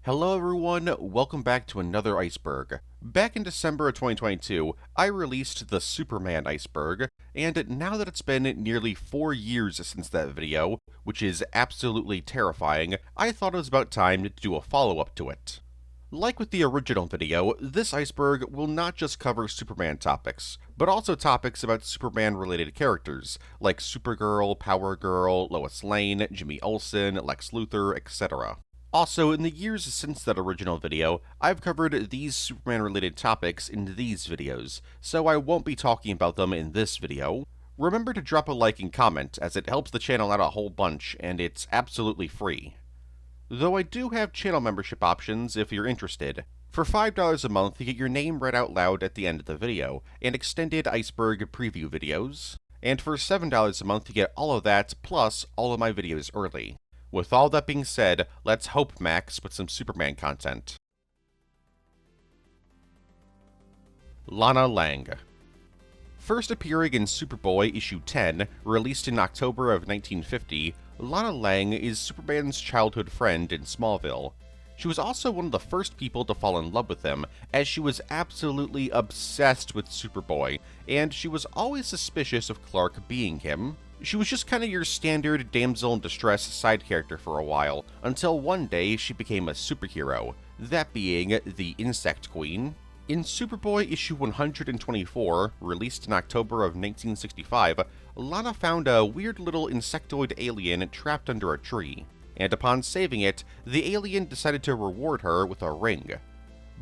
Hello everyone, welcome back to another Iceberg. Back in December of 2022, I released the Superman Iceberg, and now that it's been nearly 4 years since that video, which is absolutely terrifying, I thought it was about time to do a follow-up to it. Like with the original video, this Iceberg will not just cover Superman topics, but also topics about Superman-related characters, like Supergirl, Power Girl, Lois Lane, Jimmy Olsen, Lex Luthor, etc. Also, in the years since that original video, I've covered these Superman-related topics in these videos, so I won't be talking about them in this video. Remember to drop a like and comment, as it helps the channel out a whole bunch, and it's absolutely free. Though I do have channel membership options if you're interested. For $5 a month, you get your name read out loud at the end of the video, and extended Iceberg preview videos. And for $7 a month, you get all of that, plus all of my videos early. With all that being said, let's hope Max with some Superman content. Lana Lang. First appearing in Superboy issue 10, released in October of 1950, Lana Lang is Superman's childhood friend in Smallville. She was also one of the first people to fall in love with him, as she was absolutely obsessed with Superboy, and she was always suspicious of Clark being him. She was just kind of your standard damsel in distress side character for a while, until one day she became a superhero, that being the Insect Queen. In Superboy issue 124, released in October of 1965, Lana found a weird little insectoid alien trapped under a tree, and upon saving it, the alien decided to reward her with a ring.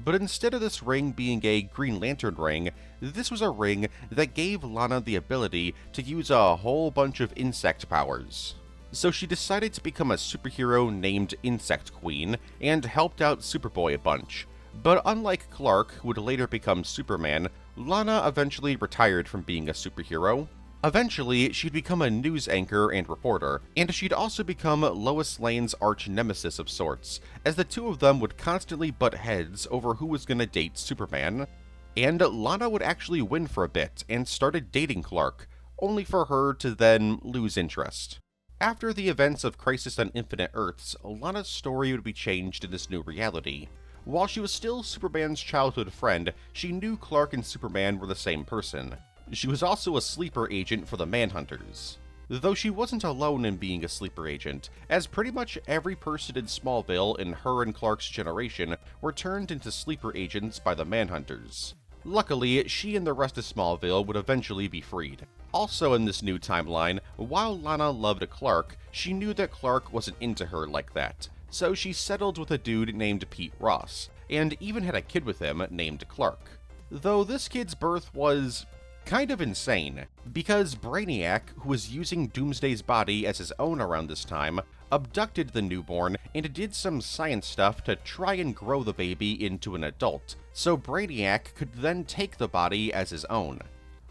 But instead of this ring being a Green Lantern ring, this was a ring that gave Lana the ability to use a whole bunch of insect powers. So she decided to become a superhero named Insect Queen, and helped out Superboy a bunch. But unlike Clark, who would later become Superman, Lana eventually retired from being a superhero. Eventually, she'd become a news anchor and reporter, and she'd also become Lois Lane's arch-nemesis of sorts, as the two of them would constantly butt heads over who was gonna date Superman. And Lana would actually win for a bit, and started dating Clark, only for her to then lose interest. After the events of Crisis on Infinite Earths, Lana's story would be changed in this new reality. While she was still Superman's childhood friend, she knew Clark and Superman were the same person. She was also a sleeper agent for the Manhunters. Though she wasn't alone in being a sleeper agent, as pretty much every person in Smallville in her and Clark's generation were turned into sleeper agents by the Manhunters. Luckily, she and the rest of Smallville would eventually be freed. Also in this new timeline, while Lana loved Clark, she knew that Clark wasn't into her like that. So she settled with a dude named Pete Ross, and even had a kid with him named Clark. Though this kid's birth was kind of insane, because Brainiac, who was using Doomsday's body as his own around this time, abducted the newborn and did some science stuff to try and grow the baby into an adult, so Brainiac could then take the body as his own.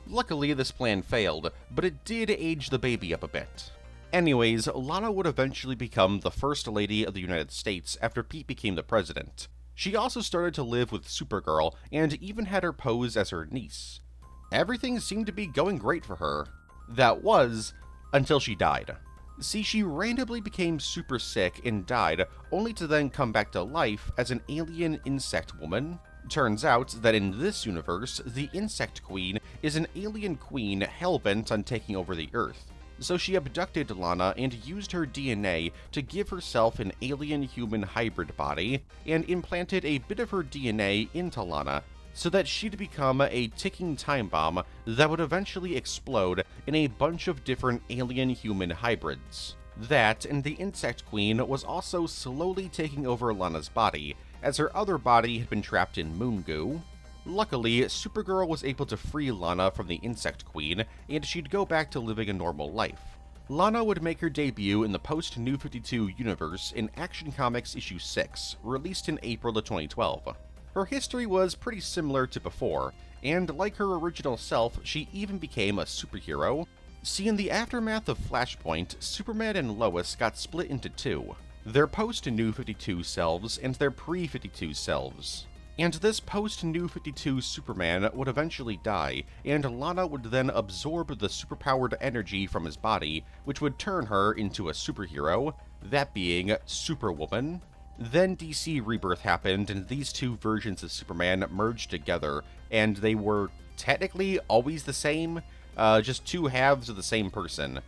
Luckily, this plan failed, but it did age the baby up a bit. Anyways, Lana would eventually become the First Lady of the United States after Pete became the president. She also started to live with Supergirl, and even had her pose as her niece. Everything seemed to be going great for her. That was, until she died. See, she randomly became super sick and died, only to then come back to life as an alien insect woman. Turns out that in this universe, the Insect Queen is an alien queen hell-bent on taking over the Earth. So she abducted Lana and used her DNA to give herself an alien-human hybrid body, and implanted a bit of her DNA into Lana, so that she'd become a ticking time bomb that would eventually explode in a bunch of different alien-human hybrids. That, and the Insect Queen was also slowly taking over Lana's body, as her other body had been trapped in moon goo. Luckily, Supergirl was able to free Lana from the Insect Queen, and she'd go back to living a normal life. Lana would make her debut in the post-New 52 universe in Action Comics issue 6, released in April of 2012. Her history was pretty similar to before, and like her original self, she even became a superhero. See, in the aftermath of Flashpoint, Superman and Lois got split into two: their post-New 52 selves and their pre-52 selves. And this post-New 52 Superman would eventually die, and Lana would then absorb the superpowered energy from his body, which would turn her into a superhero, that being Superwoman. Then DC Rebirth happened, and these two versions of Superman merged together, and they were technically always the same, just two halves of the same person.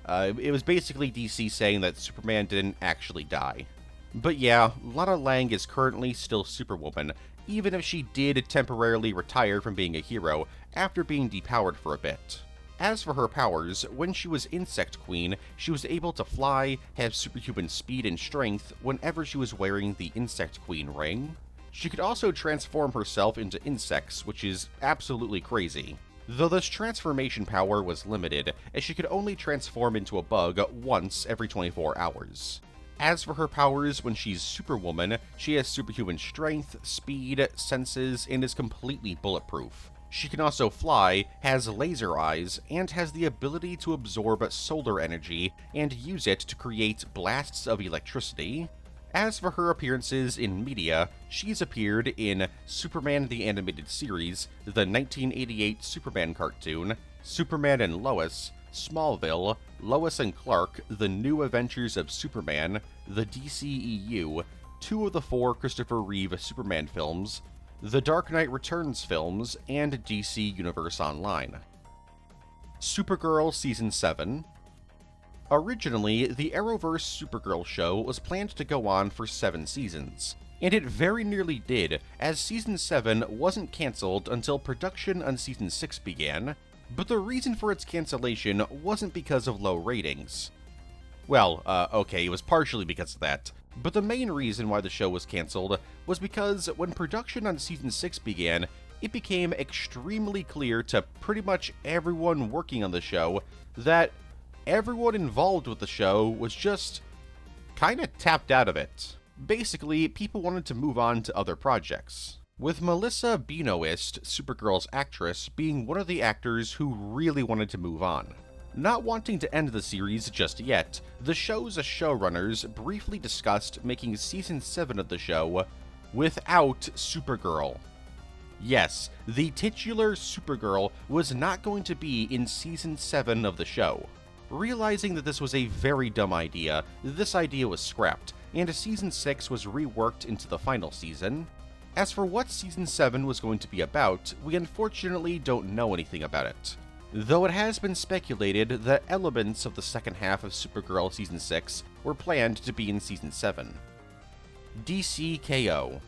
It was basically DC saying that Superman didn't actually die. But yeah, Lana Lang is currently still Superwoman, even if she did temporarily retire from being a hero after being depowered for a bit. As for her powers, when she was Insect Queen, she was able to fly, have superhuman speed and strength whenever she was wearing the Insect Queen ring. She could also transform herself into insects, which is absolutely crazy. Though this transformation power was limited, as she could only transform into a bug once every 24 hours. As for her powers, when she's Superwoman, she has superhuman strength, speed, senses, and is completely bulletproof. She can also fly, has laser eyes, and has the ability to absorb solar energy and use it to create blasts of electricity. As for her appearances in media, she's appeared in Superman the Animated Series, the 1988 Superman cartoon, Superman and Lois, Smallville, Lois and Clark, The New Adventures of Superman, the DCEU, 2 of the 4 Christopher Reeve Superman films, the Dark Knight Returns films, and DC Universe Online. Supergirl Season 7. Originally, the Arrowverse Supergirl show was planned to go on for 7 seasons, and it very nearly did, as Season 7 wasn't cancelled until production on Season 6 began, but the reason for its cancellation wasn't because of low ratings. Well, okay, it was partially because of that, but the main reason why the show was cancelled was because when production on Season 6 began, it became extremely clear to pretty much everyone working on the show that everyone involved with the show was just kinda tapped out of it. Basically, people wanted to move on to other projects, with Melissa Benoist, Supergirl's actress, being one of the actors who really wanted to move on. Not wanting to end the series just yet, the show's showrunners briefly discussed making Season 7 of the show without Supergirl. Yes, the titular Supergirl was not going to be in Season 7 of the show. Realizing that this was a very dumb idea, this idea was scrapped, and Season 6 was reworked into the final season. As for what Season 7 was going to be about, we unfortunately don't know anything about it, though it has been speculated that elements of the second half of Supergirl Season 6 were planned to be in Season 7. DCKO.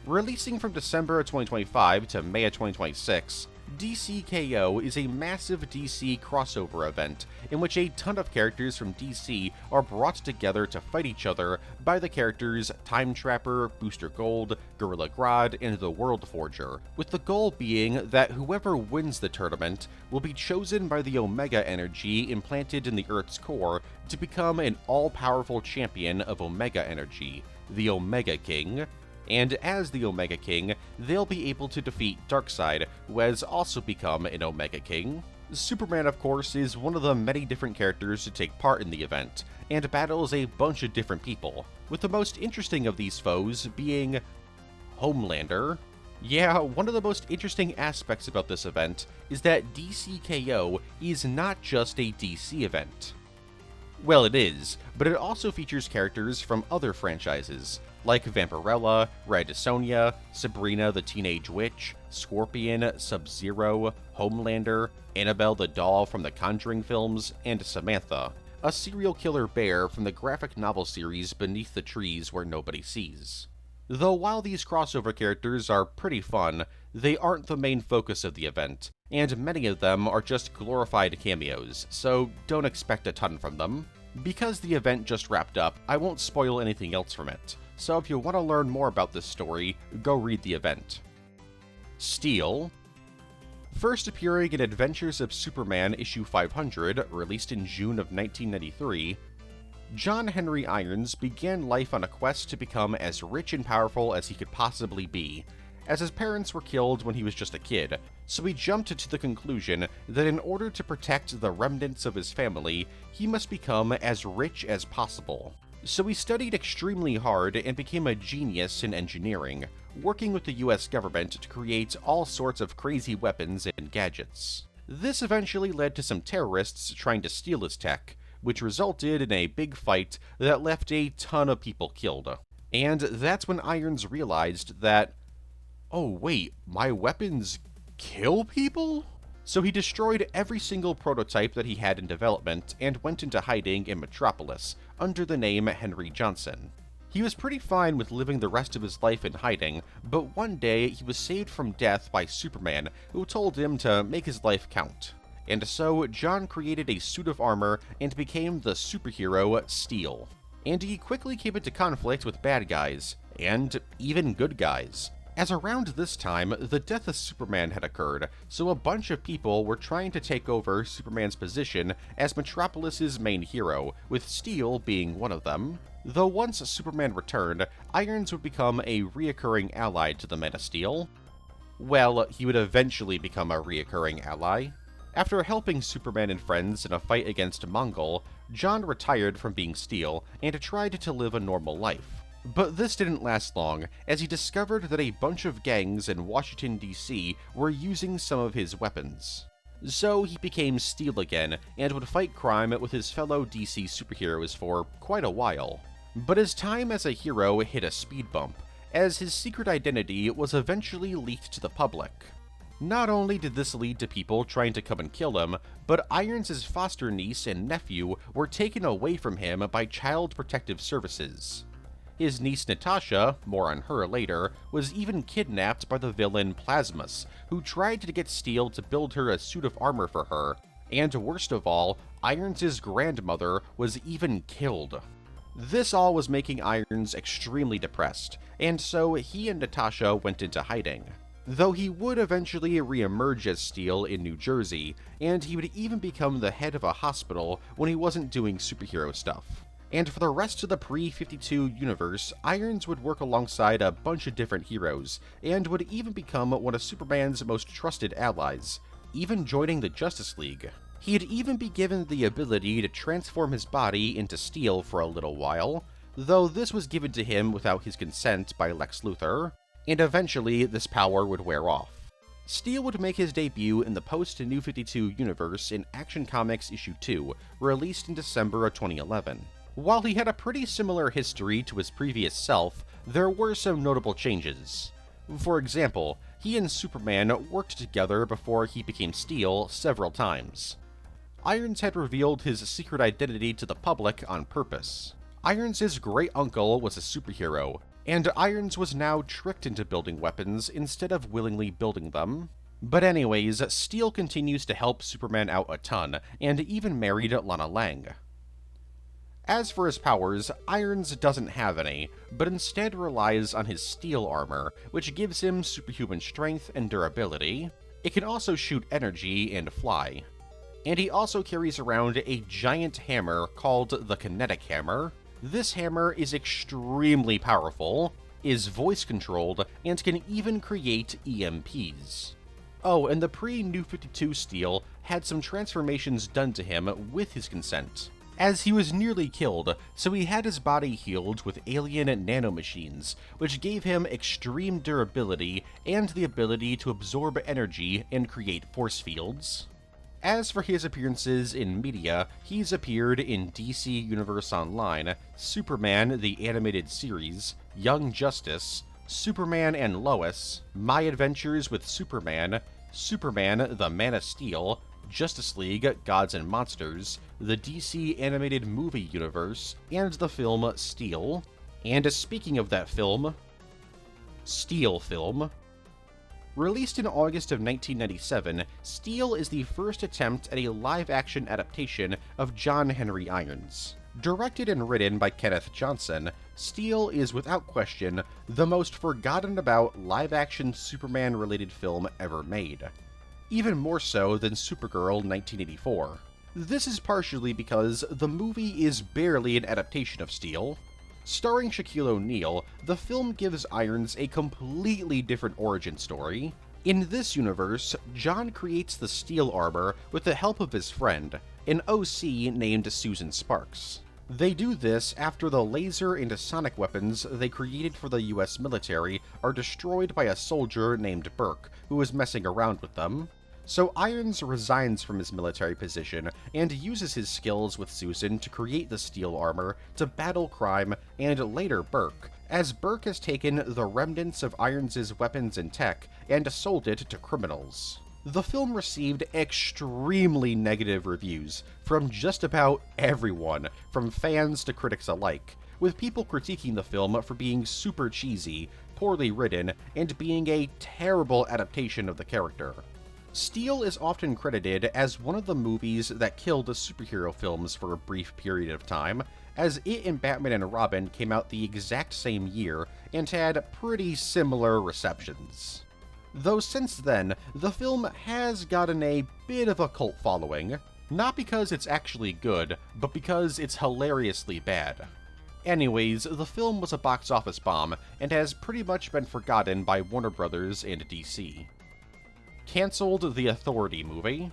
Releasing from December of 2025 to May of 2026, DCKO is a massive DC crossover event in which a ton of characters from DC are brought together to fight each other by the characters Time Trapper, Booster Gold, Gorilla Grodd, and the World Forger, with the goal being that whoever wins the tournament will be chosen by the Omega energy implanted in the Earth's core to become an all-powerful champion of Omega energy, the Omega King. And as the Omega King, they'll be able to defeat Darkseid, who has also become an Omega King. Superman, of course, is one of the many different characters to take part in the event, and battles a bunch of different people, with the most interesting of these foes being Homelander. Yeah, one of the most interesting aspects about this event is that DCKO is not just a DC event. Well, it is, but it also features characters from other franchises, like Vampirella, Red Sonja, Sabrina the Teenage Witch, Scorpion, Sub-Zero, Homelander, Annabelle the doll from the Conjuring films, and Samantha, a serial killer bear from the graphic novel series Beneath the Trees Where Nobody Sees. Though while these crossover characters are pretty fun, they aren't the main focus of the event, and many of them are just glorified cameos, so don't expect a ton from them. Because the event just wrapped up, I won't spoil anything else from it, so if you want to learn more about this story, go read the event. Steel. First appearing in Adventures of Superman issue 500, released in June of 1993, John Henry Irons began life on a quest to become as rich and powerful as he could possibly be, as his parents were killed when he was just a kid, so he jumped to the conclusion that in order to protect the remnants of his family, he must become as rich as possible. So he studied extremely hard and became a genius in engineering, working with the US government to create all sorts of crazy weapons and gadgets. This eventually led to some terrorists trying to steal his tech, which resulted in a big fight that left a ton of people killed. And that's when Irons realized that, oh wait, my weapons kill people? So he destroyed every single prototype that he had in development and went into hiding in Metropolis under the name Henry Johnson. He was pretty fine with living the rest of his life in hiding, but one day he was saved from death by Superman, who told him to make his life count. And so John created a suit of armor and became the superhero Steel. And he quickly came into conflict with bad guys, and even good guys. As around this time, the death of Superman had occurred, so a bunch of people were trying to take over Superman's position as Metropolis's main hero, with Steel being one of them. Though once Superman returned, Irons would become a reoccurring ally to the Man of Steel. Well, he would eventually become a reoccurring ally. After helping Superman and friends in a fight against Mongol, John retired from being Steel and tried to live a normal life. But this didn't last long, as he discovered that a bunch of gangs in Washington, D.C. were using some of his weapons. So he became Steel again, and would fight crime with his fellow DC superheroes for quite a while. But his time as a hero hit a speed bump, as his secret identity was eventually leaked to the public. Not only did this lead to people trying to come and kill him, but Irons' foster niece and nephew were taken away from him by Child Protective Services. His niece Natasha, more on her later, was even kidnapped by the villain Plasmus, who tried to get Steel to build her a suit of armor for her, and worst of all, Irons' grandmother was even killed. This all was making Irons extremely depressed, and so he and Natasha went into hiding. Though he would eventually re-emerge as Steel in New Jersey, and he would even become the head of a hospital when he wasn't doing superhero stuff. And for the rest of the pre-52 universe, Irons would work alongside a bunch of different heroes, and would even become one of Superman's most trusted allies, even joining the Justice League. He'd even be given the ability to transform his body into Steel for a little while, though this was given to him without his consent by Lex Luthor, and eventually this power would wear off. Steel would make his debut in the post-New 52 universe in Action Comics issue 2, released in December of 2011. While he had a pretty similar history to his previous self, there were some notable changes. For example, he and Superman worked together before he became Steel several times. Irons had revealed his secret identity to the public on purpose. Irons' great uncle was a superhero, and Irons was now tricked into building weapons instead of willingly building them. But anyways, Steel continues to help Superman out a ton, and even married Lana Lang. As for his powers, Irons doesn't have any, but instead relies on his steel armor, which gives him superhuman strength and durability. It can also shoot energy and fly. And he also carries around a giant hammer called the Kinetic Hammer. This hammer is extremely powerful, is voice-controlled, and can even create EMPs. Oh, and the pre-New 52 Steel had some transformations done to him with his consent, as he was nearly killed, so he had his body healed with alien nanomachines, which gave him extreme durability and the ability to absorb energy and create force fields. As for his appearances in media, he's appeared in DC Universe Online, Superman the Animated Series, Young Justice, Superman and Lois, My Adventures with Superman, Superman the Man of Steel, Justice League Gods and Monsters, the DC Animated Movie Universe, and the film Steel. And speaking of that film, Steel film. Released in August of 1997, Steel is the first attempt at a live-action adaptation of John Henry Irons. Directed and written by Kenneth Johnson, Steel is without question the most forgotten-about live-action Superman-related film ever made. Even more so than Supergirl 1984. This is partially because the movie is barely an adaptation of Steel. Starring Shaquille O'Neal, the film gives Irons a completely different origin story. In this universe, John creates the steel armor with the help of his friend, an OC named Susan Sparks. They do this after the laser and sonic weapons they created for the US military are destroyed by a soldier named Burke, who is messing around with them. So Irons resigns from his military position and uses his skills with Susan to create the steel armor to battle crime and later Burke, as Burke has taken the remnants of Irons' weapons and tech and sold it to criminals. The film received extremely negative reviews from just about everyone, from fans to critics alike, with people critiquing the film for being super cheesy, poorly written, and being a terrible adaptation of the character. Steel is often credited as one of the movies that killed the superhero films for a brief period of time, as it and Batman and Robin came out the exact same year and had pretty similar receptions. Though since then, the film has gotten a bit of a cult following, not because it's actually good, but because it's hilariously bad. Anyways, the film was a box office bomb and has pretty much been forgotten by Warner Brothers and DC. Cancelled the Authority movie.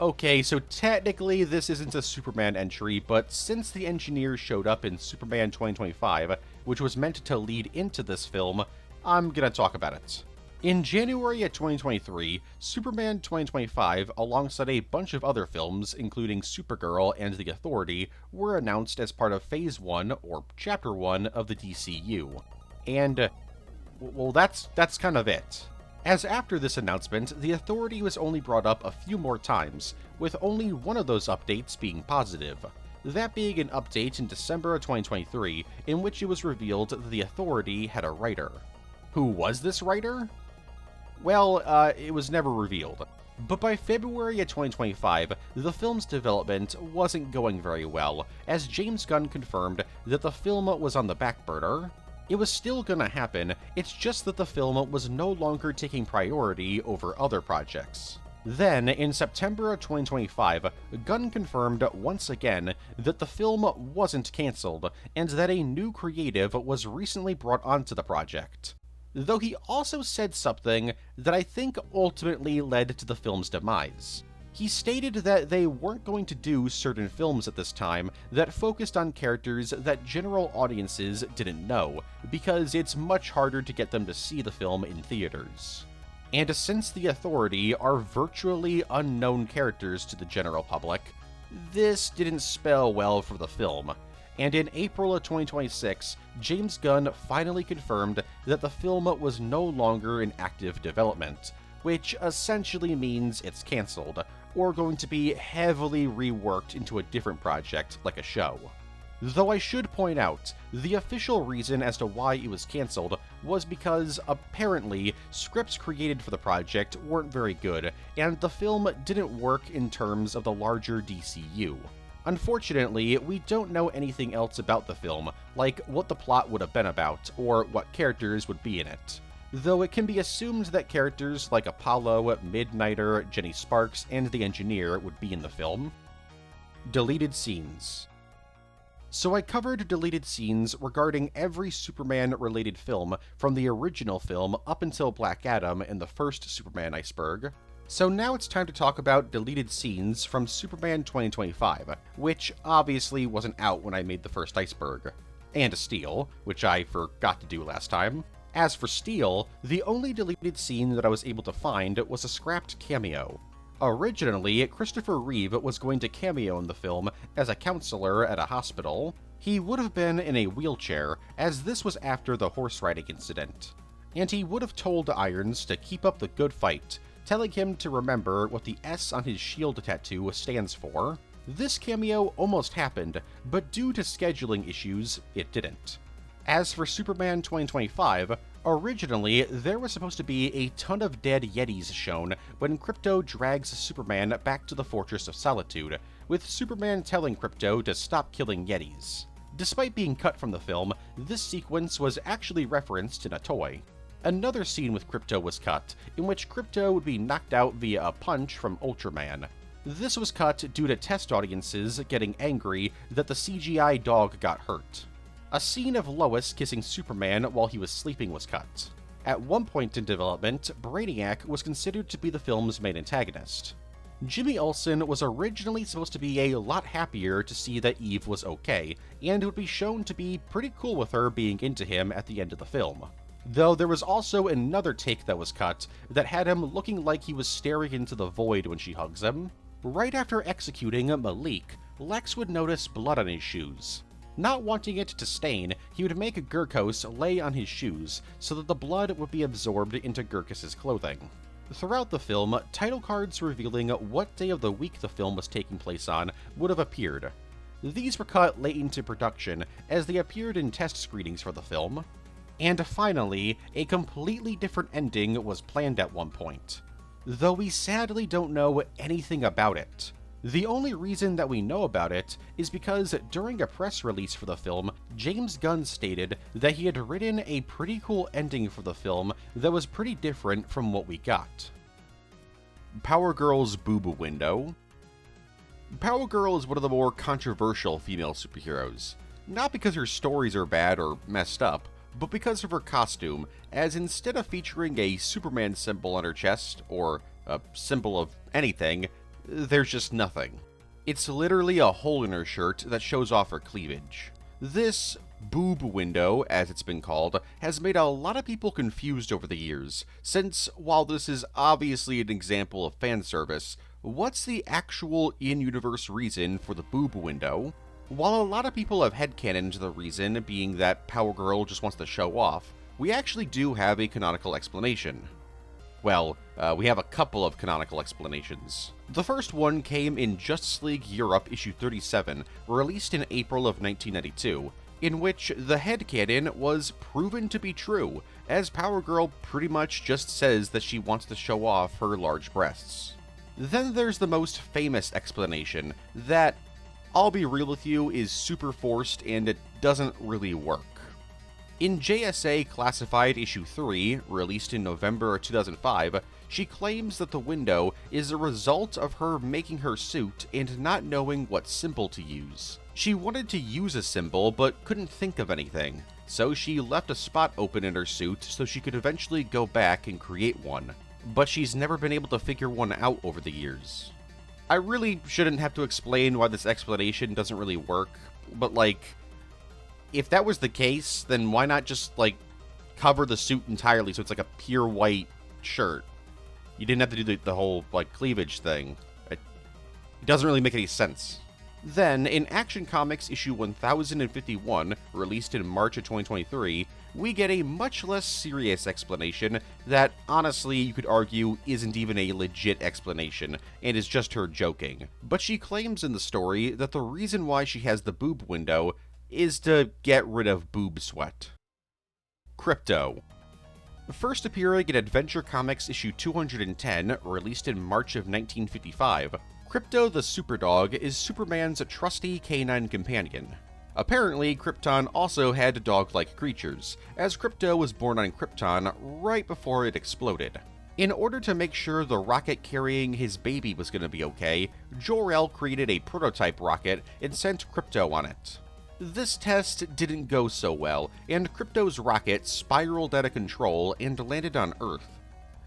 Okay, so technically this isn't a Superman entry, but since the engineers showed up in Superman 2025, which was meant to lead into this film, I'm gonna talk about it. In January of 2023, Superman 2025, alongside a bunch of other films, including Supergirl and The Authority, were announced as part of Phase 1, or Chapter 1, of the DCU. And, well, that's kind of it. As after this announcement, The Authority was only brought up a few more times, with only one of those updates being positive. That being an update in December of 2023, in which it was revealed that The Authority had a writer. Who was this writer? Well, it was never revealed. But by February of 2025, the film's development wasn't going very well, as James Gunn confirmed that the film was on the back burner. It was still gonna happen, it's just that the film was no longer taking priority over other projects. Then, in September of 2025, Gunn confirmed once again that the film wasn't cancelled, and that a new creative was recently brought onto the project. Though he also said something that I think ultimately led to the film's demise. He stated that they weren't going to do certain films at this time that focused on characters that general audiences didn't know, because it's much harder to get them to see the film in theaters. And since The Authority are virtually unknown characters to the general public, this didn't spell well for the film. And in April of 2026, James Gunn finally confirmed that the film was no longer in active development, which essentially means it's cancelled, or going to be heavily reworked into a different project, like a show. Though I should point out, the official reason as to why it was cancelled was because, apparently, scripts created for the project weren't very good, and the film didn't work in terms of the larger DCU. Unfortunately, we don't know anything else about the film, like what the plot would have been about, or what characters would be in it. Though it can be assumed that characters like Apollo, Midnighter, Jenny Sparks, and the Engineer would be in the film. Deleted scenes. So I covered deleted scenes regarding every Superman-related film from the original film up until Black Adam and the first Superman Iceberg. So now it's time to talk about deleted scenes from Superman 2025, which obviously wasn't out when I made the first Iceberg. And Steel, which I forgot to do last time. As for Steel, the only deleted scene that I was able to find was a scrapped cameo. Originally, Christopher Reeve was going to cameo in the film as a counselor at a hospital. He would have been in a wheelchair, as this was after the horse riding incident. And he would have told Irons to keep up the good fight, telling him to remember what the S on his shield tattoo stands for. This cameo almost happened, but due to scheduling issues, it didn't. As for Superman 2025, originally there was supposed to be a ton of dead Yetis shown when Krypto drags Superman back to the Fortress of Solitude, with Superman telling Krypto to stop killing Yetis. Despite being cut from the film, this sequence was actually referenced in a toy. Another scene with Krypto was cut, in which Krypto would be knocked out via a punch from Ultraman. This was cut due to test audiences getting angry that the CGI dog got hurt. A scene of Lois kissing Superman while he was sleeping was cut. At one point in development, Brainiac was considered to be the film's main antagonist. Jimmy Olsen was originally supposed to be a lot happier to see that Eve was okay, and would be shown to be pretty cool with her being into him at the end of the film. Though there was also another take that was cut that had him looking like he was staring into the void when she hugs him. Right after executing Malik, Lex would notice blood on his shoes. Not wanting it to stain, he would make Gurkos lay on his shoes so that the blood would be absorbed into Gurkos' clothing. Throughout the film, title cards revealing what day of the week the film was taking place on would have appeared. These were cut late into production as they appeared in test screenings for the film. And finally, a completely different ending was planned at one point, though we sadly don't know anything about it. The only reason that we know about it is because during a press release for the film, James Gunn stated that he had written a pretty cool ending for the film that was pretty different from what we got. Power Girl's boob window. Power Girl is one of the more controversial female superheroes, not because her stories are bad or messed up, but because of her costume, as instead of featuring a Superman symbol on her chest, or a symbol of anything, there's just nothing. It's literally a hole in her shirt that shows off her cleavage. This boob window, as it's been called, has made a lot of people confused over the years, since while this is obviously an example of fan service, what's the actual in-universe reason for the boob window? While a lot of people have headcanoned the reason being that Power Girl just wants to show off, we actually do have a canonical explanation. Well, we have a couple of canonical explanations. The first one came in Justice League Europe issue 37, released in April of 1992, in which the headcanon was proven to be true, as Power Girl pretty much just says that she wants to show off her large breasts. Then there's the most famous explanation, that, I'll be real with you, is super forced and it doesn't really work. In JSA Classified issue 3, released in November 2005, she claims that the window is a result of her making her suit and not knowing what symbol to use. She wanted to use a symbol but couldn't think of anything, so she left a spot open in her suit so she could eventually go back and create one. But she's never been able to figure one out over the years. I really shouldn't have to explain why this explanation doesn't really work, but if that was the case, then why not just, cover the suit entirely so it's like a pure white shirt? You didn't have to do the whole, cleavage thing. It doesn't really make any sense. Then, in Action Comics issue 1051, released in March of 2023, we get a much less serious explanation that, honestly, you could argue isn't even a legit explanation, and is just her joking. But she claims in the story that the reason why she has the boob window is to get rid of boob sweat. Krypto. First appearing in Adventure Comics issue 210, released in March of 1955, Krypto the Superdog is Superman's trusty canine companion. Apparently, Krypton also had dog-like creatures, as Krypto was born on Krypton right before it exploded. In order to make sure the rocket carrying his baby was going to be okay, Zor-El created a prototype rocket and sent Krypto on it. This test didn't go so well, and Krypto's rocket spiraled out of control and landed on Earth.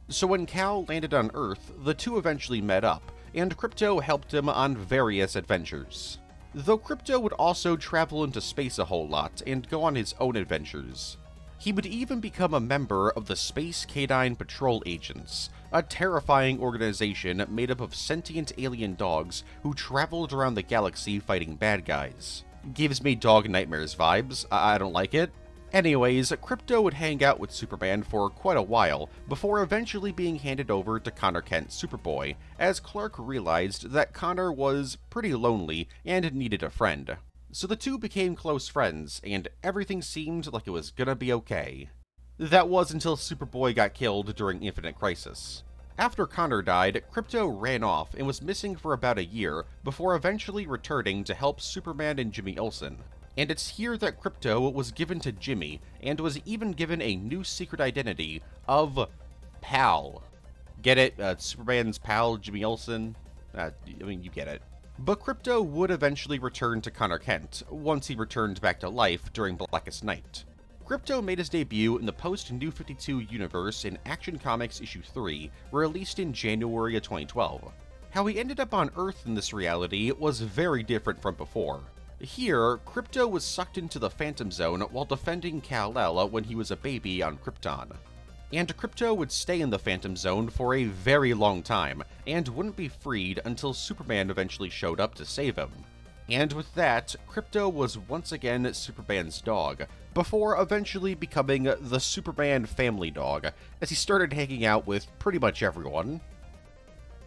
So when Kal landed on Earth, the two eventually met up, and Krypto helped him on various adventures. Though Krypto would also travel into space a whole lot and go on his own adventures. He would even become a member of the Space Canine Patrol Agents, a terrifying organization made up of sentient alien dogs who traveled around the galaxy fighting bad guys. Gives me Dog Nightmares vibes. I don't like it. Anyways, Krypto would hang out with Superman for quite a while, before eventually being handed over to Connor Kent's Superboy, as Clark realized that Connor was pretty lonely and needed a friend. So the two became close friends, and everything seemed like it was gonna be okay. That was until Superboy got killed during Infinite Crisis. After Connor died, Krypto ran off and was missing for about a year, before eventually returning to help Superman and Jimmy Olsen. And it's here that Krypto was given to Jimmy, and was even given a new secret identity of Pal. Get it? Superman's pal, Jimmy Olsen? You get it. But Krypto would eventually return to Connor Kent, once he returned back to life during Blackest Night. Krypto made his debut in the post-New 52 universe in Action Comics issue 3, released in January of 2012. How he ended up on Earth in this reality was very different from before. Here, Krypto was sucked into the Phantom Zone while defending Kal-El when he was a baby on Krypton. And Krypto would stay in the Phantom Zone for a very long time, and wouldn't be freed until Superman eventually showed up to save him. And with that, Krypto was once again Superman's dog, before eventually becoming the Superman family dog, as he started hanging out with pretty much everyone.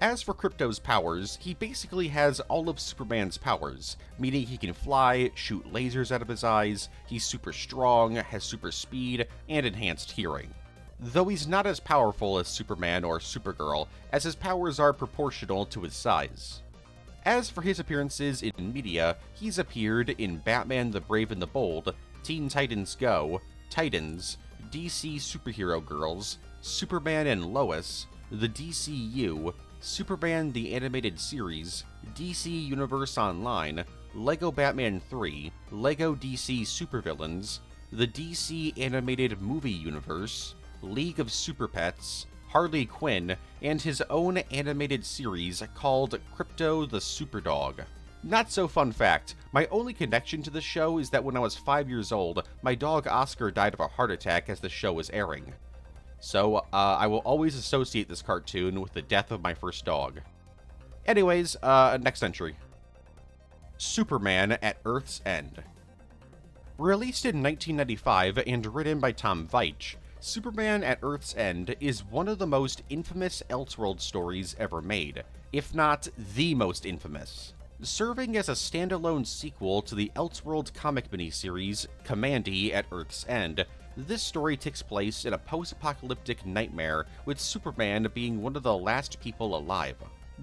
As for Krypto's powers, he basically has all of Superman's powers, meaning he can fly, shoot lasers out of his eyes, he's super strong, has super speed, and enhanced hearing. Though he's not as powerful as Superman or Supergirl, as his powers are proportional to his size. As for his appearances in media, he's appeared in Batman the Brave and the Bold, Teen Titans Go, Titans, DC Superhero Girls, Superman and Lois, the DCU, Superman the Animated Series, DC Universe Online, Lego Batman 3, Lego DC Supervillains, the DC Animated Movie Universe, League of Super Pets, Harley Quinn, and his own animated series called Krypto the Superdog. Not so fun fact, my only connection to the show is that when I was 5 years old, my dog Oscar died of a heart attack as the show was airing. So, I will always associate this cartoon with the death of my first dog. Anyways, next entry. Superman at Earth's End. Released in 1995 and written by Tom Veitch, Superman at Earth's End is one of the most infamous Elseworld stories ever made, if not the most infamous. Serving as a standalone sequel to the Elseworld comic miniseries Kamandi at Earth's End, this story takes place in a post-apocalyptic nightmare, with Superman being one of the last people alive.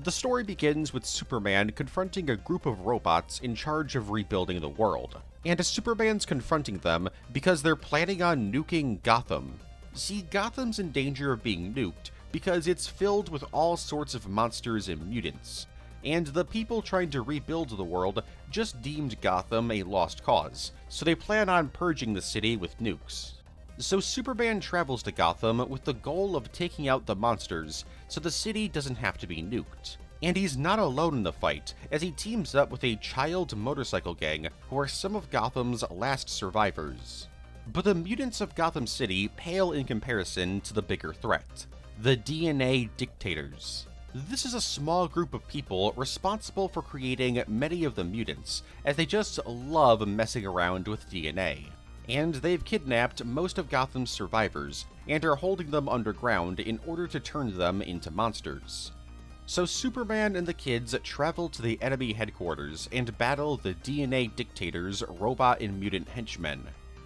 The story begins with Superman confronting a group of robots in charge of rebuilding the world, and Superman's confronting them because they're planning on nuking Gotham. See, Gotham's in danger of being nuked because it's filled with all sorts of monsters and mutants, and the people trying to rebuild the world just deemed Gotham a lost cause, so they plan on purging the city with nukes. So Superman travels to Gotham with the goal of taking out the monsters so the city doesn't have to be nuked. And he's not alone in the fight, as he teams up with a child motorcycle gang who are some of Gotham's last survivors. But the mutants of Gotham City pale in comparison to the bigger threat, the DNA Dictators. This is a small group of people responsible for creating many of the mutants, as they just love messing around with DNA. And they've kidnapped most of Gotham's survivors, and are holding them underground in order to turn them into monsters. So Superman and the kids travel to the enemy headquarters and battle the DNA Dictators' robot and mutant henchmen.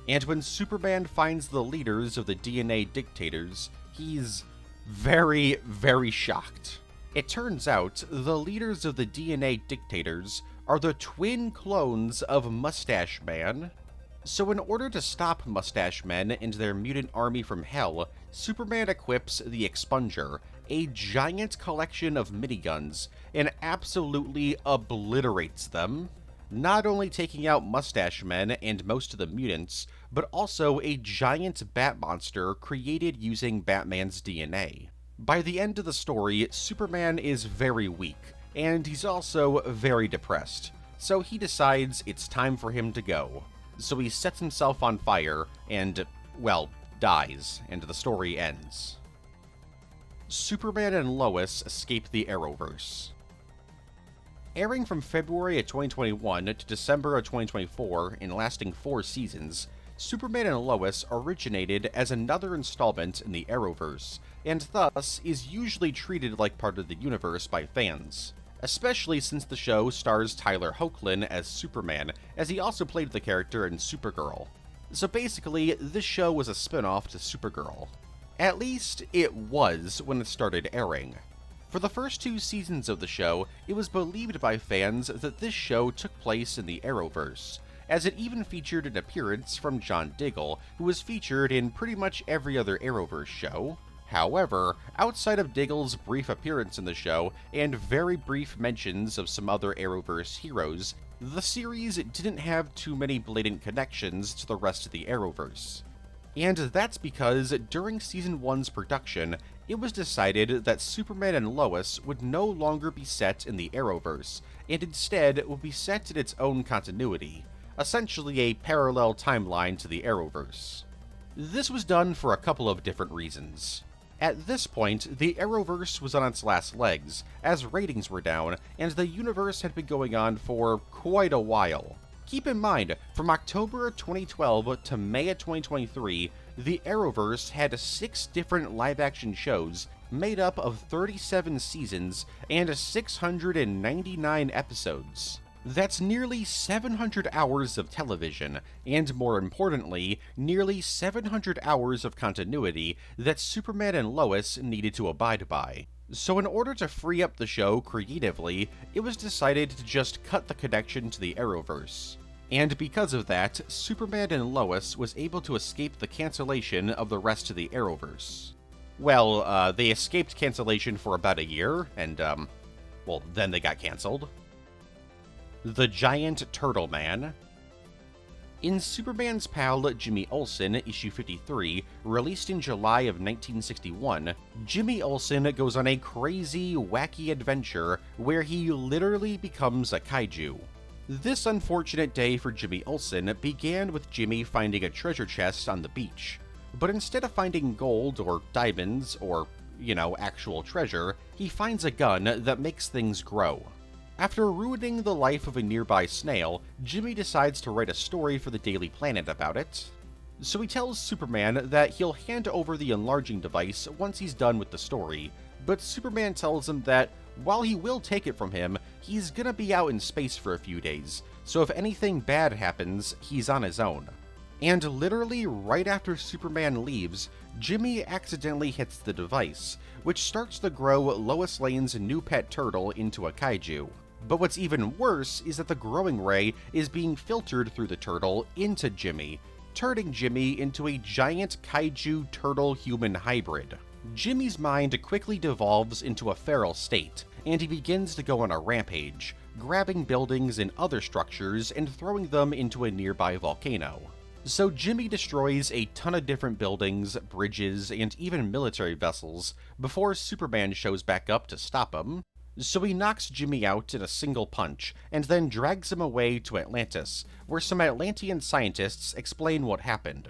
And when Superman finds the leaders of the DNA Dictators, he's very, very shocked. It turns out the leaders of the DNA Dictators are the twin clones of Mustache Man. So in order to stop Mustache Men and their mutant army from hell, Superman equips the Expunger, a giant collection of miniguns, and absolutely obliterates them. Not only taking out Mustache Men and most of the mutants, but also a giant bat monster created using Batman's DNA. By the end of the story, Superman is very weak, and he's also very depressed, so he decides it's time for him to go. So he sets himself on fire and, well, dies, and the story ends. Superman and Lois escape the Arrowverse. Airing from February of 2021 to December of 2024 and lasting 4 seasons, Superman and Lois originated as another installment in the Arrowverse, and thus is usually treated like part of the universe by fans. Especially since the show stars Tyler Hoechlin as Superman, as he also played the character in Supergirl. So basically, this show was a spin-off to Supergirl. At least, it was when it started airing. For the first 2 seasons of the show, it was believed by fans that this show took place in the Arrowverse, as it even featured an appearance from John Diggle, who was featured in pretty much every other Arrowverse show. However, outside of Diggle's brief appearance in the show, and very brief mentions of some other Arrowverse heroes, the series didn't have too many blatant connections to the rest of the Arrowverse. And that's because during Season 1's production, it was decided that Superman and Lois would no longer be set in the Arrowverse, and instead would be set in its own continuity, essentially a parallel timeline to the Arrowverse. This was done for a couple of different reasons. At this point, the Arrowverse was on its last legs, as ratings were down, and the universe had been going on for quite a while. Keep in mind, from October 2012 to May 2023, the Arrowverse had 6 different live-action shows made up of 37 seasons and 699 episodes. That's nearly 700 hours of television, and more importantly, nearly 700 hours of continuity that Superman and Lois needed to abide by. So in order to free up the show creatively, it was decided to just cut the connection to the Arrowverse. And because of that, Superman and Lois was able to escape the cancellation of the rest of the Arrowverse. Well, they escaped cancellation for about a year, and, then they got canceled. The Giant Turtle Man. In Superman's pal Jimmy Olsen, issue 53, released in July of 1961, Jimmy Olsen goes on a crazy, wacky adventure where he literally becomes a kaiju. This unfortunate day for Jimmy Olsen began with Jimmy finding a treasure chest on the beach. But instead of finding gold or diamonds or, actual treasure, he finds a gun that makes things grow. After ruining the life of a nearby snail, Jimmy decides to write a story for the Daily Planet about it. So he tells Superman that he'll hand over the enlarging device once he's done with the story, but Superman tells him that while he will take it from him, he's gonna be out in space for a few days, so if anything bad happens, he's on his own. And literally right after Superman leaves, Jimmy accidentally hits the device, which starts to grow Lois Lane's new pet turtle into a kaiju. But what's even worse is that the growing ray is being filtered through the turtle into Jimmy, turning Jimmy into a giant kaiju turtle-human hybrid. Jimmy's mind quickly devolves into a feral state, and he begins to go on a rampage, grabbing buildings and other structures and throwing them into a nearby volcano. So Jimmy destroys a ton of different buildings, bridges, and even military vessels before Superman shows back up to stop him. So he knocks Jimmy out in a single punch, and then drags him away to Atlantis, where some Atlantean scientists explain what happened.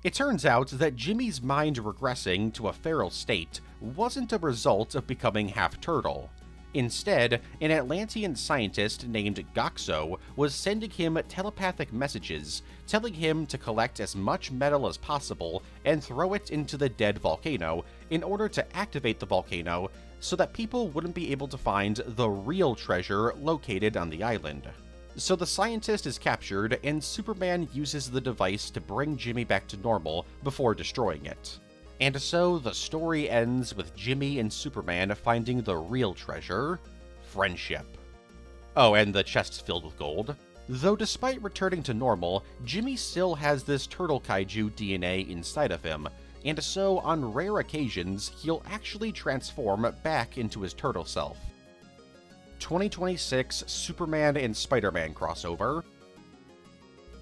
It turns out that Jimmy's mind regressing to a feral state wasn't a result of becoming half-turtle. Instead, an Atlantean scientist named Goxo was sending him telepathic messages, telling him to collect as much metal as possible and throw it into the dead volcano in order to activate the volcano so that people wouldn't be able to find the real treasure located on the island. So the scientist is captured, and Superman uses the device to bring Jimmy back to normal before destroying it. And so the story ends with Jimmy and Superman finding the real treasure, friendship. Oh, and the chest's filled with gold. Though despite returning to normal, Jimmy still has this turtle kaiju DNA inside of him, and so on rare occasions, he'll actually transform back into his turtle self. 2026 Superman and Spider-Man crossover.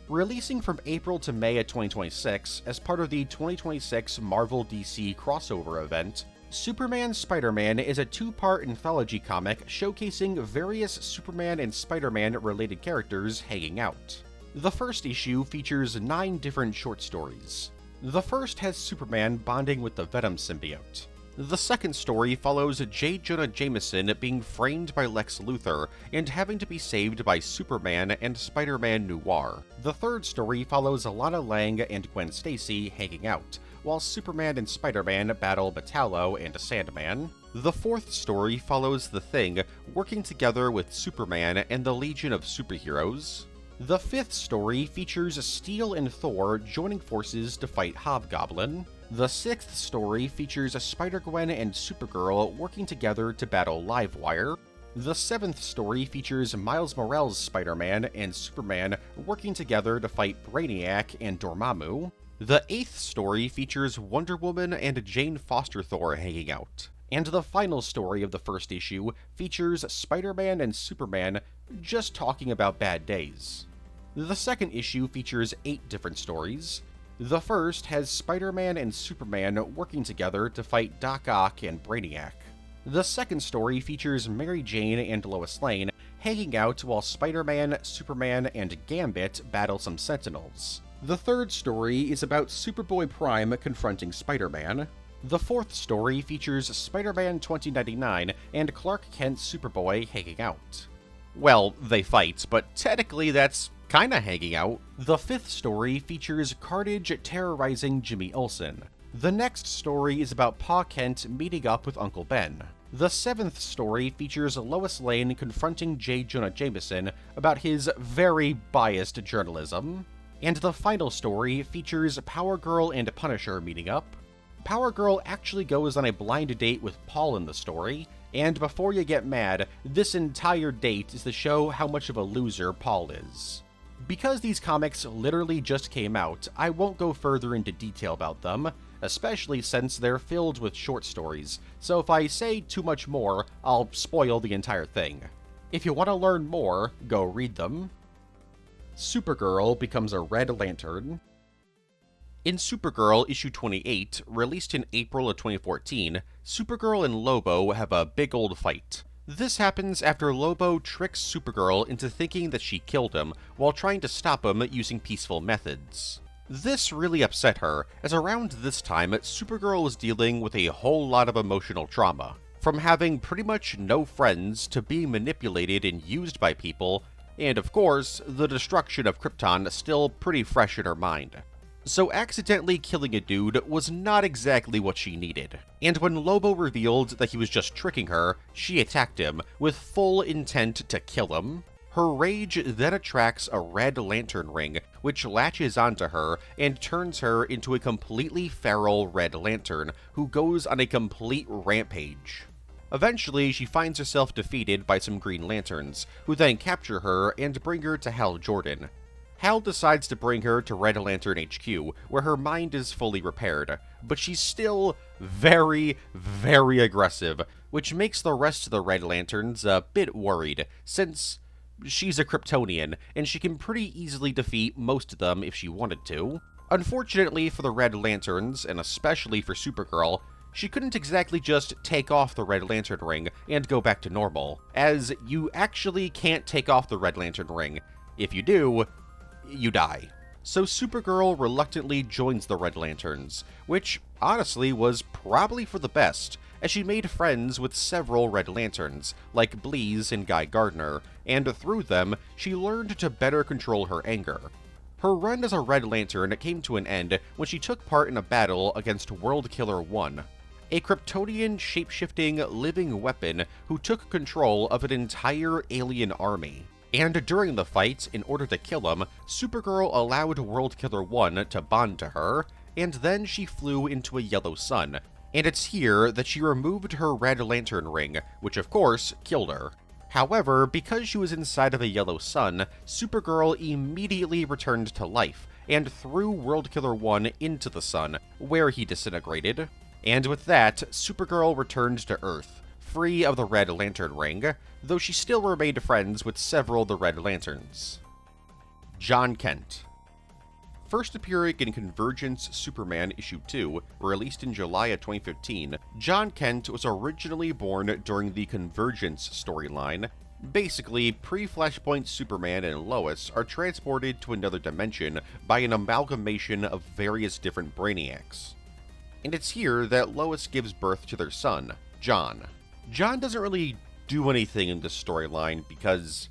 Releasing from April to May of 2026 as part of the 2026 Marvel DC crossover event, Superman Spider-Man is a 2-part anthology comic showcasing various Superman and Spider-Man related characters hanging out. The first issue features 9 different short stories. The first has Superman bonding with the Venom symbiote. The second story follows J. Jonah Jameson being framed by Lex Luthor and having to be saved by Superman and Spider-Man Noir. The third story follows Alana Lang and Gwen Stacy hanging out, while Superman and Spider-Man battle Metallo and Sandman. The fourth story follows The Thing working together with Superman and the Legion of Superheroes. The fifth story features Steel and Thor joining forces to fight Hobgoblin. The sixth story features Spider-Gwen and Supergirl working together to battle Livewire. The seventh story features Miles Morales' Spider-Man and Superman working together to fight Brainiac and Dormammu. The eighth story features Wonder Woman and Jane Foster Thor hanging out. And the final story of the first issue features Spider-Man and Superman just talking about bad days. The second issue features 8 different stories. The first has Spider-Man and Superman working together to fight Doc Ock and Brainiac. The second story features Mary Jane and Lois Lane hanging out while Spider-Man, Superman, and Gambit battle some Sentinels. The third story is about Superboy Prime confronting Spider-Man. The fourth story features Spider-Man 2099 and Clark Kent Superboy hanging out. Well, they fight, but technically that's kinda hanging out. The fifth story features Carnage terrorizing Jimmy Olsen. The next story is about Pa Kent meeting up with Uncle Ben. The seventh story features Lois Lane confronting J. Jonah Jameson about his very biased journalism. And the final story features Power Girl and Punisher meeting up. Power Girl actually goes on a blind date with Paul in the story, and before you get mad, this entire date is to show how much of a loser Paul is. Because these comics literally just came out, I won't go further into detail about them, especially since they're filled with short stories, so if I say too much more, I'll spoil the entire thing. If you want to learn more, go read them. Supergirl becomes a Red Lantern. In Supergirl issue 28, released in April of 2014, Supergirl and Lobo have a big old fight. This happens after Lobo tricks Supergirl into thinking that she killed him while trying to stop him using peaceful methods. This really upset her, as around this time, Supergirl was dealing with a whole lot of emotional trauma. From having pretty much no friends to being manipulated and used by people, and of course, the destruction of Krypton still pretty fresh in her mind. So accidentally killing a dude was not exactly what she needed. And when Lobo revealed that he was just tricking her, she attacked him with full intent to kill him. Her rage then attracts a Red Lantern ring, which latches onto her and turns her into a completely feral Red Lantern who goes on a complete rampage. Eventually, she finds herself defeated by some Green Lanterns, who then capture her and bring her to Hal Jordan. Hal decides to bring her to Red Lantern HQ, where her mind is fully repaired, but she's still very, very aggressive, which makes the rest of the Red Lanterns a bit worried, since she's a Kryptonian, and she can pretty easily defeat most of them if she wanted to. Unfortunately for the Red Lanterns, and especially for Supergirl, she couldn't exactly just take off the Red Lantern ring and go back to normal, as you actually can't take off the Red Lantern ring. If you do, you die. So Supergirl reluctantly joins the Red Lanterns, which honestly was probably for the best, as she made friends with several Red Lanterns, like Bleez and Guy Gardner, and through them, she learned to better control her anger. Her run as a Red Lantern came to an end when she took part in a battle against World Killer 1, a Kryptonian shape-shifting living weapon who took control of an entire alien army. And during the fight, in order to kill him, Supergirl allowed World Killer 1 to bond to her, and then she flew into a yellow sun, and it's here that she removed her Red Lantern ring, which of course killed her. However, because she was inside of a yellow sun, Supergirl immediately returned to life, and threw World Killer 1 into the sun, where he disintegrated. And with that, Supergirl returned to Earth, free of the Red Lantern ring, though she still remained friends with several of the Red Lanterns. John Kent. First appearing in Convergence Superman issue 2, released in July of 2015, John Kent was originally born during the Convergence storyline. Basically, pre-Flashpoint Superman and Lois are transported to another dimension by an amalgamation of various different Brainiacs. And it's here that Lois gives birth to their son, John. John doesn't really do anything in this storyline because,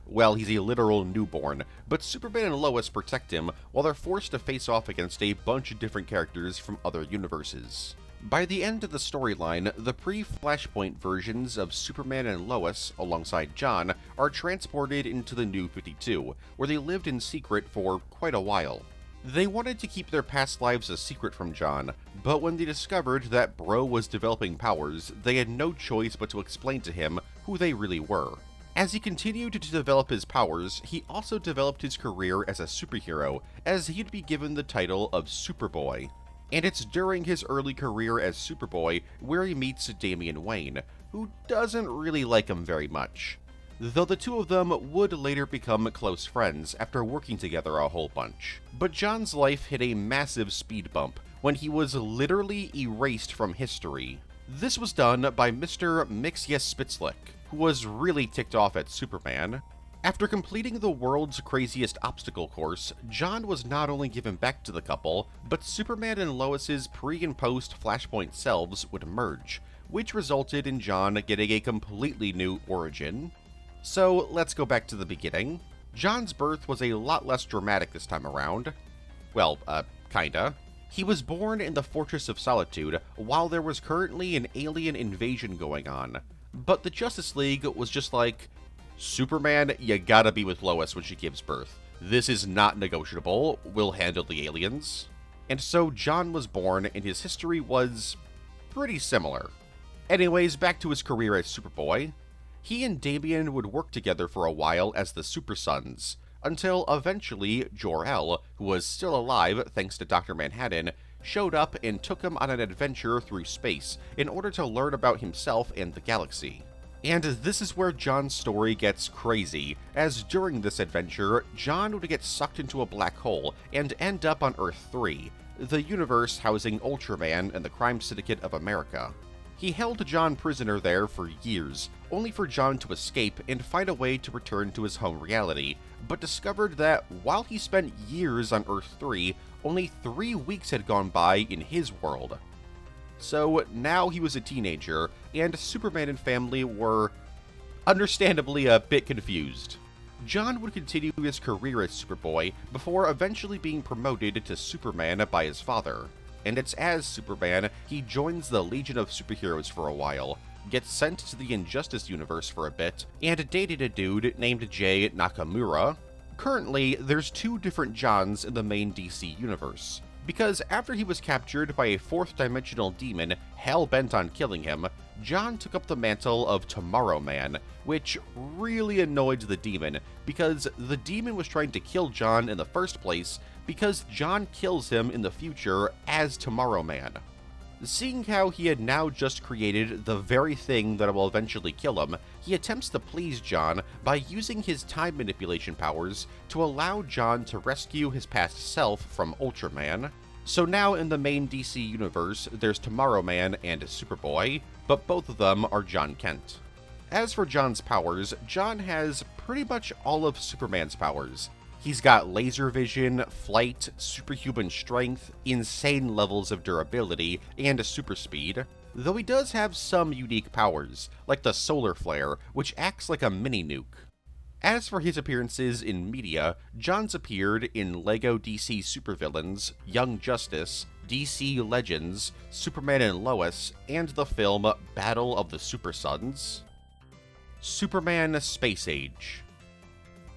well, he's a literal newborn, but Superman and Lois protect him while they're forced to face off against a bunch of different characters from other universes. By the end of the storyline, the pre-Flashpoint versions of Superman and Lois, alongside John, are transported into the New 52, where they lived in secret for quite a while. They wanted to keep their past lives a secret from John, but when they discovered that Bro was developing powers, they had no choice but to explain to him who they really were. As he continued to develop his powers, he also developed his career as a superhero, as he'd be given the title of Superboy. And it's during his early career as Superboy where he meets Damian Wayne, who doesn't really like him very much. though the two of them would later become close friends after working together a whole bunch. But John's life hit a massive speed bump when he was literally erased from history. This was done by Mr. Mixyes-Spitzlick, who was really ticked off at Superman. After completing the world's craziest obstacle course, John was not only given back to the couple, but Superman and Lois's pre- and post-Flashpoint selves would merge, which resulted in John getting a completely new origin. So let's go back to the beginning. John's birth was a lot less dramatic this time around. Well, kinda. He was born in the Fortress of Solitude while there was currently an alien invasion going on. But the Justice League was just like, Superman, you gotta be with Lois when she gives birth. This is not negotiable. We'll handle the aliens. And so John was born, and his history was pretty similar. Anyways, back to his career as Superboy. He and Damian would work together for a while as the Super Sons, until eventually Zor-El, who was still alive thanks to Dr. Manhattan, showed up and took him on an adventure through space in order to learn about himself and the galaxy. And this is where John's story gets crazy, as during this adventure, John would get sucked into a black hole and end up on Earth 3, the universe housing Ultraman and the Crime Syndicate of America. He held John prisoner there for years, only for John to escape and find a way to return to his home reality, but discovered that while he spent years on Earth 3, only 3 weeks had gone by in his world. So now he was a teenager, and Superman and family were understandably a bit confused. John would continue his career as Superboy before eventually being promoted to Superman by his father. And it's as Superman he joins the Legion of Superheroes for a while, gets sent to the Injustice universe for a bit, and dated a dude named Jay Nakamura. Currently, there's 2 different Johns in the main DC universe, because after he was captured by a 4th-dimensional demon hell-bent on killing him, John took up the mantle of Tomorrow Man, which really annoyed the demon, because the demon was trying to kill John in the first place because John kills him in the future as Tomorrow Man. Seeing how he had now just created the very thing that will eventually kill him, he attempts to please John by using his time manipulation powers to allow John to rescue his past self from Ultraman. So now in the main DC universe, there's Tomorrow Man and Superboy, but both of them are John Kent. As for John's powers, John has pretty much all of Superman's powers. He's got laser vision, flight, superhuman strength, insane levels of durability, and super speed, though he does have some unique powers, like the solar flare, which acts like a mini-nuke. As for his appearances in media, John's appeared in LEGO DC Supervillains, Young Justice, DC Legends, Superman and Lois, and the film Battle of the Super Sons. Superman Space Age.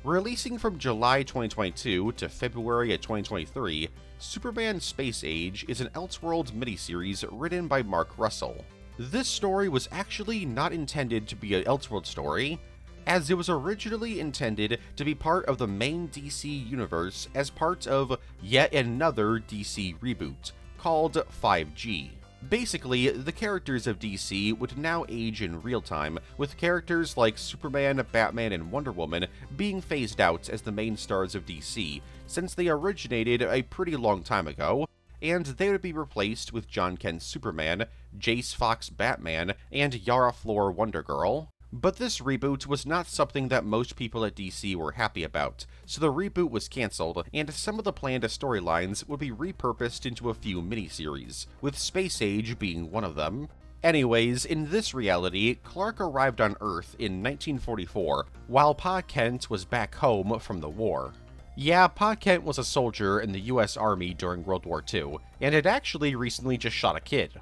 Releasing from July 2022 to February of 2023, Superman Space Age is an Elseworlds miniseries written by Mark Russell. This story was actually not intended to be an Elseworlds story, as it was originally intended to be part of the main DC universe as part of yet another DC reboot, called 5G. Basically, the characters of DC would now age in real time, with characters like Superman, Batman, and Wonder Woman being phased out as the main stars of DC, since they originated a pretty long time ago, and they would be replaced with John Kent's Superman, Jace Fox Batman, and Yara Flor Wonder Girl. But this reboot was not something that most people at DC were happy about, so the reboot was cancelled, and some of the planned storylines would be repurposed into a few miniseries, with Space Age being one of them. Anyways, in this reality, Clark arrived on Earth in 1944, while Pa Kent was back home from the war. Yeah, Pa Kent was a soldier in the US Army during World War II, and had actually recently just shot a kid.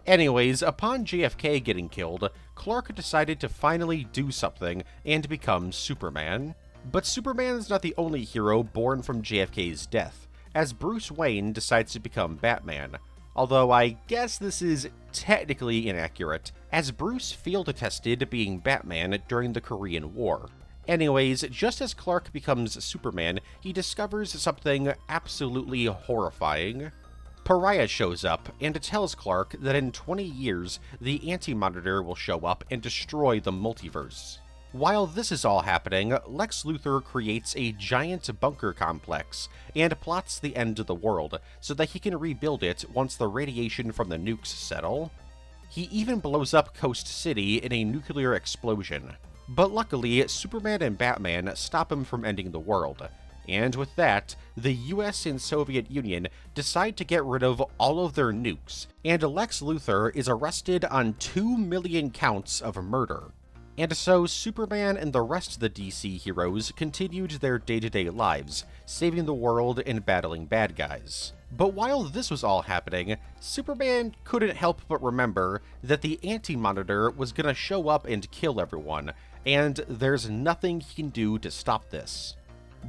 Anyways, upon JFK getting killed, Clark decided to finally do something and become Superman. But Superman's not the only hero born from JFK's death, as Bruce Wayne decides to become Batman. Although I guess this is technically inaccurate, as Bruce field tested being Batman during the Korean War. Anyways, just as Clark becomes Superman, he discovers something absolutely horrifying. Pariah shows up and tells Clark that in 20 years, the Anti-Monitor will show up and destroy the multiverse. While this is all happening, Lex Luthor creates a giant bunker complex and plots the end of the world so that he can rebuild it once the radiation from the nukes settle. He even blows up Coast City in a nuclear explosion. But luckily, Superman and Batman stop him from ending the world. And with that, the US and Soviet Union decide to get rid of all of their nukes, and Lex Luthor is arrested on 2 million counts of murder. And so Superman and the rest of the DC heroes continued their day-to-day lives, saving the world and battling bad guys. But while this was all happening, Superman couldn't help but remember that the Anti-Monitor was gonna show up and kill everyone, and there's nothing he can do to stop this.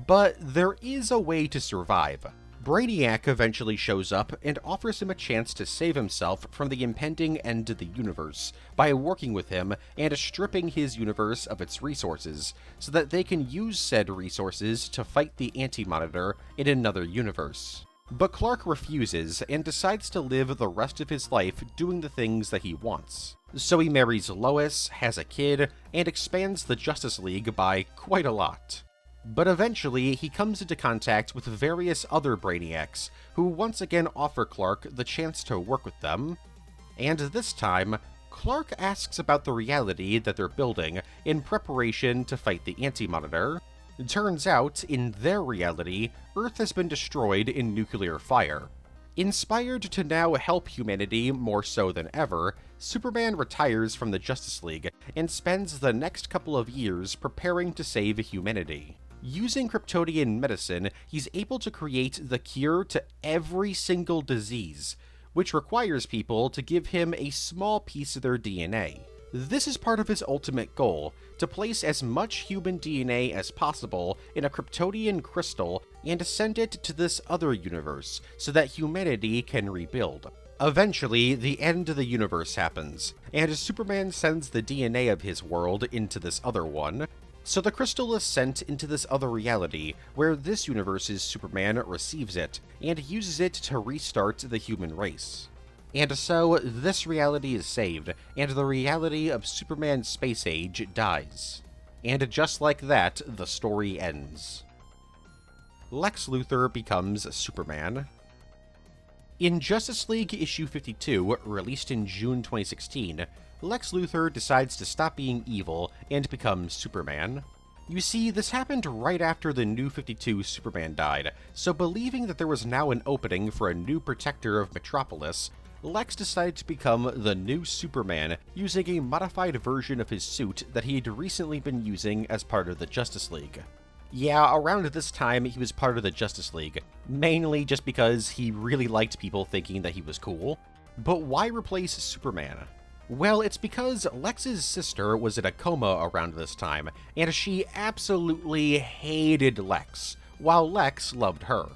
But there is a way to survive. Brainiac eventually shows up and offers him a chance to save himself from the impending end of the universe by working with him and stripping his universe of its resources, so that they can use said resources to fight the Anti-Monitor in another universe. But Clark refuses and decides to live the rest of his life doing the things that he wants. So he marries Lois, has a kid, and expands the Justice League by quite a lot. But eventually, he comes into contact with various other Brainiacs, who once again offer Clark the chance to work with them. And this time, Clark asks about the reality that they're building in preparation to fight the Anti-Monitor. Turns out, in their reality, Earth has been destroyed in nuclear fire. Inspired to now help humanity more so than ever, Superman retires from the Justice League and spends the next couple of years preparing to save humanity. Using Kryptonian medicine, he's able to create the cure to every single disease, which requires people to give him a small piece of their DNA. This is part of his ultimate goal, to place as much human DNA as possible in a Kryptonian crystal and send it to this other universe, so that humanity can rebuild. Eventually, the end of the universe happens, and Superman sends the DNA of his world into this other one. So the crystal is sent into this other reality, where this universe's Superman receives it, and uses it to restart the human race. And so, this reality is saved, and the reality of Superman's space age dies. And just like that, the story ends. Lex Luthor becomes Superman. In Justice League issue 52, released in June 2016, Lex Luthor decides to stop being evil and become Superman. You see, this happened right after the New 52 Superman died, so believing that there was now an opening for a new protector of Metropolis, Lex decided to become the new Superman using a modified version of his suit that he had recently been using as part of the Justice League. Yeah, around this time he was part of the Justice League, mainly just because he really liked people thinking that he was cool. But why replace Superman? Well, it's because Lex's sister was in a coma around this time, and she absolutely hated Lex, while Lex loved her.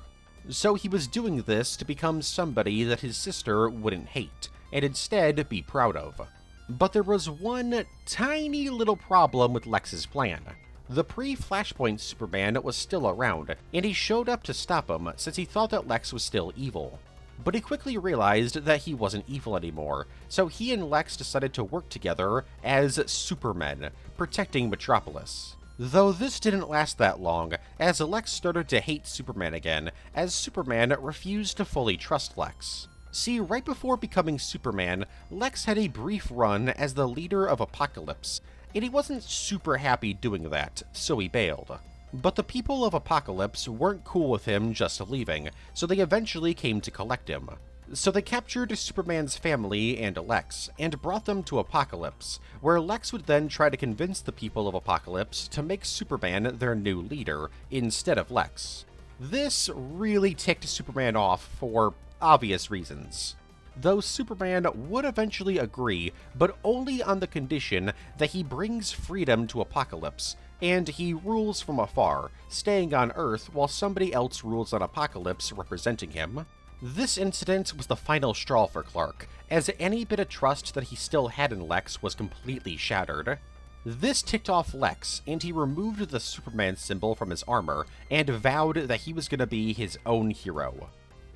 So he was doing this to become somebody that his sister wouldn't hate, and instead be proud of. But there was one tiny little problem with Lex's plan. The pre-Flashpoint Superman was still around, and he showed up to stop him since he thought that Lex was still evil. But he quickly realized that he wasn't evil anymore, so he and Lex decided to work together as Supermen, protecting Metropolis. Though this didn't last that long, as Lex started to hate Superman again, as Superman refused to fully trust Lex. See, right before becoming Superman, Lex had a brief run as the leader of Apokolips, and he wasn't super happy doing that, so he bailed. But the people of Apokolips weren't cool with him just leaving, so they eventually came to collect him. So they captured Superman's family and Lex, and brought them to Apokolips, where Lex would then try to convince the people of Apokolips to make Superman their new leader, instead of Lex. This really ticked Superman off for obvious reasons. Though Superman would eventually agree, but only on the condition that he brings freedom to Apokolips, and he rules from afar, staying on Earth while somebody else rules on Apokolips representing him. This incident was the final straw for Clark, as any bit of trust that he still had in Lex was completely shattered. This ticked off Lex, and he removed the Superman symbol from his armor, and vowed that he was going to be his own hero.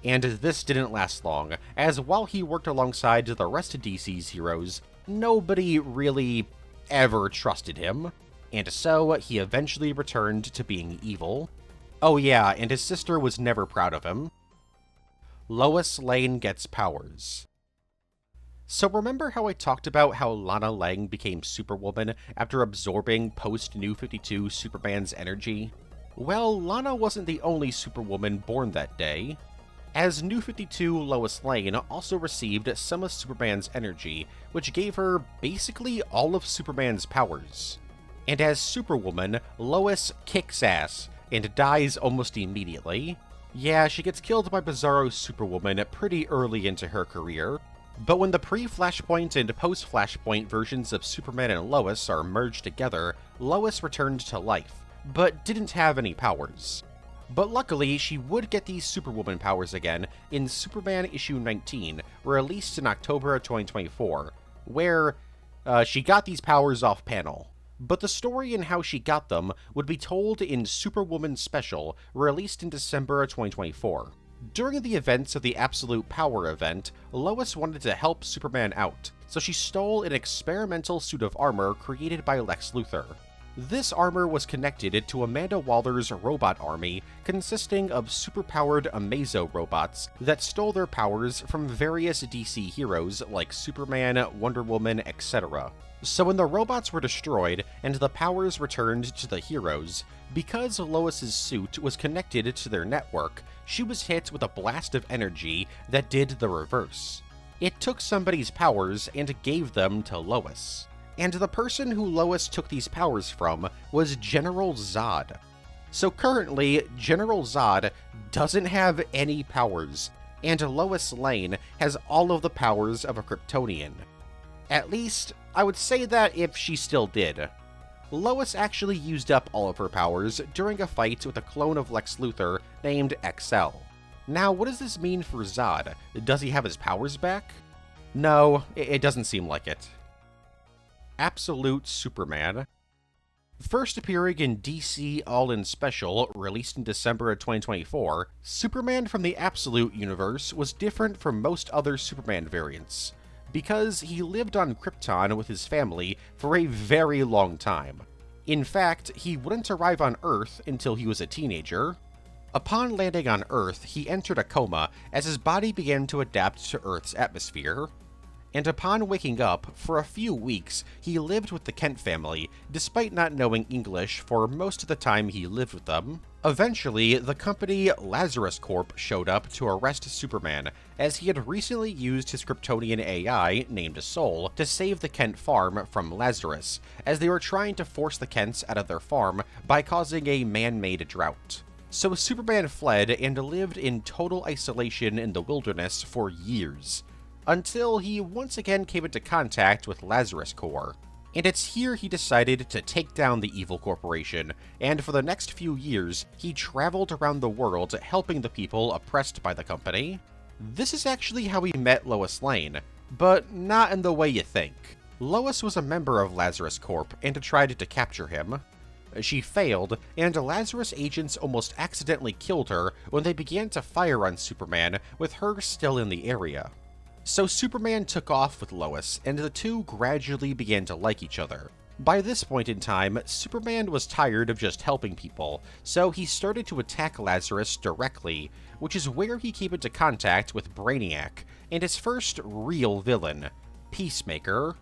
And this didn't last long, as while he worked alongside the rest of DC's heroes, nobody really ever trusted him. and so he eventually returned to being evil. Oh yeah, and his sister was never proud of him. Lois Lane gets powers. So remember how I talked about how Lana Lang became Superwoman after absorbing post-New 52 Superman's energy? Well, Lana wasn't the only Superwoman born that day. As New 52, Lois Lane also received some of Superman's energy, which gave her basically all of Superman's powers. And as Superwoman, Lois kicks ass and dies almost immediately. Yeah, she gets killed by Bizarro Superwoman pretty early into her career. But when the pre-Flashpoint and post-Flashpoint versions of Superman and Lois are merged together, Lois returned to life, but didn't have any powers. But luckily, she would get these Superwoman powers again in Superman issue 19, released in October of 2024, where she got these powers off panel. But the story and how she got them would be told in Superwoman Special, released in December of 2024. During the events of the Absolute Power event, Lois wanted to help Superman out, so she stole an experimental suit of armor created by Lex Luthor. This armor was connected to Amanda Waller's robot army, consisting of superpowered Amazo robots that stole their powers from various DC heroes like Superman, Wonder Woman, etc. So when the robots were destroyed and the powers returned to the heroes, because Lois's suit was connected to their network, she was hit with a blast of energy that did the reverse. It took somebody's powers and gave them to Lois. And the person who Lois took these powers from was General Zod. So currently, General Zod doesn't have any powers, and Lois Lane has all of the powers of a Kryptonian. At least, I would say that if she still did. Lois actually used up all of her powers during a fight with a clone of Lex Luthor named XL. Now, what does this mean for Zod? Does he have his powers back? No, it doesn't seem like it. Absolute Superman. First appearing in DC All-In Special, released in December of 2024, Superman from the Absolute universe was different from most other Superman variants, because he lived on Krypton with his family for a very long time. In fact, he wouldn't arrive on Earth until he was a teenager. Upon landing on Earth, he entered a coma as his body began to adapt to Earth's atmosphere. And upon waking up, for a few weeks, he lived with the Kent family, despite not knowing English for most of the time he lived with them. Eventually, the company Lazarus Corp showed up to arrest Superman, as he had recently used his Kryptonian AI, named Sol, to save the Kent farm from Lazarus, as they were trying to force the Kents out of their farm by causing a man-made drought. So Superman fled and lived in total isolation in the wilderness for years, until he once again came into contact with Lazarus Corp. And it's here he decided to take down the evil corporation, and for the next few years, he traveled around the world helping the people oppressed by the company. This is actually how he met Lois Lane, but not in the way you think. Lois was a member of Lazarus Corp and tried to capture him. She failed, and Lazarus agents almost accidentally killed her when they began to fire on Superman with her still in the area. So Superman took off with Lois, and the two gradually began to like each other. By this point in time, Superman was tired of just helping people, so he started to attack Lazarus directly, which is where he came into contact with Brainiac, and his first real villain, Peacemaker.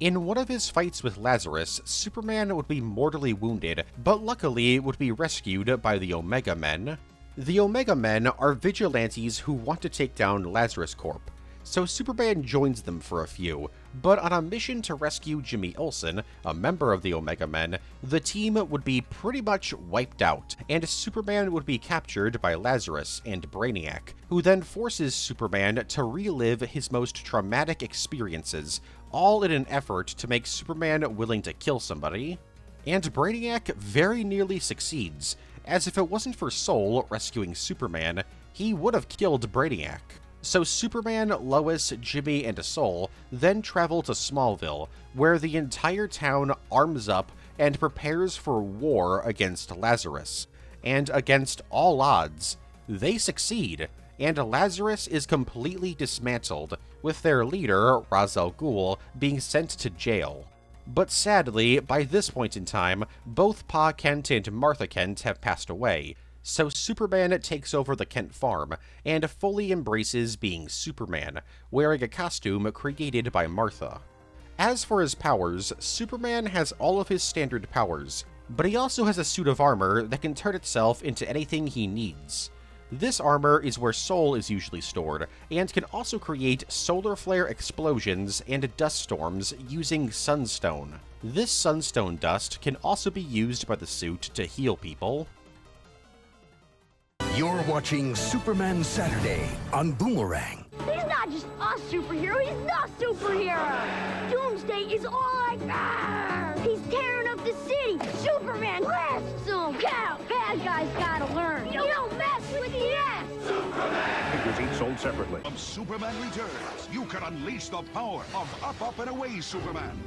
In one of his fights with Lazarus, Superman would be mortally wounded, but luckily would be rescued by the Omega Men. The Omega Men are vigilantes who want to take down Lazarus Corp, so Superman joins them for a few, but on a mission to rescue Jimmy Olsen, a member of the Omega Men, the team would be pretty much wiped out, and Superman would be captured by Lazarus and Brainiac, who then forces Superman to relive his most traumatic experiences, all in an effort to make Superman willing to kill somebody. And Brainiac very nearly succeeds, as if it wasn't for Sol rescuing Superman, he would have killed Brainiac. So Superman, Lois, Jimmy, and Sol then travel to Smallville, where the entire town arms up and prepares for war against Lazarus. And against all odds, they succeed, and Lazarus is completely dismantled, with their leader, Ra's al Ghul, being sent to jail. But sadly, by this point in time, both Pa Kent and Martha Kent have passed away, so Superman takes over the Kent farm and fully embraces being Superman, wearing a costume created by Martha. As for his powers, Superman has all of his standard powers, but he also has a suit of armor that can turn itself into anything he needs. This armor is where Sol is usually stored, and can also create solar flare explosions and dust storms using sunstone. This sunstone dust can also be used by the suit to heal people. You're watching Superman Saturday on Boomerang. He's not just a superhero, he's the superhero! Doomsday is all like, Arr! He's tearing up the city! Superman blasts him! Yeah, bad guys gotta learn! You don't mess with the S! Figures each sold separately. Superman Returns, you can unleash the power of Up, Up, and Away Superman,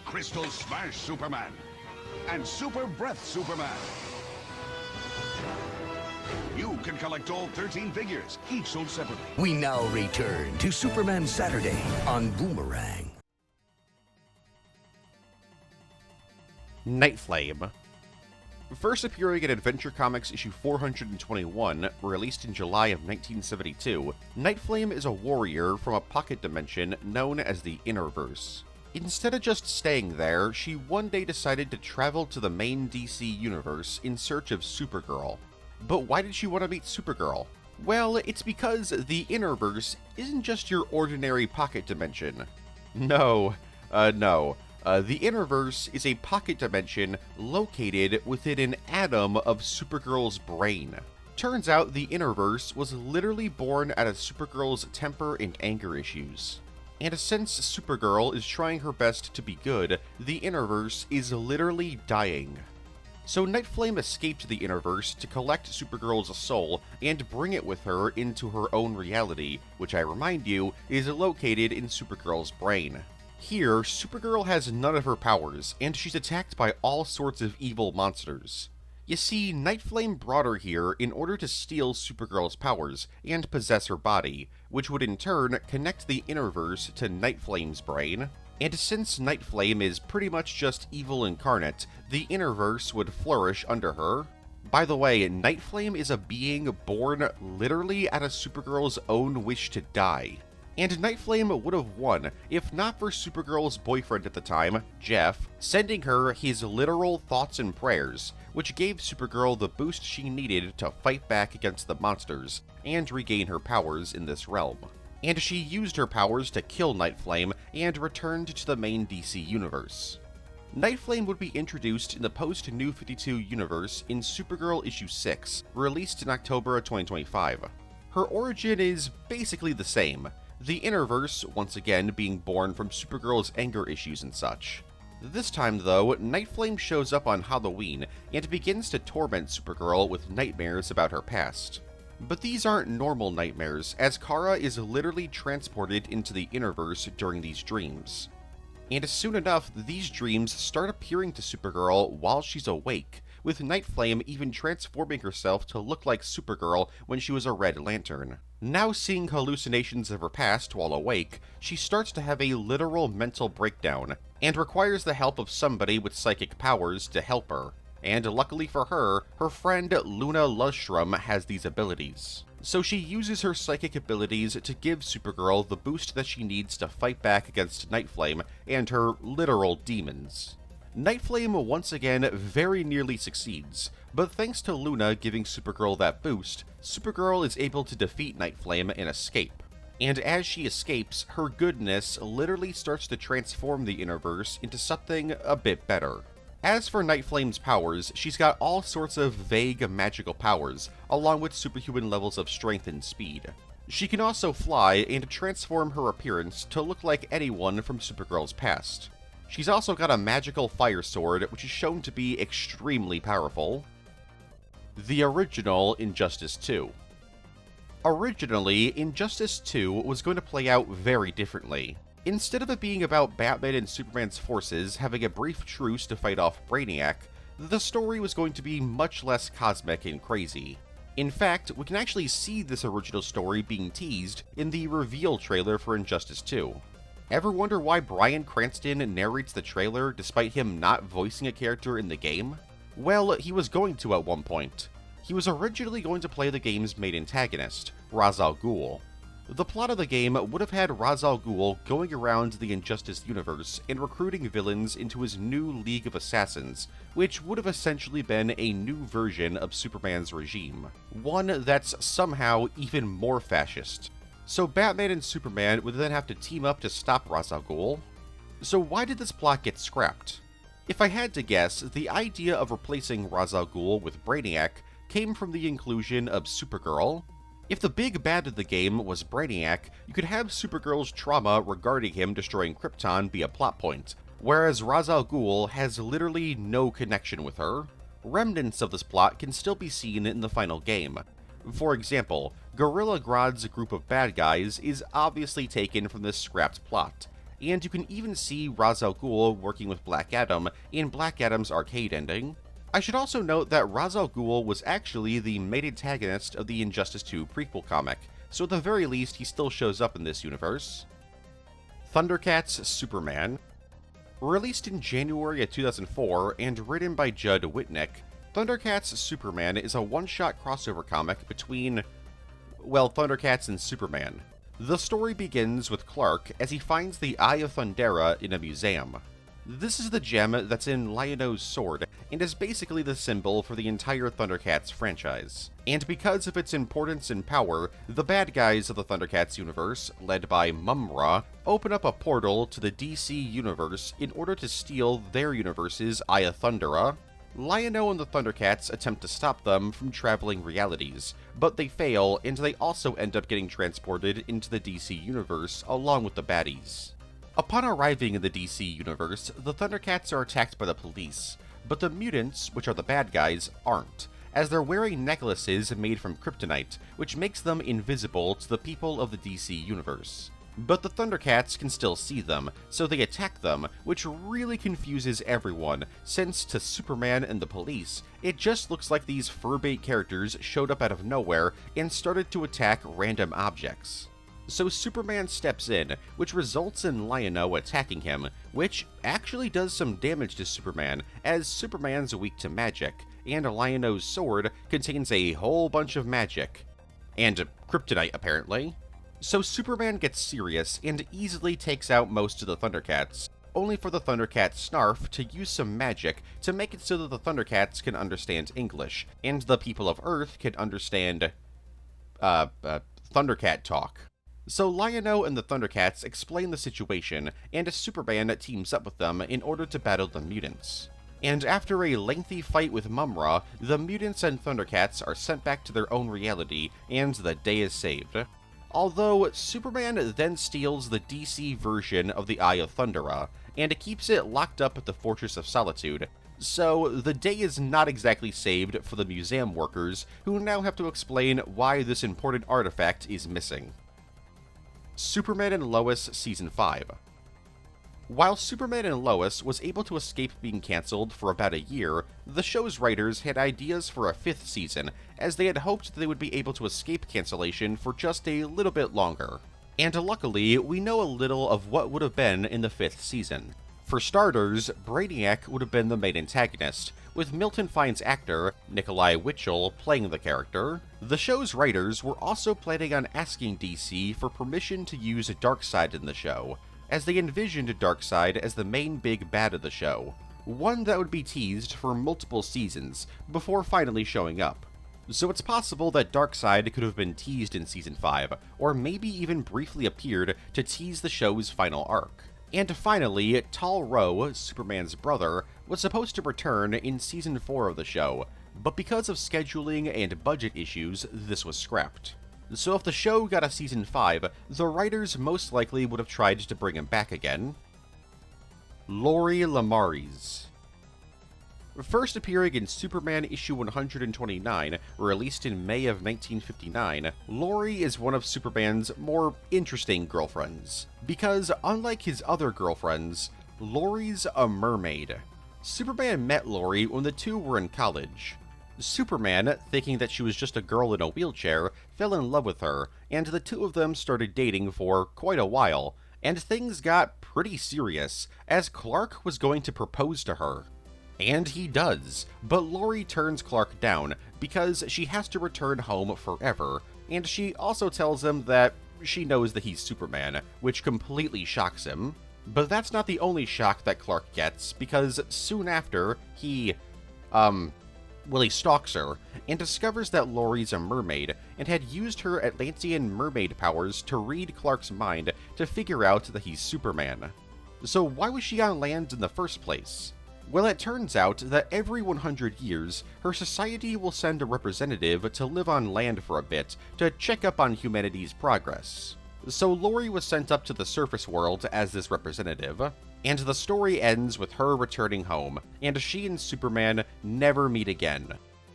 Crystal Smash Superman, and Super Breath Superman. You can collect all 13 figures, each sold separately. We now return to Superman Saturday on Boomerang. Nightflame. First appearing in Adventure Comics issue 421, released in July of 1972, Nightflame is a warrior from a pocket dimension known as the Innerverse. Instead of just staying there, she one day decided to travel to the main DC universe in search of Supergirl. But why did she want to meet Supergirl? Well, it's because the Innerverse isn't just your ordinary pocket dimension. No. The Innerverse is a pocket dimension located within an atom of Supergirl's brain. Turns out the Innerverse was literally born out of Supergirl's temper and anger issues. And since Supergirl is trying her best to be good, the Innerverse is literally dying. So Nightflame escaped the Innerverse to collect Supergirl's soul and bring it with her into her own reality, which I remind you is located in Supergirl's brain. Here, Supergirl has none of her powers, and she's attacked by all sorts of evil monsters. You see, Nightflame brought her here in order to steal Supergirl's powers and possess her body, which would in turn connect the Innerverse to Nightflame's brain. And since Nightflame is pretty much just evil incarnate, the Innerverse would flourish under her. By the way, Nightflame is a being born literally out of Supergirl's own wish to die. And Nightflame would have won if not for Supergirl's boyfriend at the time, Jeff, sending her his literal thoughts and prayers, which gave Supergirl the boost she needed to fight back against the monsters and regain her powers in this realm. And she used her powers to kill Nightflame and returned to the main DC universe. Nightflame would be introduced in the post-New 52 universe in Supergirl issue 6, released in October of 2025. Her origin is basically the same, the Innerverse once again being born from Supergirl's anger issues and such. This time though, Nightflame shows up on Halloween and begins to torment Supergirl with nightmares about her past. But these aren't normal nightmares, as Kara is literally transported into the Innerverse during these dreams. And soon enough, these dreams start appearing to Supergirl while she's awake, with Nightflame even transforming herself to look like Supergirl when she was a Red Lantern. Now seeing hallucinations of her past while awake, she starts to have a literal mental breakdown, and requires the help of somebody with psychic powers to help her. And luckily for her, her friend Luna Lustrum has these abilities. So she uses her psychic abilities to give Supergirl the boost that she needs to fight back against Nightflame and her literal demons. Nightflame once again very nearly succeeds, but thanks to Luna giving Supergirl that boost, Supergirl is able to defeat Nightflame and escape. And as she escapes, her goodness literally starts to transform the Innerverse into something a bit better. As for Nightflame's powers, she's got all sorts of vague magical powers, along with superhuman levels of strength and speed. She can also fly and transform her appearance to look like anyone from Supergirl's past. She's also got a magical fire sword, which is shown to be extremely powerful. The original Injustice 2. Originally, Injustice 2 was going to play out very differently. Instead of it being about Batman and Superman's forces having a brief truce to fight off Brainiac, the story was going to be much less cosmic and crazy. In fact, we can actually see this original story being teased in the reveal trailer for Injustice 2. Ever wonder why Bryan Cranston narrates the trailer despite him not voicing a character in the game? Well, he was going to at one point. He was originally going to play the game's main antagonist, Ra's al Ghul. The plot of the game would have had Ra's al Ghul going around the Injustice universe and recruiting villains into his new League of Assassins, which would have essentially been a new version of Superman's regime, one that's somehow even more fascist. So Batman and Superman would then have to team up to stop Ra's al Ghul. So why did this plot get scrapped? If I had to guess, the idea of replacing Ra's al Ghul with Brainiac came from the inclusion of Supergirl. If the big bad of the game was Brainiac, you could have Supergirl's trauma regarding him destroying Krypton be a plot point, whereas Ra's al Ghul has literally no connection with her. Remnants of this plot can still be seen in the final game. For example, Gorilla Grodd's group of bad guys is obviously taken from this scrapped plot, and you can even see Ra's al Ghul working with Black Adam in Black Adam's arcade ending. I should also note that Ra's al Ghul was actually the main antagonist of the Injustice 2 prequel comic, so at the very least he still shows up in this universe. Thundercats Superman. Released in January of 2004 and written by Judd Witnick, Thundercats Superman is a one-shot crossover comic between, well, Thundercats and Superman. The story begins with Clark as he finds the Eye of Thundera in a museum. This is the gem that's in Lion-O's sword, and is basically the symbol for the entire Thundercats franchise. And because of its importance and power, the bad guys of the Thundercats universe, led by Mumra, open up a portal to the DC universe in order to steal their universe's Eye of Thundera. Lion-O and the Thundercats attempt to stop them from traveling realities, but they fail, and they also end up getting transported into the DC universe along with the baddies. Upon arriving in the DC universe, the Thundercats are attacked by the police, but the mutants, which are the bad guys, aren't, as they're wearing necklaces made from kryptonite, which makes them invisible to the people of the DC universe. But the Thundercats can still see them, so they attack them, which really confuses everyone, since to Superman and the police, it just looks like these fur-bait characters showed up out of nowhere and started to attack random objects. So Superman steps in, which results in Lion-O attacking him, which actually does some damage to Superman, as Superman's weak to magic, and Lion-O's sword contains a whole bunch of magic. And kryptonite, apparently. So Superman gets serious and easily takes out most of the Thundercats, only for the Thundercat Snarf to use some magic to make it so that the Thundercats can understand English, and the people of Earth can understand, Thundercat talk. So Lion-O and the Thundercats explain the situation, and Superman teams up with them in order to battle the mutants. And after a lengthy fight with Mumra, the mutants and Thundercats are sent back to their own reality, and the day is saved. Although, Superman then steals the DC version of the Eye of Thundera, and keeps it locked up at the Fortress of Solitude, so the day is not exactly saved for the museum workers, who now have to explain why this important artifact is missing. Superman and Lois Season 5. While Superman and Lois was able to escape being cancelled for about a year, the show's writers had ideas for a 5th season, as they had hoped they would be able to escape cancellation for just a little bit longer. And luckily, we know a little of what would have been in the 5th season. For starters, Brainiac would have been the main antagonist, with Milton Fine's actor, Nikolai Witchell, playing the character. The show's writers were also planning on asking DC for permission to use Darkseid in the show, as they envisioned Darkseid as the main big bad of the show, one that would be teased for multiple seasons, before finally showing up. So it's possible that Darkseid could have been teased in Season 5, or maybe even briefly appeared to tease the show's final arc. And finally, Tal-Rho, Superman's brother, was supposed to return in Season 4 of the show, but because of scheduling and budget issues, this was scrapped. So if the show got a Season 5, the writers most likely would have tried to bring him back again. Lori Lemaris. First appearing in Superman issue 129, released in May of 1959, Lori is one of Superman's more interesting girlfriends, because unlike his other girlfriends, Lori's a mermaid. Superman met Lori when the two were in college. Superman, thinking that she was just a girl in a wheelchair, fell in love with her, and the two of them started dating for quite a while, and things got pretty serious, as Clark was going to propose to her. And he does, but Lori turns Clark down because she has to return home forever, and she also tells him that she knows that he's Superman, which completely shocks him. But that's not the only shock that Clark gets, because soon after, he stalks her, and discovers that Lori's a mermaid, and had used her Atlantean mermaid powers to read Clark's mind to figure out that he's Superman. So why was she on land in the first place? Well, it turns out that every 100 years, her society will send a representative to live on land for a bit to check up on humanity's progress. So Lori was sent up to the surface world as this representative, and the story ends with her returning home, and she and Superman never meet again.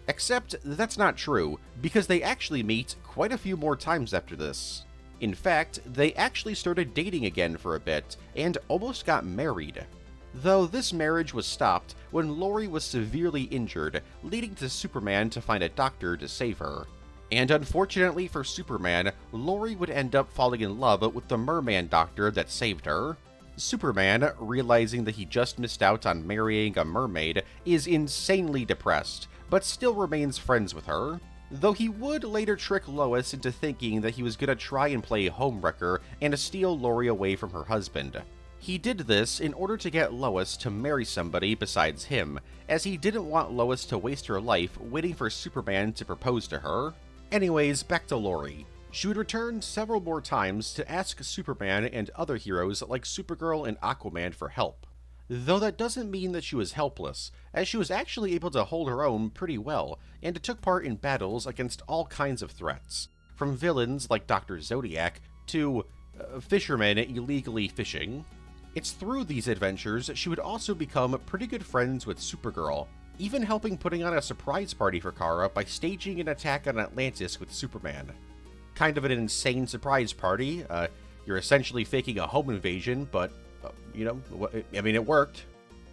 Except that's not true, because they actually meet quite a few more times after this. In fact, they actually started dating again for a bit, and almost got married. Though this marriage was stopped when Lori was severely injured, leading to Superman to find a doctor to save her. And unfortunately for Superman, Lori would end up falling in love with the merman doctor that saved her. Superman, realizing that he just missed out on marrying a mermaid, is insanely depressed, but still remains friends with her. Though he would later trick Lois into thinking that he was gonna try and play homewrecker and steal Lori away from her husband. He did this in order to get Lois to marry somebody besides him, as he didn't want Lois to waste her life waiting for Superman to propose to her. Anyways, back to Lori. She would return several more times to ask Superman and other heroes like Supergirl and Aquaman for help. Though that doesn't mean that she was helpless, as she was actually able to hold her own pretty well, and took part in battles against all kinds of threats, from villains like Dr. Zodiac to fishermen illegally fishing. It's through these adventures she would also become pretty good friends with Supergirl, even helping putting on a surprise party for Kara by staging an attack on Atlantis with Superman. Kind of an insane surprise party. You're essentially faking a home invasion, but, it worked.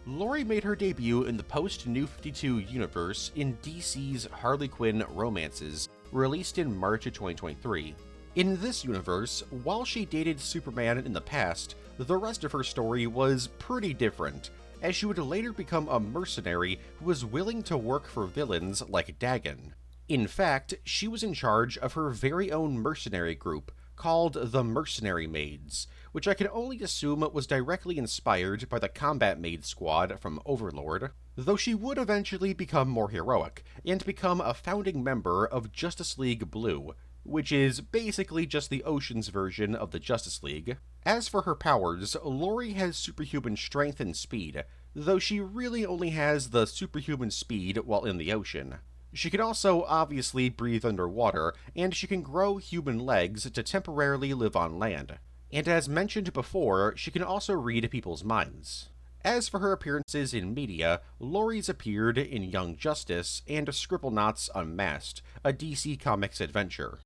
Lori made her debut in the post-New 52 universe in DC's Harley Quinn Romances, released in March of 2023. In this universe, while she dated Superman in the past, the rest of her story was pretty different, as she would later become a mercenary who was willing to work for villains like Dagon. In fact, she was in charge of her very own mercenary group, called the Mercenary Maids, which I can only assume was directly inspired by the Combat Maid Squad from Overlord, though she would eventually become more heroic, and become a founding member of Justice League Blue, which is basically just the Ocean's version of the Justice League. As for her powers, Lori has superhuman strength and speed, though she really only has the superhuman speed while in the ocean. She can also obviously breathe underwater, and she can grow human legs to temporarily live on land. And as mentioned before, she can also read people's minds. As for her appearances in media, Lori's appeared in Young Justice and Scribblenauts Unmasked, a DC Comics adventure.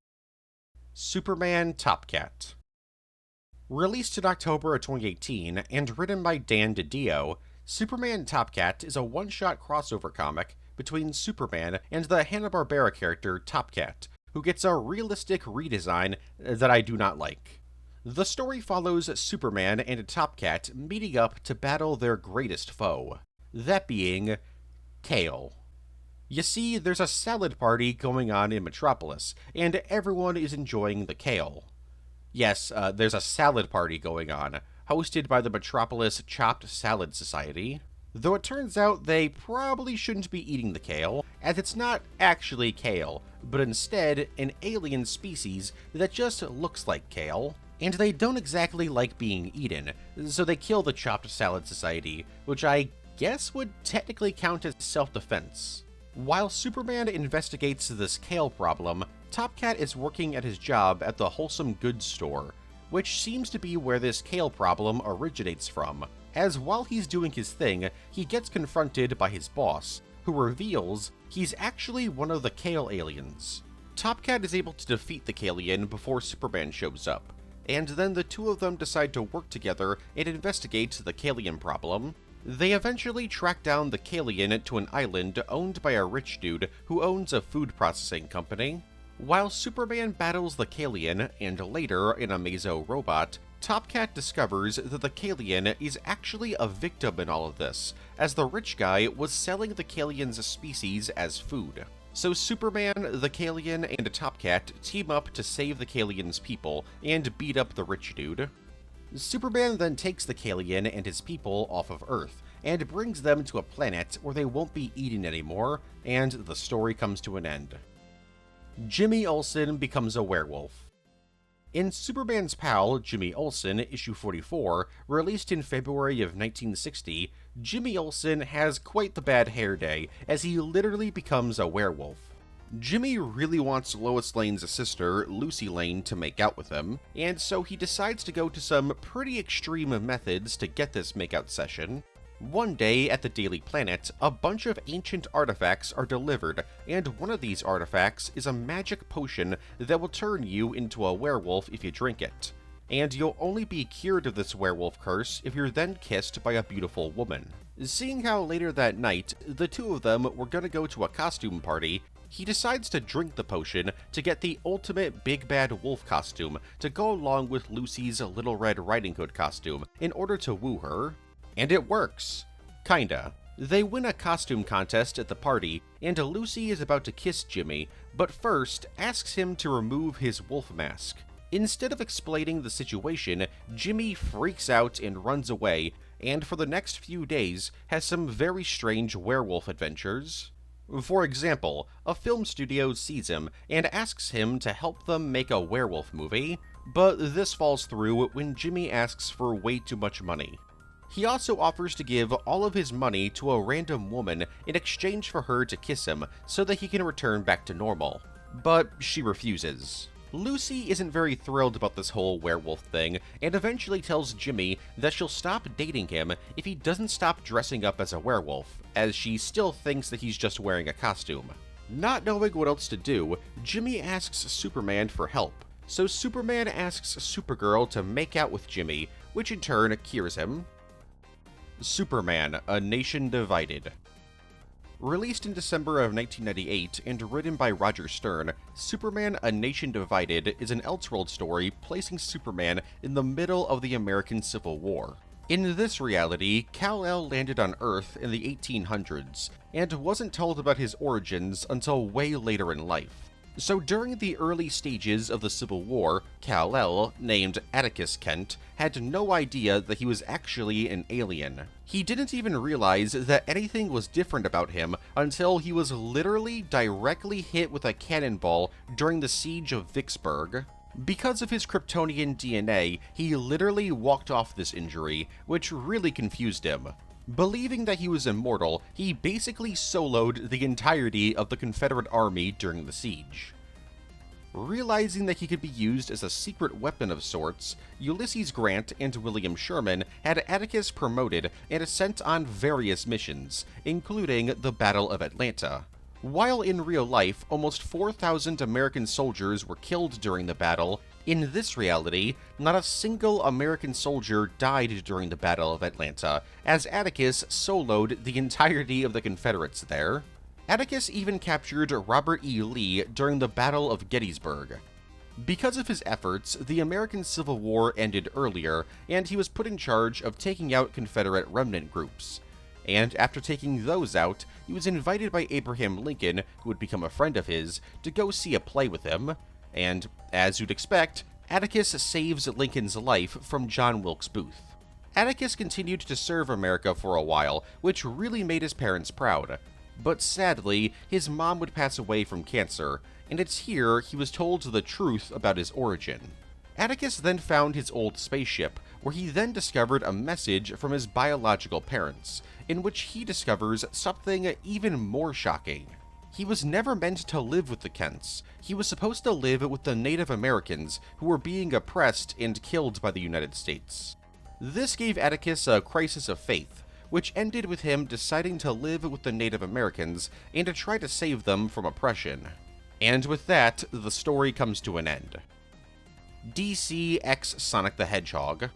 Superman Top Cat. Released in October of 2018 and written by Dan DiDio, Superman Top Cat is a one-shot crossover comic between Superman and the Hanna-Barbera character Top Cat, who gets a realistic redesign that I do not like. The story follows Superman and Top Cat meeting up to battle their greatest foe, that being Kale. You see, there's a salad party going on in Metropolis, and everyone is enjoying the kale. Yes, there's a salad party going on, hosted by the Metropolis Chopped Salad Society. Though it turns out they probably shouldn't be eating the kale, as it's not actually kale, but instead an alien species that just looks like kale. And they don't exactly like being eaten, so they kill the Chopped Salad Society, which I guess would technically count as self-defense. While Superman investigates this kale problem, Top Cat is working at his job at the Wholesome Goods store, which seems to be where this kale problem originates from, as while he's doing his thing, he gets confronted by his boss, who reveals he's actually one of the kale aliens. Top Cat is able to defeat the Kalian before Superman shows up, and then the two of them decide to work together and investigate the Kalian problem. They eventually track down the Kalian to an island owned by a rich dude who owns a food processing company. While Superman battles the Kalian, and later an Amazo robot, Top Cat discovers that the Kalian is actually a victim in all of this, as the rich guy was selling the Kalian's species as food. So Superman, the Kalian, and Top Cat team up to save the Kalian's people and beat up the rich dude. Superman then takes the Kalian and his people off of Earth, and brings them to a planet where they won't be eaten anymore, and the story comes to an end. Jimmy Olsen becomes a werewolf. In Superman's pal, Jimmy Olsen, issue 44, released in February of 1960, Jimmy Olsen has quite the bad hair day, as he literally becomes a werewolf. Jimmy really wants Lois Lane's sister, Lucy Lane, to make out with him, and so he decides to go to some pretty extreme methods to get this makeout session. One day at the Daily Planet, a bunch of ancient artifacts are delivered, and one of these artifacts is a magic potion that will turn you into a werewolf if you drink it. And you'll only be cured of this werewolf curse if you're then kissed by a beautiful woman. Seeing how later that night, the two of them were gonna go to a costume party, he decides to drink the potion to get the ultimate big bad wolf costume to go along with Lucy's Little Red Riding Hood costume in order to woo her. And it works. Kinda. They win a costume contest at the party, and Lucy is about to kiss Jimmy, but first asks him to remove his wolf mask. Instead of explaining the situation, Jimmy freaks out and runs away, and for the next few days has some very strange werewolf adventures. For example, a film studio sees him and asks him to help them make a werewolf movie, but this falls through when Jimmy asks for way too much money. He also offers to give all of his money to a random woman in exchange for her to kiss him so that he can return back to normal. But she refuses. Lucy isn't very thrilled about this whole werewolf thing, and eventually tells Jimmy that she'll stop dating him if he doesn't stop dressing up as a werewolf, as she still thinks that he's just wearing a costume. Not knowing what else to do, Jimmy asks Superman for help. So Superman asks Supergirl to make out with Jimmy, which in turn cures him. Superman, A Nation Divided. Released in December of 1998 and written by Roger Stern, Superman, A Nation Divided is an Elseworld story placing Superman in the middle of the American Civil War. In this reality, Kal-El landed on Earth in the 1800s, and wasn't told about his origins until way later in life. So during the early stages of the Civil War, Kal-El, named Atticus Kent, had no idea that he was actually an alien. He didn't even realize that anything was different about him until he was literally directly hit with a cannonball during the siege of Vicksburg. Because of his Kryptonian DNA, he literally walked off this injury, which really confused him. Believing that he was immortal, he basically soloed the entirety of the Confederate army during the siege. Realizing that he could be used as a secret weapon of sorts, Ulysses Grant and William Sherman had Atticus promoted and sent on various missions, including the Battle of Atlanta. While in real life, almost 4,000 American soldiers were killed during the battle, in this reality, not a single American soldier died during the Battle of Atlanta, as Atticus soloed the entirety of the Confederates there. Atticus even captured Robert E. Lee during the Battle of Gettysburg. Because of his efforts, the American Civil War ended earlier, and he was put in charge of taking out Confederate remnant groups. And after taking those out, he was invited by Abraham Lincoln, who had become a friend of his, to go see a play with him. And, as you'd expect, Atticus saves Lincoln's life from John Wilkes Booth. Atticus continued to serve America for a while, which really made his parents proud. But sadly, his mom would pass away from cancer, and it's here he was told the truth about his origin. Atticus then found his old spaceship, where he then discovered a message from his biological parents, in which he discovers something even more shocking. He was never meant to live with the Kents. He was supposed to live with the Native Americans who were being oppressed and killed by the United States. This gave Atticus a crisis of faith, which ended with him deciding to live with the Native Americans and to try to save them from oppression. And with that, the story comes to an end. DC x Sonic the Hedgehog.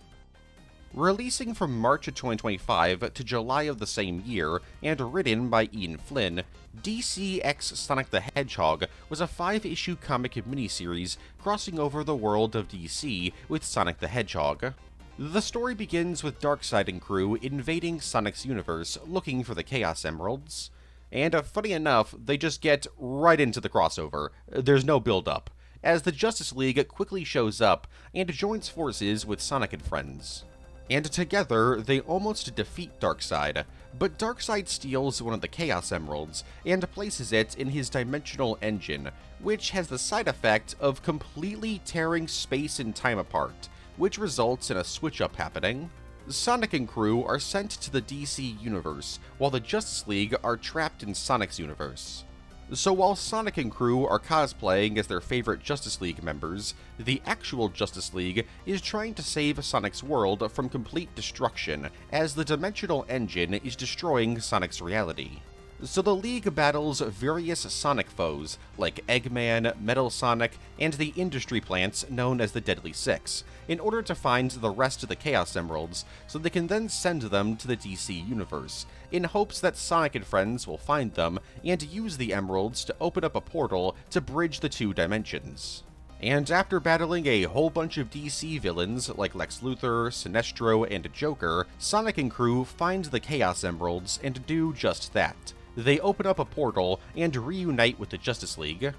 Releasing from March of 2025 to July of the same year, and written by Ian Flynn, DC X Sonic the Hedgehog was a 5-issue comic miniseries crossing over the world of DC with Sonic the Hedgehog. The story begins with Darkseid and crew invading Sonic's universe looking for the Chaos Emeralds. And funny enough, they just get right into the crossover. There's no build-up, as the Justice League quickly shows up and joins forces with Sonic and friends. And together, they almost defeat Darkseid, but Darkseid steals one of the Chaos Emeralds and places it in his dimensional engine, which has the side effect of completely tearing space and time apart, which results in a switch-up happening. Sonic and crew are sent to the DC universe, while the Justice League are trapped in Sonic's universe. So while Sonic and crew are cosplaying as their favorite Justice League members, the actual Justice League is trying to save Sonic's world from complete destruction, as the dimensional engine is destroying Sonic's reality. So the League battles various Sonic foes, like Eggman, Metal Sonic, and the industry plants known as the Deadly Six, in order to find the rest of the Chaos Emeralds, so they can then send them to the DC universe, in hopes that Sonic and friends will find them and use the emeralds to open up a portal to bridge the two dimensions. And after battling a whole bunch of DC villains like Lex Luthor, Sinestro, and Joker, Sonic and crew find the Chaos Emeralds and do just that. They open up a portal and reunite with the Justice League.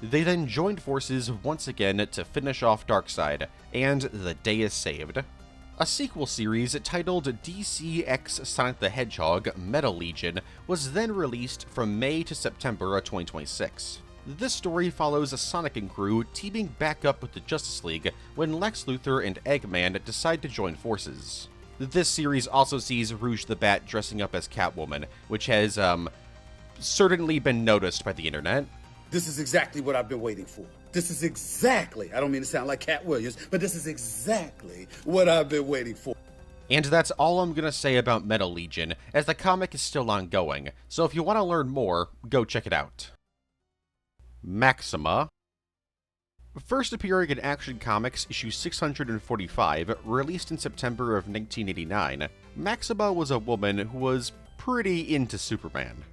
They then join forces once again to finish off Darkseid, and the day is saved. A sequel series titled DC X Sonic the Hedgehog Metal Legion was then released from May to September of 2026. This story follows Sonic and crew teaming back up with the Justice League when Lex Luthor and Eggman decide to join forces. This series also sees Rouge the Bat dressing up as Catwoman, which has, certainly been noticed by the internet. This is exactly what I've been waiting for. This is exactly, I don't mean to sound like Cat Williams, but this is exactly what I've been waiting for. And that's all I'm gonna say about Metal Legion, as the comic is still ongoing, so if you want to learn more, go check it out. Maxima. First appearing in Action Comics issue 645, released in September of 1989, Maxima was a woman who was pretty into Superman.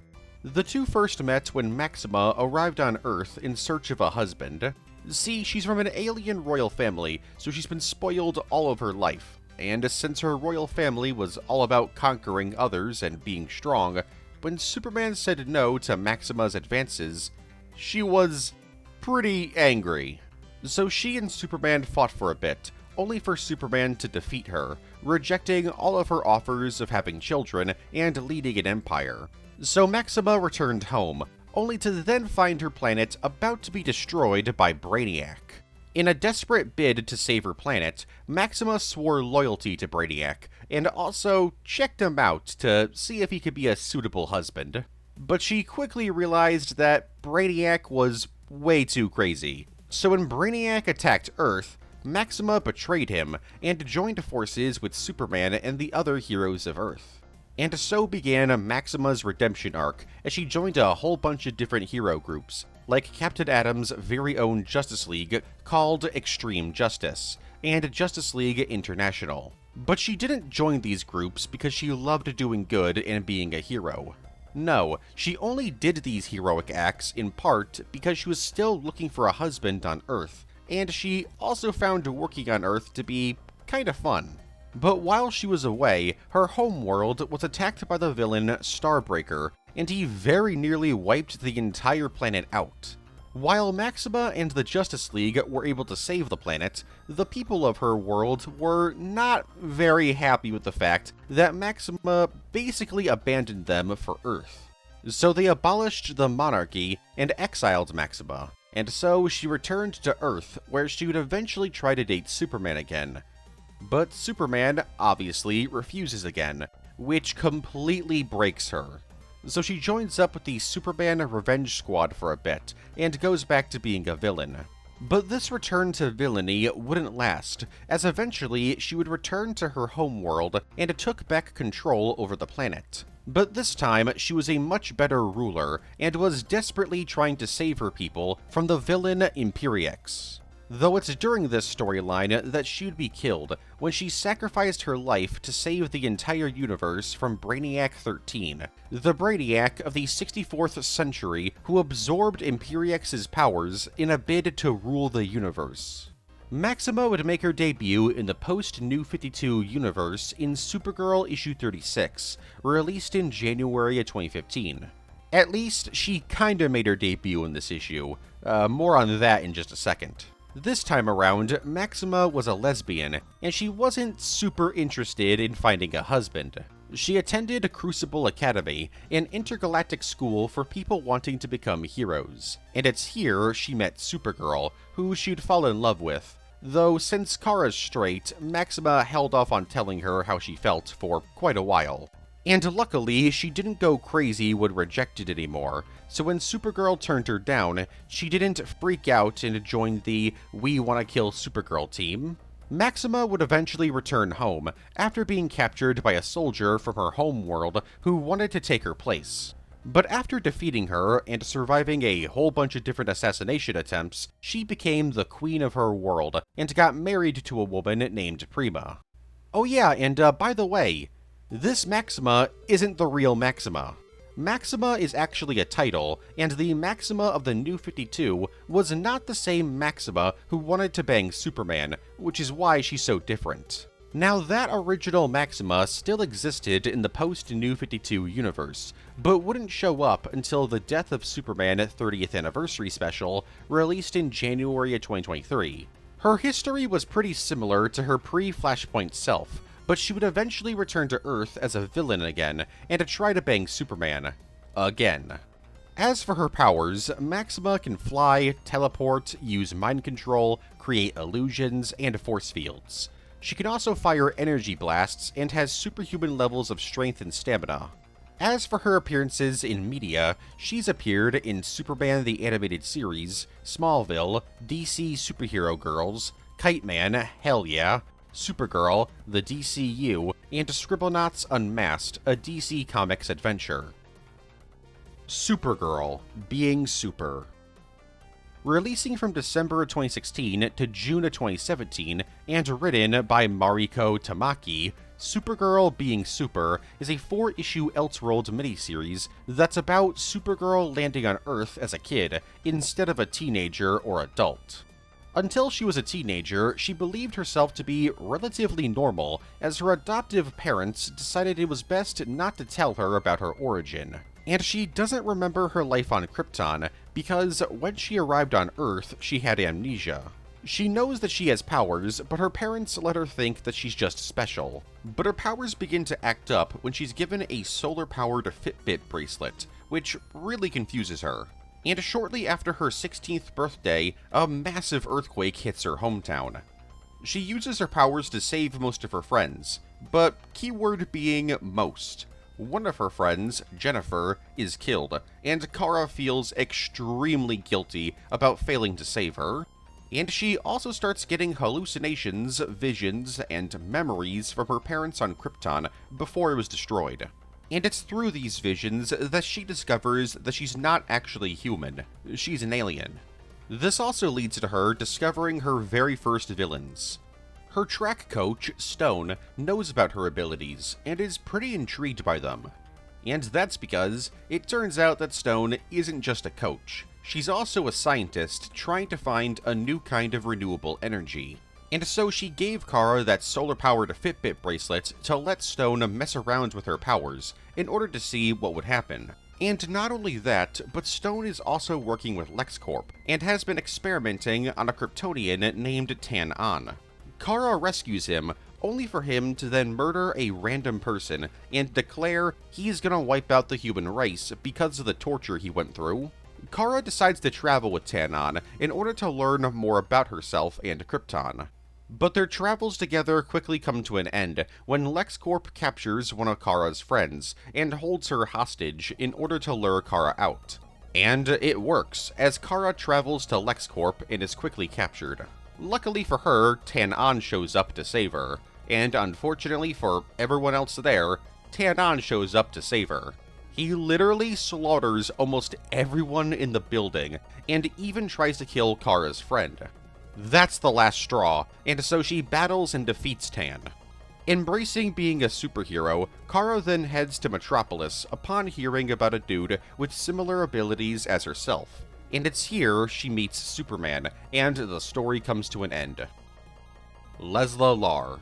The two first met when Maxima arrived on Earth in search of a husband. See, she's from an alien royal family, so she's been spoiled all of her life, and since her royal family was all about conquering others and being strong, when Superman said no to Maxima's advances, she was pretty angry. So she and Superman fought for a bit, only for Superman to defeat her, rejecting all of her offers of having children and leading an empire. So Maxima returned home, only to then find her planet about to be destroyed by Brainiac. In a desperate bid to save her planet, Maxima swore loyalty to Brainiac, and also checked him out to see if he could be a suitable husband. But she quickly realized that Brainiac was way too crazy. So when Brainiac attacked Earth, Maxima betrayed him and joined forces with Superman and the other heroes of Earth. And so began Maxima's redemption arc, as she joined a whole bunch of different hero groups, like Captain Atom's very own Justice League called Extreme Justice, and Justice League International. But she didn't join these groups because she loved doing good and being a hero. No, she only did these heroic acts in part because she was still looking for a husband on Earth, and she also found working on Earth to be kinda fun. But while she was away, her homeworld was attacked by the villain Starbreaker, and he very nearly wiped the entire planet out. While Maxima and the Justice League were able to save the planet, the people of her world were not very happy with the fact that Maxima basically abandoned them for Earth. So they abolished the monarchy and exiled Maxima, and so she returned to Earth, where she would eventually try to date Superman again. But Superman obviously refuses again, which completely breaks her. So she joins up with the Superman Revenge Squad for a bit, and goes back to being a villain. But this return to villainy wouldn't last, as eventually she would return to her homeworld and took back control over the planet. But this time, she was a much better ruler, and was desperately trying to save her people from the villain Imperiex. though it's during this storyline that she would be killed when she sacrificed her life to save the entire universe from Brainiac 13, the Brainiac of the 64th century who absorbed ImperieX's powers in a bid to rule the universe. Maxima would make her debut in the post-New 52 universe in Supergirl issue 36, released in January of 2015. At least, she kinda made her debut in this issue. More on that in just a second. This time around, Maxima was a lesbian, and she wasn't super interested in finding a husband. She attended Crucible Academy, an intergalactic school for people wanting to become heroes, and it's here she met Supergirl, who she'd fall in love with. Though since Kara's straight, Maxima held off on telling her how she felt for quite a while. And luckily, she didn't go crazy when rejected anymore, so when Supergirl turned her down, she didn't freak out and join the "We Wanna Kill Supergirl" team. Maxima would eventually return home, after being captured by a soldier from her home world who wanted to take her place. But after defeating her and surviving a whole bunch of different assassination attempts, she became the queen of her world, and got married to a woman named Prima. Oh yeah, and by the way, this Maxima isn't the real Maxima. Maxima is actually a title, and the Maxima of the New 52 was not the same Maxima who wanted to bang Superman, which is why she's so different. Now, that original Maxima still existed in the post-New 52 universe, but wouldn't show up until the Death of Superman 30th Anniversary special, released in January of 2023. Her history was pretty similar to her pre-Flashpoint self, but she would eventually return to Earth as a villain again, and to try to bang Superman. Again. As for her powers, Maxima can fly, teleport, use mind control, create illusions, and force fields. She can also fire energy blasts, and has superhuman levels of strength and stamina. As for her appearances in media, she's appeared in Superman the Animated Series, Smallville, DC Superhero Girls, Kite Man, Hell Yeah, Supergirl, the DCU, and Scribblenauts Unmasked, a DC Comics adventure. Supergirl, Being Super. Releasing from December 2016 to June of 2017, and written by Mariko Tamaki, Supergirl Being Super is a 4-issue Elseworlds miniseries that's about Supergirl landing on Earth as a kid, instead of a teenager or adult. Until she was a teenager, she believed herself to be relatively normal, as her adoptive parents decided it was best not to tell her about her origin. And she doesn't remember her life on Krypton, because when she arrived on Earth, she had amnesia. She knows that she has powers, but her parents let her think that she's just special. But her powers begin to act up when she's given a solar-powered Fitbit bracelet, which really confuses her. And shortly after her 16th birthday, a massive earthquake hits her hometown. She uses her powers to save most of her friends, but keyword being most. One of her friends, Jennifer, is killed, and Kara feels extremely guilty about failing to save her. And she also starts getting hallucinations, visions, and memories from her parents on Krypton before it was destroyed. And it's through these visions that she discovers that she's not actually human, she's an alien. This also leads to her discovering her very first villains. Her track coach, Stone, knows about her abilities, and is pretty intrigued by them. And that's because it turns out that Stone isn't just a coach. She's also a scientist trying to find a new kind of renewable energy. And so she gave Kara that solar-powered Fitbit bracelet to let Stone mess around with her powers in order to see what would happen. And not only that, but Stone is also working with LexCorp, and has been experimenting on a Kryptonian named Tan-On. Kara rescues him, only for him to then murder a random person and declare he's gonna wipe out the human race because of the torture he went through. Kara decides to travel with Tan-On in order to learn more about herself and Krypton. But their travels together quickly come to an end when LexCorp captures one of Kara's friends and holds her hostage in order to lure Kara out. And it works, as Kara travels to LexCorp and is quickly captured. Luckily for her, Tan-On shows up to save her, and unfortunately for everyone else there, Tan-On shows up to save her. He literally slaughters almost everyone in the building, and even tries to kill Kara's friend. That's the last straw, and so she battles and defeats Tan. Embracing being a superhero, Kara then heads to Metropolis upon hearing about a dude with similar abilities as herself. And it's here she meets Superman, and the story comes to an end. Lesla Lar.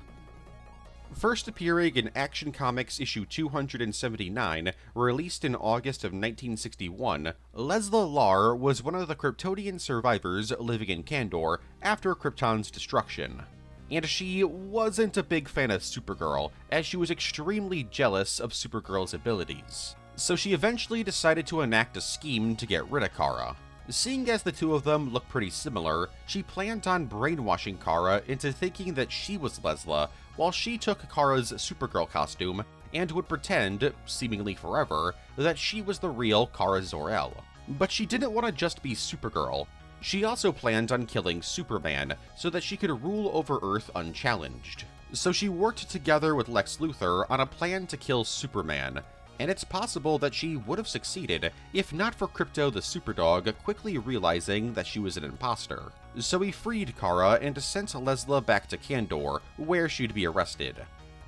First appearing in Action Comics issue 279, released in August of 1961, Lesla Lar was one of the Kryptonian survivors living in Kandor after Krypton's destruction. And she wasn't a big fan of Supergirl, as she was extremely jealous of Supergirl's abilities. So she eventually decided to enact a scheme to get rid of Kara. Seeing as the two of them look pretty similar, she planned on brainwashing Kara into thinking that she was Lesla, while she took Kara's Supergirl costume and would pretend, seemingly forever, that she was the real Kara Zor-El. But she didn't want to just be Supergirl. She also planned on killing Superman, so that she could rule over Earth unchallenged. So she worked together with Lex Luthor on a plan to kill Superman, and it's possible that she would have succeeded if not for Krypto the Superdog quickly realizing that she was an imposter. So he freed Kara and sent Lesla back to Kandor, where she'd be arrested.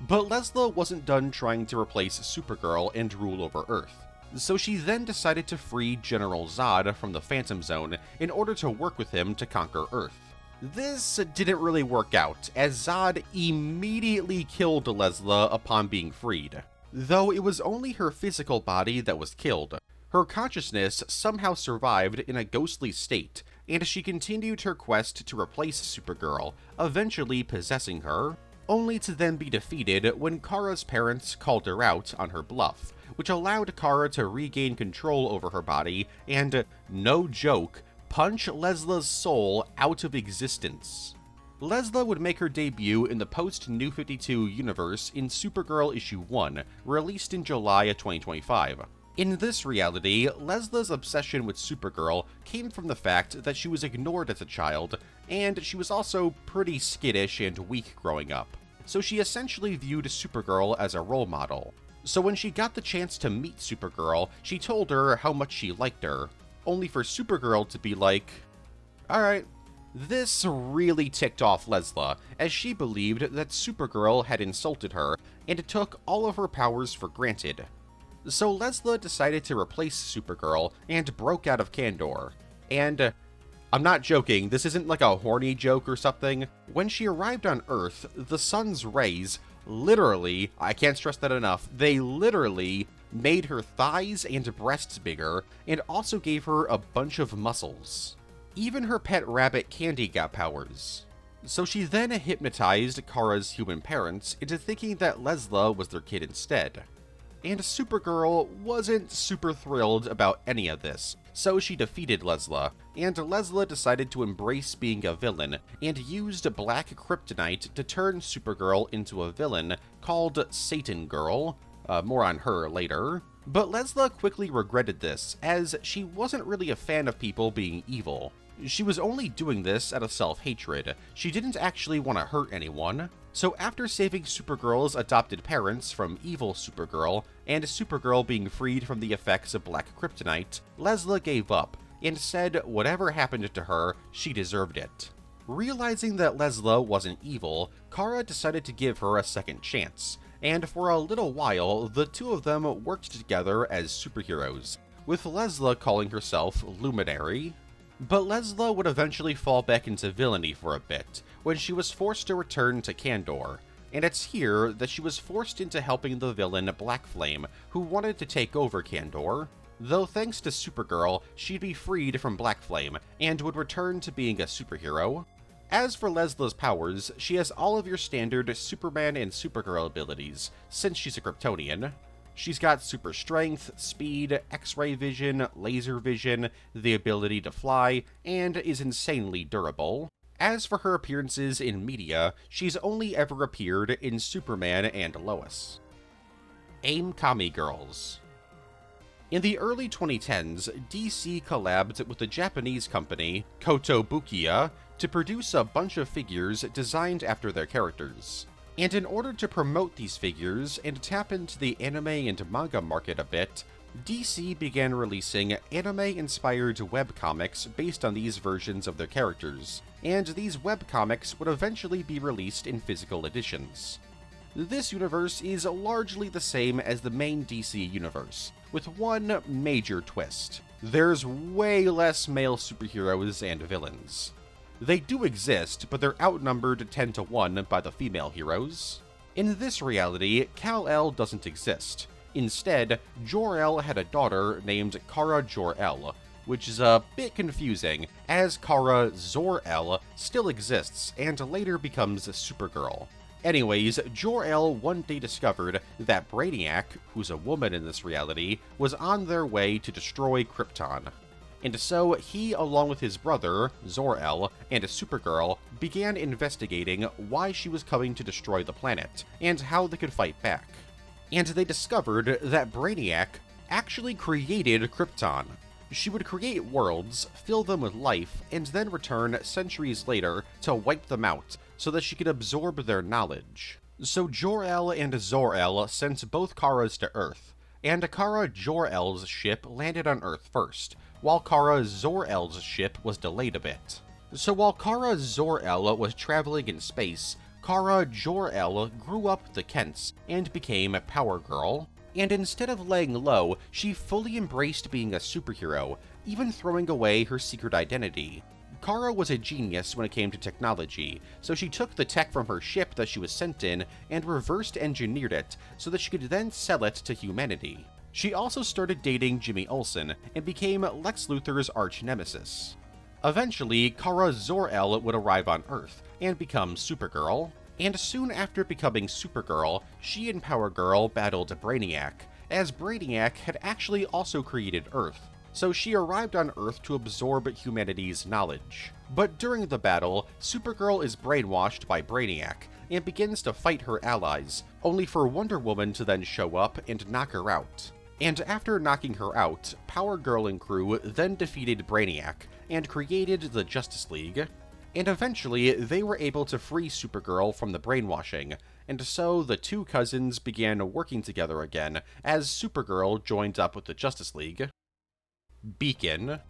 But Lesla wasn't done trying to replace Supergirl and rule over Earth. So she then decided to free General Zod from the Phantom Zone in order to work with him to conquer Earth. This didn't really work out, as Zod immediately killed Lesla upon being freed. Though it was only her physical body that was killed. Her consciousness somehow survived in a ghostly state, and she continued her quest to replace Supergirl, eventually possessing her, only to then be defeated when Kara's parents called her out on her bluff, which allowed Kara to regain control over her body and, no joke, punch Lesla's soul out of existence. Lesla would make her debut in the post-New 52 universe in Supergirl issue 1, released in July of 2025. In this reality, Lesla's obsession with Supergirl came from the fact that she was ignored as a child, and she was also pretty skittish and weak growing up. So she essentially viewed Supergirl as a role model. So when she got the chance to meet Supergirl, she told her how much she liked her, only for Supergirl to be like, "Alright." This really ticked off Lesla, as she believed that Supergirl had insulted her, and took all of her powers for granted. So Lesla decided to replace Supergirl, and broke out of Kandor. And, I'm not joking, this isn't like a horny joke or something. When she arrived on Earth, the sun's rays literally, I can't stress that enough, they literally made her thighs and breasts bigger, and also gave her a bunch of muscles. Even her pet rabbit Candy got powers. So she then hypnotized Kara's human parents into thinking that Lesla was their kid instead. And Supergirl wasn't super thrilled about any of this, so she defeated Lesla, and Lesla decided to embrace being a villain, and used black kryptonite to turn Supergirl into a villain called Satan Girl. More on her later. But Lesla quickly regretted this, as she wasn't really a fan of people being evil. She was only doing this out of self-hatred. She didn't actually want to hurt anyone. So after saving Supergirl's adopted parents from evil Supergirl, and Supergirl being freed from the effects of black kryptonite, Lesla gave up, and said whatever happened to her, she deserved it. Realizing that Lesla wasn't evil, Kara decided to give her a second chance, and for a little while, the two of them worked together as superheroes, with Lesla calling herself Luminary. But Lesla would eventually fall back into villainy for a bit, when she was forced to return to Kandor, and it's here that she was forced into helping the villain Black Flame, who wanted to take over Kandor. Though thanks to Supergirl, she'd be freed from Black Flame, and would return to being a superhero. As for Lesla's powers, she has all of your standard Superman and Supergirl abilities, since she's a Kryptonian. She's got super strength, speed, X-ray vision, laser vision, the ability to fly, and is insanely durable. As for her appearances in media, she's only ever appeared in Superman and Lois. AIM Kami Girls. In the early 2010s, DC collabed with the Japanese company Kotobukiya to produce a bunch of figures designed after their characters. And in order to promote these figures and tap into the anime and manga market a bit, DC began releasing anime-inspired webcomics based on these versions of their characters, and these webcomics would eventually be released in physical editions. This universe is largely the same as the main DC universe, with one major twist. There's way less male superheroes and villains. They do exist, but they're outnumbered 10 to 1 by the female heroes. In this reality, Kal-El doesn't exist. Instead, Jor-El had a daughter named Kara Jor-El, which is a bit confusing, as Kara Zor-El still exists and later becomes Supergirl. Anyways, Jor-El one day discovered that Brainiac, who's a woman in this reality, was on their way to destroy Krypton. And so he, along with his brother, Zor-El, and Supergirl, began investigating why she was coming to destroy the planet, and how they could fight back. And they discovered that Brainiac actually created Krypton. She would create worlds, fill them with life, and then return centuries later to wipe them out, so that she could absorb their knowledge. So Jor-El and Zor-El sent both Karas to Earth, and Kara Jor-El's ship landed on Earth first, while Kara Zor-El's ship was delayed a bit. So while Kara Zor-El was traveling in space, Kara Jor-El grew up with the Kents and became a Power Girl, and instead of laying low, she fully embraced being a superhero, even throwing away her secret identity. Kara was a genius when it came to technology, so she took the tech from her ship that she was sent in and reversed engineered it so that she could then sell it to humanity. She also started dating Jimmy Olsen and became Lex Luthor's arch-nemesis. Eventually, Kara Zor-El would arrive on Earth and become Supergirl, and soon after becoming Supergirl, she and Power Girl battled Brainiac, as Brainiac had actually also created Earth, so she arrived on Earth to absorb humanity's knowledge. But during the battle, Supergirl is brainwashed by Brainiac and begins to fight her allies, only for Wonder Woman to then show up and knock her out. And after knocking her out, Power Girl and crew then defeated Brainiac and created the Justice League, and eventually they were able to free Supergirl from the brainwashing, and so the two cousins began working together again as Supergirl joined up with the Justice League. Beacon.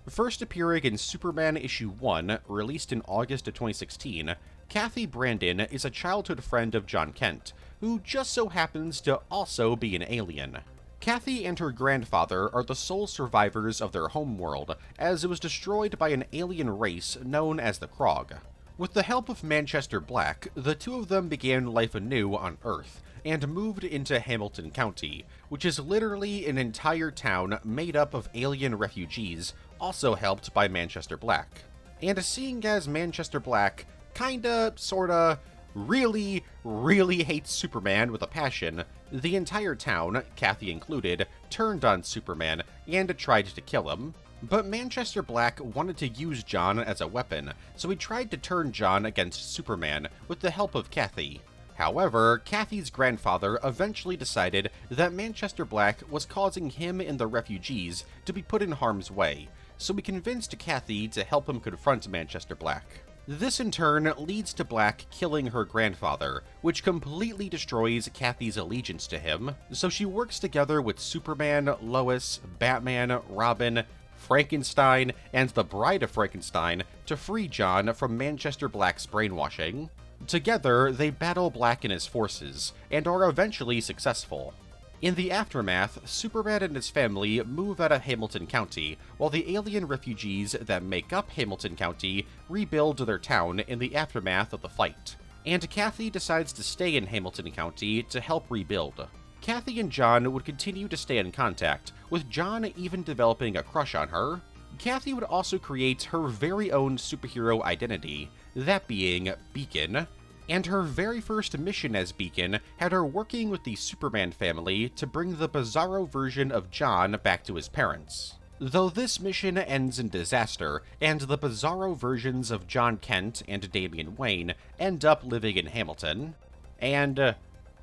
First appearing in Superman issue 1, released in August of 2016, Kathy Brandon is a childhood friend of John Kent, who just so happens to also be an alien. Kathy and her grandfather are the sole survivors of their homeworld, as it was destroyed by an alien race known as the Krog. With the help of Manchester Black, the two of them began life anew on Earth, and moved into Hamilton County, which is literally an entire town made up of alien refugees, also helped by Manchester Black. And seeing as Manchester Black kinda, sorta, really hates Superman with a passion, the entire town, Kathy included, turned on Superman and tried to kill him. But Manchester Black wanted to use John as a weapon, so he tried to turn John against Superman with the help of Kathy. However, Kathy's grandfather eventually decided that Manchester Black was causing him and the refugees to be put in harm's way, so he convinced Kathy to help him confront Manchester Black. This in turn leads to Black killing her grandfather, which completely destroys Kathy's allegiance to him, so she works together with Superman, Lois, Batman, Robin, Frankenstein, and the Bride of Frankenstein to free John from Manchester Black's brainwashing. Together, they battle Black and his forces, and are eventually successful. In the aftermath, Superman and his family move out of Hamilton County, while the alien refugees that make up Hamilton County rebuild their town in the aftermath of the fight. And Kathy decides to stay in Hamilton County to help rebuild. Kathy and John would continue to stay in contact, with John even developing a crush on her. Kathy would also create her very own superhero identity, that being Beacon, and her very first mission as Beacon had her working with the Superman family to bring the Bizarro version of John back to his parents. Though this mission ends in disaster, and the Bizarro versions of John Kent and Damian Wayne end up living in Hamilton. And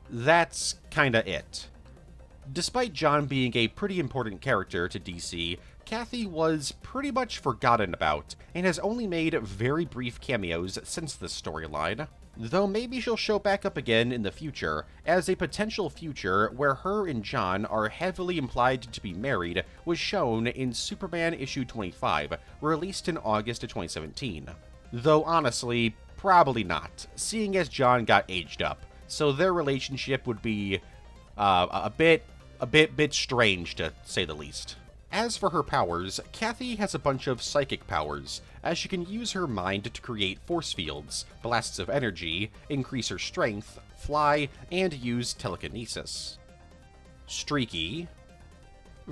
that's kinda it. Despite John being a pretty important character to DC, Kathy was pretty much forgotten about, and has only made very brief cameos since this storyline. though maybe she'll show back up again in the future, as a potential future where her and John are heavily implied to be married was shown in Superman issue 25, released in August of 2017. Though honestly, probably not, seeing as John got aged up, so their relationship would be a bit strange, to say the least. As for her powers, Kathy has a bunch of psychic powers, as she can use her mind to create force fields, blasts of energy, increase her strength, fly, and use telekinesis. Streaky.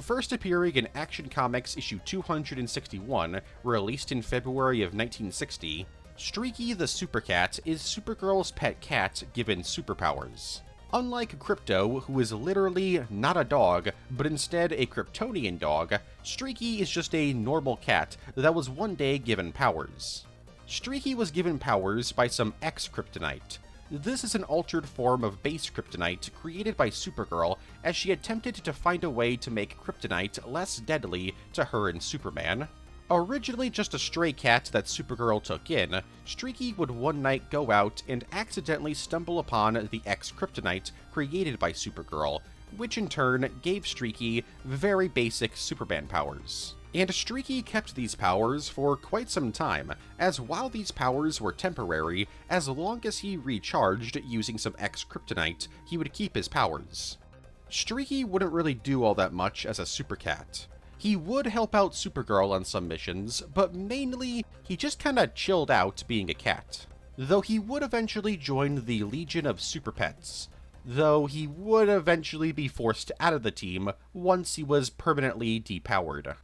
First appearing in Action Comics issue 261, released in February of 1960, Streaky the Supercat is Supergirl's pet cat given superpowers. Unlike Krypto, who is literally not a dog, but instead a Kryptonian dog, Streaky is just a normal cat that was one day given powers. Streaky was given powers by some ex-Kryptonite. This is an altered form of base Kryptonite created by Supergirl as she attempted to find a way to make Kryptonite less deadly to her and Superman. Originally just a stray cat that Supergirl took in, Streaky would one night go out and accidentally stumble upon the ex-Kryptonite created by Supergirl, which in turn gave Streaky very basic Superman powers. And Streaky kept these powers for quite some time, as while these powers were temporary, as long as he recharged using some ex-Kryptonite, he would keep his powers. Streaky wouldn't really do all that much as a supercat. He would help out Supergirl on some missions, but mainly, he just kinda chilled out being a cat. Though he would eventually join the Legion of Super Pets, though he would eventually be forced out of the team once he was permanently depowered.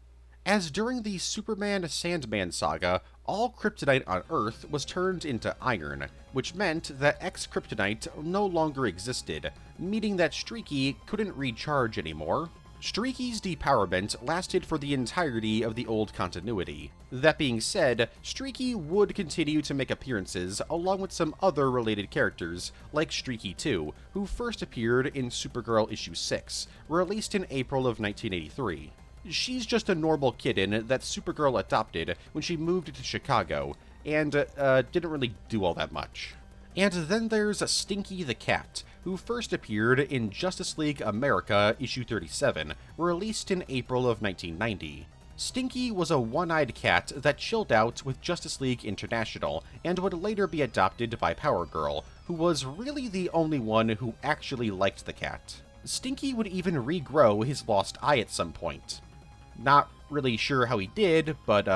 As during the Superman-Sandman saga, all kryptonite on Earth was turned into iron, which meant that ex-kryptonite no longer existed, meaning that Streaky couldn't recharge anymore. Streaky's depowerment lasted for the entirety of the old continuity. That being said, Streaky would continue to make appearances along with some other related characters, like Streaky 2, who first appeared in Supergirl issue 6, released in April of 1983. She's just a normal kitten that Supergirl adopted when she moved to Chicago, and didn't really do all that much. And then there's Stinky the Cat, who first appeared in Justice League America issue 37, released in April of 1990. Stinky was a one-eyed cat that chilled out with Justice League International, and would later be adopted by Power Girl, who was really the only one who actually liked the cat. Stinky would even regrow his lost eye at some point. Not really sure how he did, but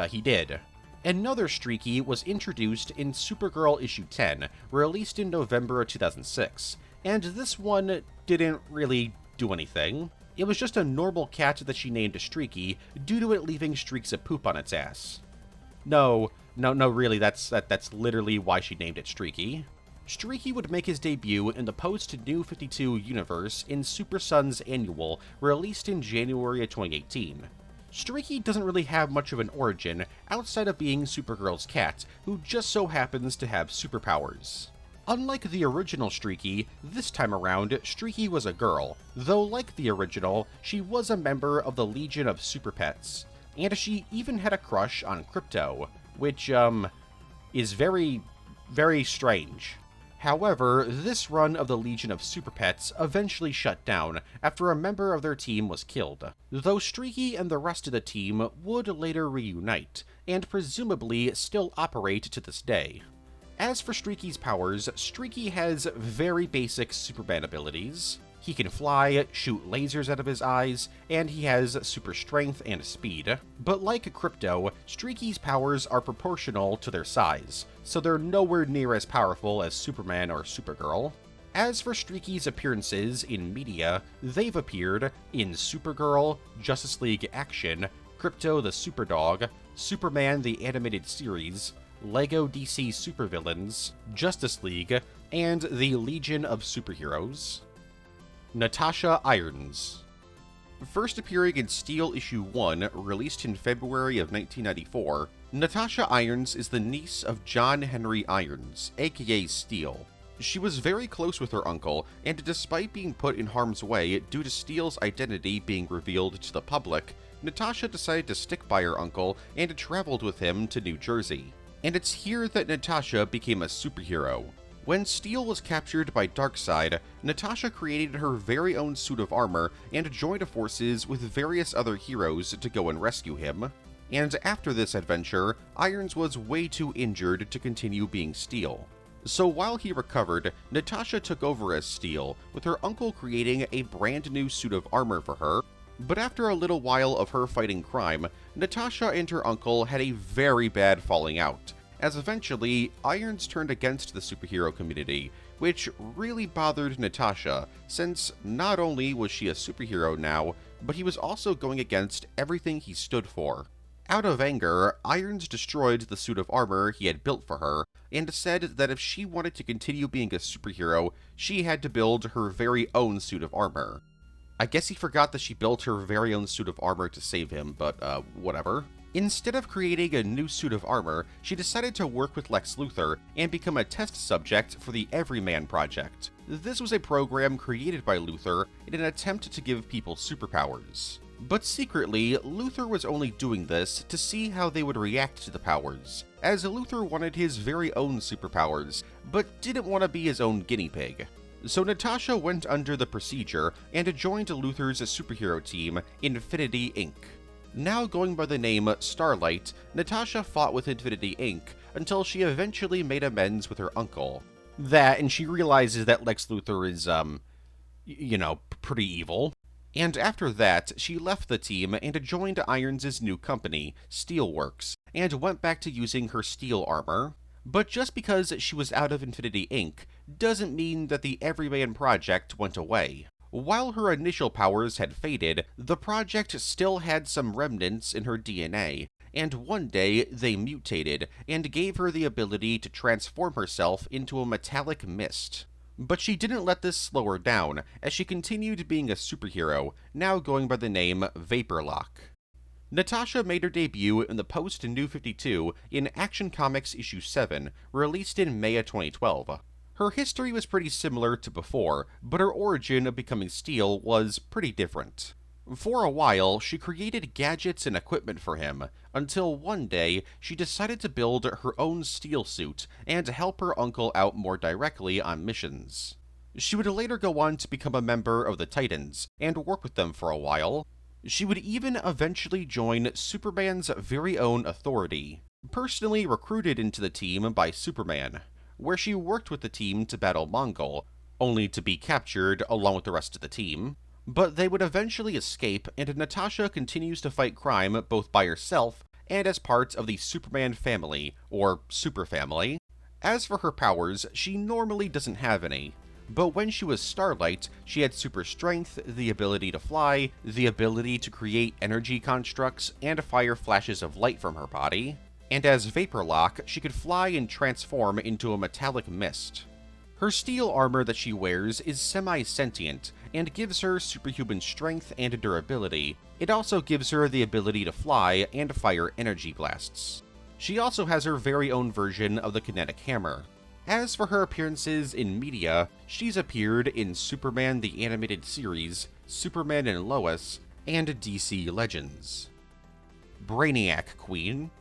he did. Another Streaky was introduced in Supergirl issue 10, released in November of 2006, and this one didn't really do anything. It was just a normal cat that she named Streaky, due to it leaving streaks of poop on its ass. No, really, that's literally why she named it Streaky. Streaky would make his debut in the post-New 52 universe in Super Sons Annual, released in January of 2018. Streaky doesn't really have much of an origin outside of being Supergirl's cat, who just so happens to have superpowers. Unlike the original Streaky, this time around, Streaky was a girl, though like the original, she was a member of the Legion of Super Pets, and she even had a crush on Krypto, which, is very, very strange. However, this run of the Legion of Super Pets eventually shut down after a member of their team was killed, though Streaky and the rest of the team would later reunite, and presumably still operate to this day. As for Streaky's powers, Streaky has very basic Superman abilities. He can fly, shoot lasers out of his eyes, and he has super strength and speed. But like Krypto, Streaky's powers are proportional to their size, so they're nowhere near as powerful as Superman or Supergirl. As for Streaky's appearances in media, they've appeared in Supergirl, Justice League Action, Krypto the Superdog, Superman the Animated Series, LEGO DC Supervillains, Justice League, and the Legion of Superheroes. Natasha Irons. First appearing in Steel issue 1, released in February of 1994, Natasha Irons is the niece of John Henry Irons, aka Steel. She was very close with her uncle, and despite being put in harm's way due to Steel's identity being revealed to the public, Natasha decided to stick by her uncle and traveled with him to New Jersey. And it's here that Natasha became a superhero. When Steel was captured by Darkseid, Natasha created her very own suit of armor and joined forces with various other heroes to go and rescue him. And after this adventure, Irons was way too injured to continue being Steel. So while he recovered, Natasha took over as Steel, with her uncle creating a brand new suit of armor for her. But after a little while of her fighting crime, Natasha and her uncle had a very bad falling out, as eventually Irons turned against the superhero community, which really bothered Natasha, since not only was she a superhero now, but he was also going against everything he stood for. Out of anger, Irons destroyed the suit of armor he had built for her, and said that if she wanted to continue being a superhero, she had to build her very own suit of armor. I guess he forgot that she built her very own suit of armor to save him, but whatever. Instead of creating a new suit of armor, she decided to work with Lex Luthor and become a test subject for the Everyman Project. This was a program created by Luthor in an attempt to give people superpowers. But secretly, Luthor was only doing this to see how they would react to the powers, as Luthor wanted his very own superpowers, but didn't want to be his own guinea pig. So Natasha went under the procedure and joined Luthor's superhero team, Infinity Inc. Now going by the name Starlight, Natasha fought with Infinity Inc. until she eventually made amends with her uncle. That, and she realizes that Lex Luthor is, pretty evil. And after that, she left the team and joined Irons' new company, Steelworks, and went back to using her steel armor. But just because she was out of Infinity Inc. doesn't mean that the Everyman Project went away. While her initial powers had faded, the project still had some remnants in her DNA, and one day they mutated and gave her the ability to transform herself into a metallic mist. But she didn't let this slow her down, as she continued being a superhero, now going by the name Vaporlock. Natasha made her debut in the post-New 52 in Action Comics issue 7, released in May of 2012. Her history was pretty similar to before, but her origin of becoming Steel was pretty different. For a while, she created gadgets and equipment for him, until one day she decided to build her own steel suit and help her uncle out more directly on missions. She would later go on to become a member of the Titans, and work with them for a while. She would even eventually join Superman's very own Authority, personally recruited into the team by Superman, where she worked with the team to battle Mongol, only to be captured along with the rest of the team. But they would eventually escape, and Natasha continues to fight crime both by herself and as part of the Superman family, or Super Family. As for her powers, she normally doesn't have any, but when she was Starlight, she had super strength, the ability to fly, the ability to create energy constructs, and fire flashes of light from her body. And as Vaporlock, she could fly and transform into a metallic mist. Her steel armor that she wears is semi-sentient, and gives her superhuman strength and durability. It also gives her the ability to fly and fire energy blasts. She also has her very own version of the kinetic hammer. As for her appearances in media, she's appeared in Superman the Animated Series, Superman and Lois, and DC Legends. Brainiac Queen.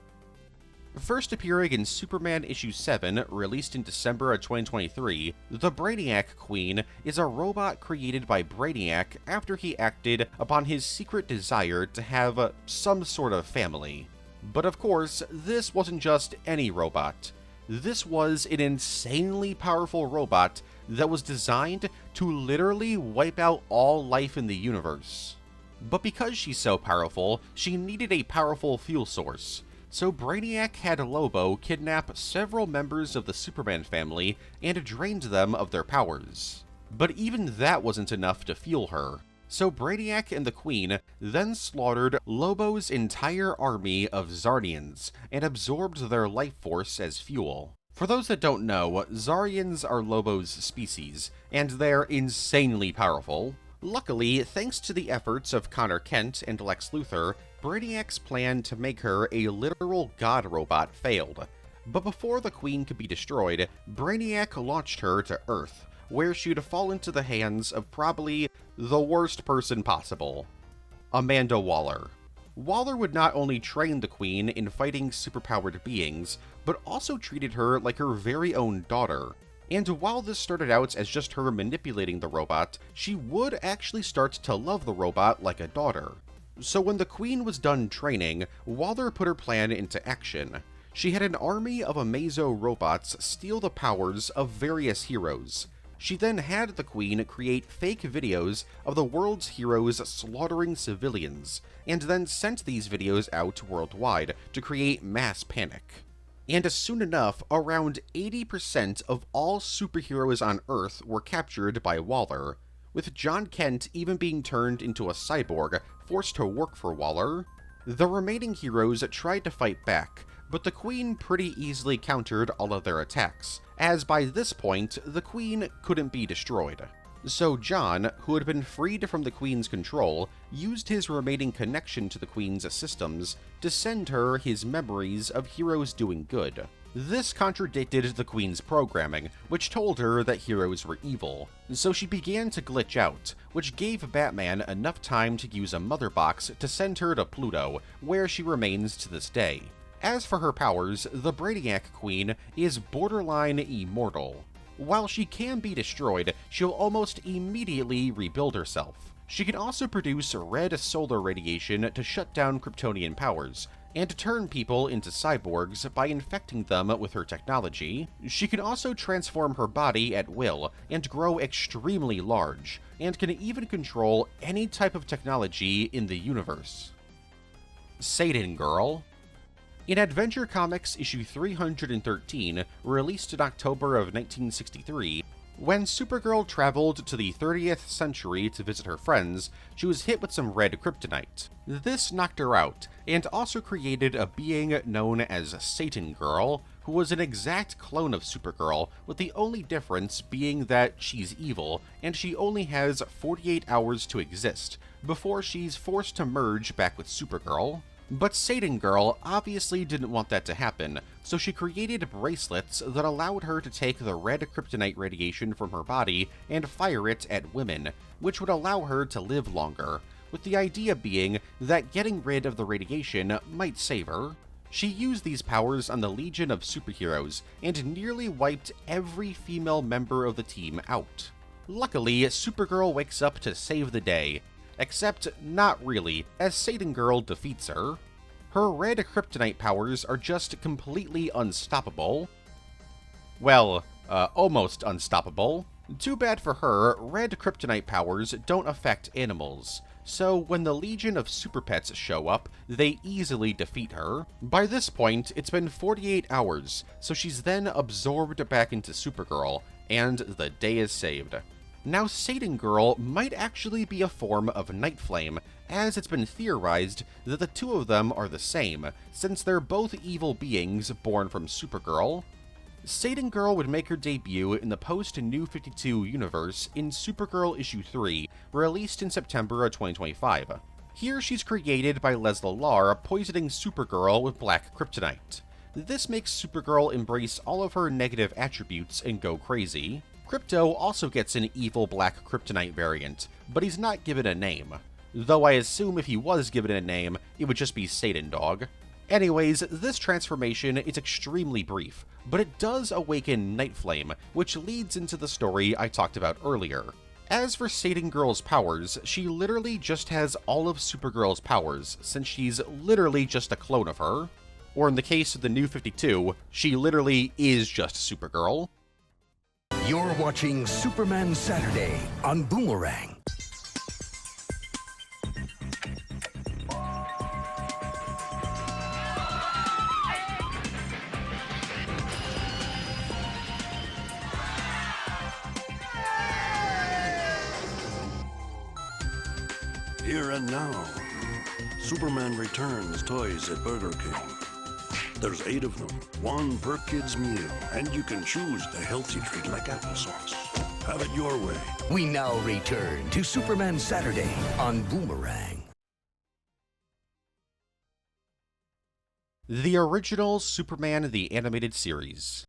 First appearing in Superman issue 7, released in December of 2023, the Brainiac Queen is a robot created by Brainiac after he acted upon his secret desire to have some sort of family. But of course, this wasn't just any robot. This was an insanely powerful robot that was designed to literally wipe out all life in the universe. But because she's so powerful, she needed a powerful fuel source. So Brainiac had Lobo kidnap several members of the Superman family and drained them of their powers. But even that wasn't enough to fuel her. So Brainiac and the Queen then slaughtered Lobo's entire army of Zardians and absorbed their life force as fuel. For those that don't know, Zardians are Lobo's species, and they're insanely powerful. Luckily, thanks to the efforts of Connor Kent and Lex Luthor, Brainiac's plan to make her a literal god robot failed. But before the Queen could be destroyed, Brainiac launched her to Earth, where she'd fall into the hands of probably the worst person possible, Amanda Waller. Waller would not only train the Queen in fighting superpowered beings, but also treated her like her very own daughter. And while this started out as just her manipulating the robot, she would actually start to love the robot like a daughter. So when the Queen was done training, Waller put her plan into action. She had an army of Amazo robots steal the powers of various heroes. She then had the Queen create fake videos of the world's heroes slaughtering civilians, and then sent these videos out worldwide to create mass panic. And soon enough, around 80% of all superheroes on Earth were captured by Waller, with John Kent even being turned into a cyborg, forced to work for Waller. The remaining heroes tried to fight back, but the Queen pretty easily countered all of their attacks, as by this point, the Queen couldn't be destroyed. So John, who had been freed from the Queen's control, used his remaining connection to the Queen's systems to send her his memories of heroes doing good. This contradicted the Queen's programming, which told her that heroes were evil, so she began to glitch out, which gave Batman enough time to use a mother box to send her to Pluto, where she remains to this day. As for her powers, the Brainiac Queen is borderline immortal. While she can be destroyed, she'll almost immediately rebuild herself. She can also produce red solar radiation to shut down Kryptonian powers, and to turn people into cyborgs by infecting them with her technology. She can also transform her body at will and grow extremely large, and can even control any type of technology in the universe. Satan Girl. In Adventure Comics issue 313, released in October of 1963, when Supergirl traveled to the 30th century to visit her friends, she was hit with some red kryptonite. This knocked her out, and also created a being known as Satan Girl, who was an exact clone of Supergirl, with the only difference being that she's evil, and she only has 48 hours to exist, before she's forced to merge back with Supergirl. But Satan Girl obviously didn't want that to happen, so she created bracelets that allowed her to take the red kryptonite radiation from her body and fire it at women, which would allow her to live longer, with the idea being that getting rid of the radiation might save her. She used these powers on the Legion of Superheroes, and nearly wiped every female member of the team out. Luckily, Supergirl wakes up to save the day, except not really, as Satan Girl defeats her. Her red kryptonite powers are just completely unstoppable. Well, almost unstoppable. Too bad for her, red kryptonite powers don't affect animals, so when the Legion of Super Pets show up, they easily defeat her. By this point, it's been 48 hours, so she's then absorbed back into Supergirl, and the day is saved. Now, Satan Girl might actually be a form of Night Flame, as it's been theorized that the two of them are the same, since they're both evil beings born from Supergirl. Satan Girl would make her debut in the post-New 52 universe in Supergirl issue 3, released in September of 2025. Here she's created by Leslie Lar poisoning Supergirl with black kryptonite. This makes Supergirl embrace all of her negative attributes and go crazy. Crypto also gets an evil black kryptonite variant, but he's not given a name. Though I assume if he was given a name, it would just be Satan Dog. Anyways, this transformation is extremely brief, but it does awaken Night Flame, which leads into the story I talked about earlier. As for Satan Girl's powers, she literally just has all of Supergirl's powers, since she's literally just a clone of her. Or in the case of the New 52, she literally is just Supergirl. You're watching Superman Saturday on Boomerang. Here and now, Superman returns toys at Burger King. There's 8 of them, 1 per kid's meal, and you can choose the healthy treat like applesauce. Have it your way. We now return to Superman Saturday on Boomerang. The original Superman the Animated Series.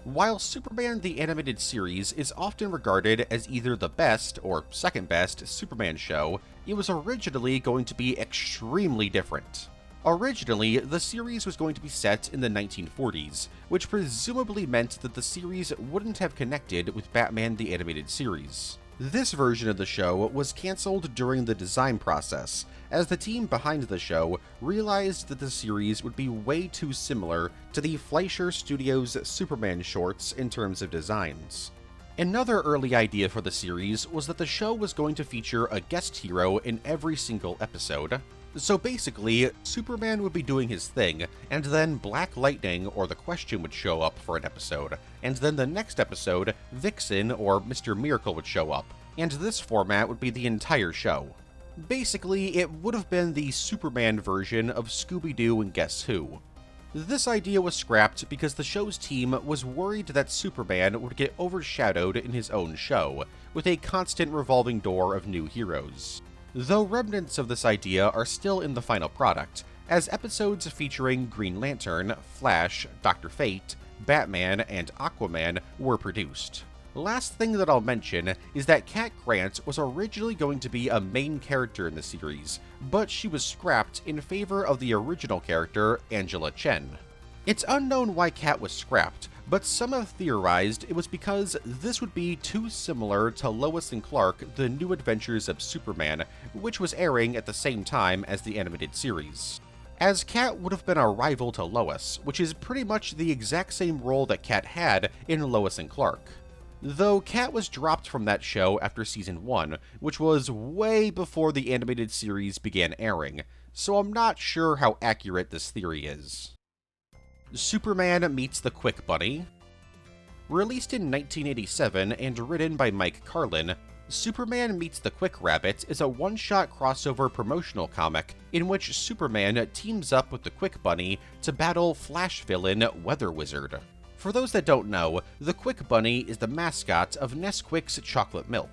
While Superman the Animated Series is often regarded as either the best or second best Superman show, it was originally going to be extremely different. Originally, the series was going to be set in the 1940s, which presumably meant that the series wouldn't have connected with Batman the Animated Series. This version of the show was cancelled during the design process, as the team behind the show realized that the series would be way too similar to the Fleischer Studios' Superman shorts in terms of designs. Another early idea for the series was that the show was going to feature a guest hero in every single episode. So basically, Superman would be doing his thing, and then Black Lightning or The Question would show up for an episode, and then the next episode, Vixen or Mr. Miracle would show up, and this format would be the entire show. Basically, it would have been the Superman version of Scooby-Doo and Guess Who. This idea was scrapped because the show's team was worried that Superman would get overshadowed in his own show, with a constant revolving door of new heroes. Though remnants of this idea are still in the final product, as episodes featuring Green Lantern, Flash, Dr. Fate, Batman, and Aquaman were produced. Last thing that I'll mention is that Cat Grant was originally going to be a main character in the series, but she was scrapped in favor of the original character, Angela Chen. It's unknown why Cat was scrapped, but some have theorized it was because this would be too similar to Lois and Clark, The New Adventures of Superman, which was airing at the same time as the animated series. As Cat would have been a rival to Lois, which is pretty much the exact same role that Cat had in Lois and Clark. Though Cat was dropped from that show after season 1, which was way before the animated series began airing, so I'm not sure how accurate this theory is. Superman Meets the Quick Bunny. Released in 1987 and written by Mike Carlin, Superman Meets the Quick Rabbit is a one-shot crossover promotional comic in which Superman teams up with the Quick Bunny to battle Flash villain Weather Wizard. For those that don't know, the Quick Bunny is the mascot of Nesquik's chocolate milk.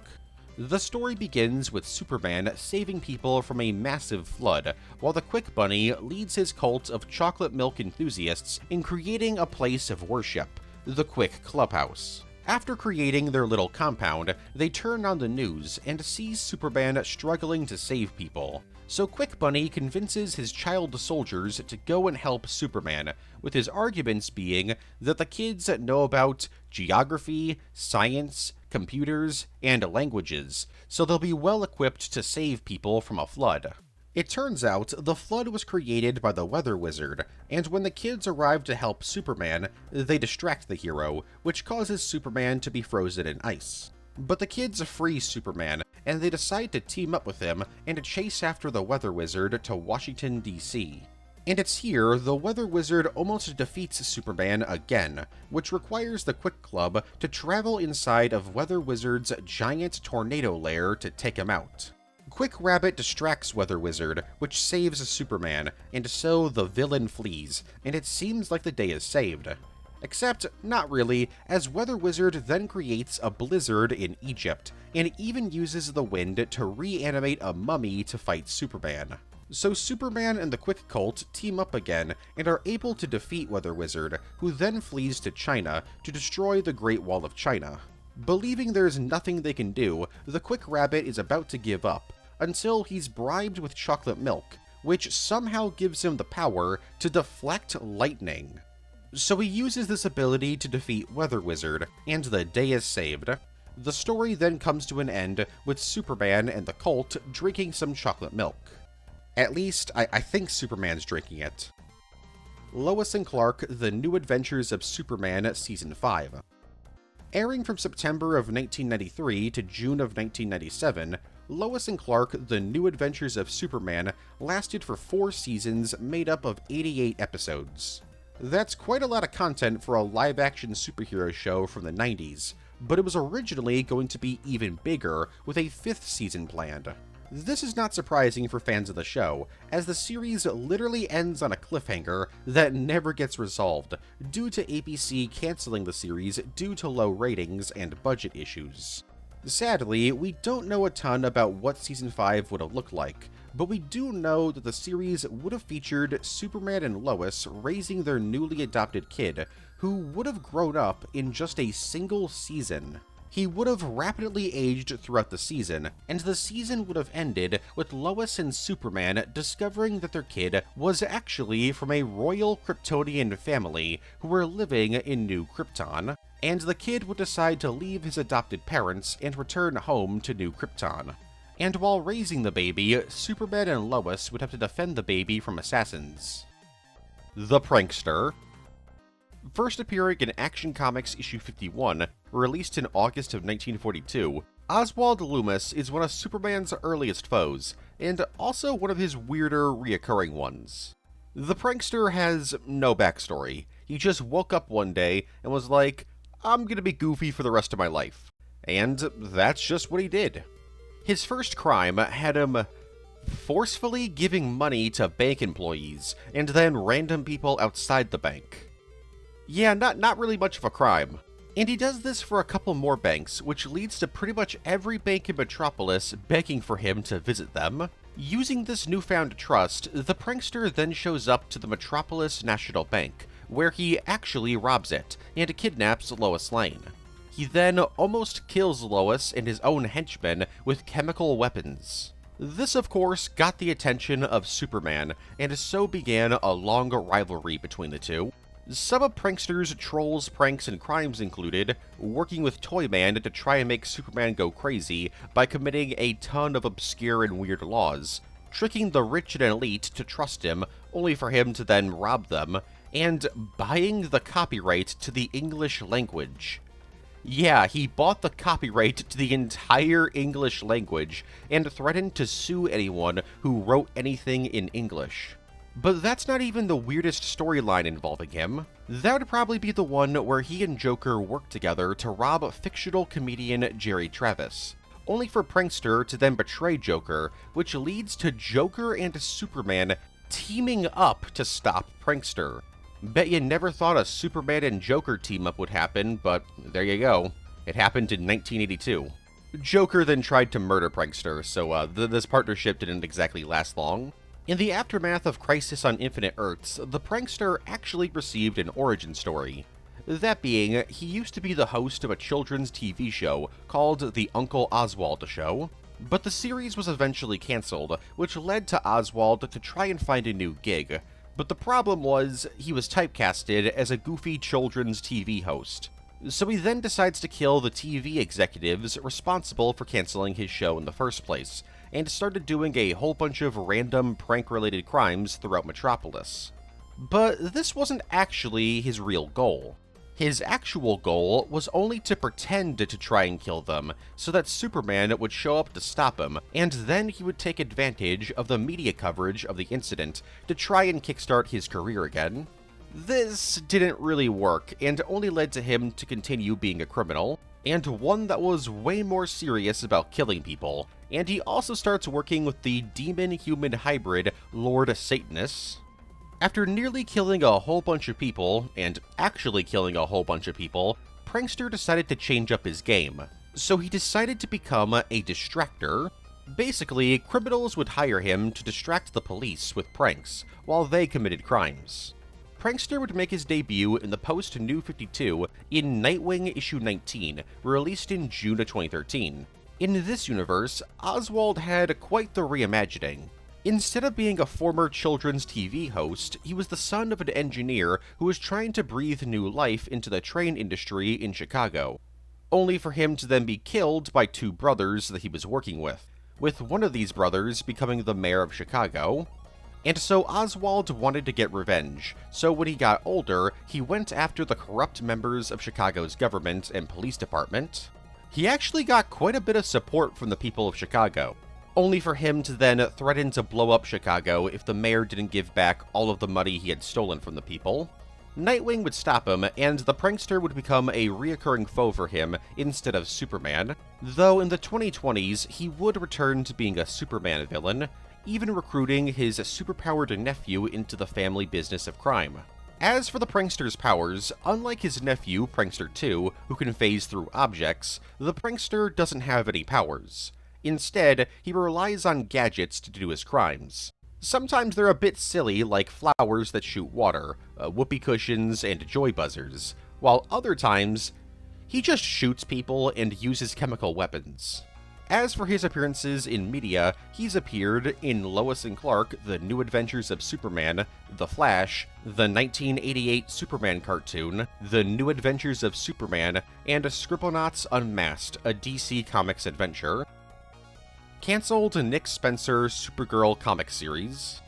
The story begins with Superman saving people from a massive flood, while the Quick Bunny leads his cult of chocolate milk enthusiasts in creating a place of worship, the Quick Clubhouse. After creating their little compound, they turn on the news and see Superman struggling to save people. So Quick Bunny convinces his child soldiers to go and help Superman, with his arguments being that the kids know about geography, science, computers, and languages, so they'll be well equipped to save people from a flood. It turns out the flood was created by the Weather Wizard, and when the kids arrive to help Superman, they distract the hero, which causes Superman to be frozen in ice. But the kids free Superman, and they decide to team up with him and to chase after the Weather Wizard to Washington, D.C. And it's here the Weather Wizard almost defeats Superman again, which requires the Quick Club to travel inside of Weather Wizard's giant tornado lair to take him out. Quick Rabbit distracts Weather Wizard, which saves Superman, and so the villain flees, and it seems like the day is saved. Except, not really, as Weather Wizard then creates a blizzard in Egypt, and even uses the wind to reanimate a mummy to fight Superman. So Superman and the Quick Cult team up again, and are able to defeat Weather Wizard, who then flees to China to destroy the Great Wall of China. Believing there's nothing they can do, the Quick Rabbit is about to give up, until he's bribed with chocolate milk, which somehow gives him the power to deflect lightning. So he uses this ability to defeat Weather Wizard, and the day is saved. The story then comes to an end with Superman and the cult drinking some chocolate milk. At least, I think Superman's drinking it. Lois and Clark, The New Adventures of Superman Season 5. Airing from September of 1993 to June of 1997, Lois and Clark, The New Adventures of Superman lasted for 4 seasons made up of 88 episodes. That's quite a lot of content for a live-action superhero show from the 90s, but it was originally going to be even bigger, with a 5th season planned. This is not surprising for fans of the show, as the series literally ends on a cliffhanger that never gets resolved, due to ABC canceling the series due to low ratings and budget issues. Sadly, we don't know a ton about what Season 5 would have looked like, but we do know that the series would have featured Superman and Lois raising their newly adopted kid, who would have grown up in just a single season. He would have rapidly aged throughout the season, and the season would have ended with Lois and Superman discovering that their kid was actually from a royal Kryptonian family who were living in New Krypton, and the kid would decide to leave his adopted parents and return home to New Krypton. And while raising the baby, Superman and Lois would have to defend the baby from assassins. The Prankster. First appearing in Action Comics issue 51, released in August of 1942, Oswald Loomis is one of Superman's earliest foes, and also one of his weirder reoccurring ones. The Prankster has no backstory. He just woke up one day and was like, I'm gonna be goofy for the rest of my life. And that's just what he did. His first crime had him forcefully giving money to bank employees, and then random people outside the bank. Yeah, not really much of a crime. And he does this for a couple more banks, which leads to pretty much every bank in Metropolis begging for him to visit them. Using this newfound trust, the prankster then shows up to the Metropolis National Bank, where he actually robs it, and kidnaps Lois Lane. He then almost kills Lois and his own henchmen with chemical weapons. This, of course, got the attention of Superman, and so began a long rivalry between the two. Some of Prankster's trolls, pranks, and crimes included working with Toyman to try and make Superman go crazy by committing a ton of obscure and weird laws, tricking the rich and elite to trust him, only for him to then rob them, and buying the copyright to the English language. Yeah, he bought the copyright to the entire English language and threatened to sue anyone who wrote anything in English. But that's not even the weirdest storyline involving him. That would probably be the one where he and Joker work together to rob fictional comedian Jerry Travis, only for Prankster to then betray Joker, which leads to Joker and Superman teaming up to stop Prankster. Bet you never thought a Superman and Joker team-up would happen, but there you go. It happened in 1982. Joker then tried to murder Prankster, so this partnership didn't exactly last long. In the aftermath of Crisis on Infinite Earths, the prankster actually received an origin story. That being, he used to be the host of a children's TV show called The Uncle Oswald Show, but the series was eventually cancelled, which led to Oswald to try and find a new gig. But the problem was, he was typecasted as a goofy children's TV host. So he then decides to kill the TV executives responsible for cancelling his show in the first place, and started doing a whole bunch of random prank-related crimes throughout Metropolis. But this wasn't actually his real goal. His actual goal was only to pretend to try and kill them, so that Superman would show up to stop him, and then he would take advantage of the media coverage of the incident to try and kickstart his career again. This didn't really work, and only led to him to continue being a criminal, and one that was way more serious about killing people, and he also starts working with the demon-human hybrid Lord Satanus. After nearly killing a whole bunch of people, and actually killing a whole bunch of people, Prankster decided to change up his game. So he decided to become a distractor. Basically, criminals would hire him to distract the police with pranks, while they committed crimes. Prankster would make his debut in the post-New 52 in Nightwing issue 19, released in June of 2013. In this universe, Oswald had quite the reimagining. Instead of being a former children's TV host, he was the son of an engineer who was trying to breathe new life into the train industry in Chicago, only for him to then be killed by two brothers that he was working with one of these brothers becoming the mayor of Chicago. And so Oswald wanted to get revenge, so when he got older, he went after the corrupt members of Chicago's government and police department. He actually got quite a bit of support from the people of Chicago, only for him to then threaten to blow up Chicago if the mayor didn't give back all of the money he had stolen from the people. Nightwing would stop him, and the prankster would become a reoccurring foe for him instead of Superman, though in the 2020s he would return to being a Superman villain, even recruiting his superpowered nephew into the family business of crime. As for the prankster's powers, unlike his nephew, Prankster 2, who can phase through objects, the prankster doesn't have any powers. Instead, he relies on gadgets to do his crimes. Sometimes they're a bit silly, like flowers that shoot water, whoopee cushions, and joy buzzers, while other times, he just shoots people and uses chemical weapons. As for his appearances in media, he's appeared in Lois and Clark, The New Adventures of Superman, The Flash, the 1988 Superman cartoon, The New Adventures of Superman, and Scribblenauts Unmasked, a DC Comics adventure. Cancelled Nick Spencer Supergirl comic series.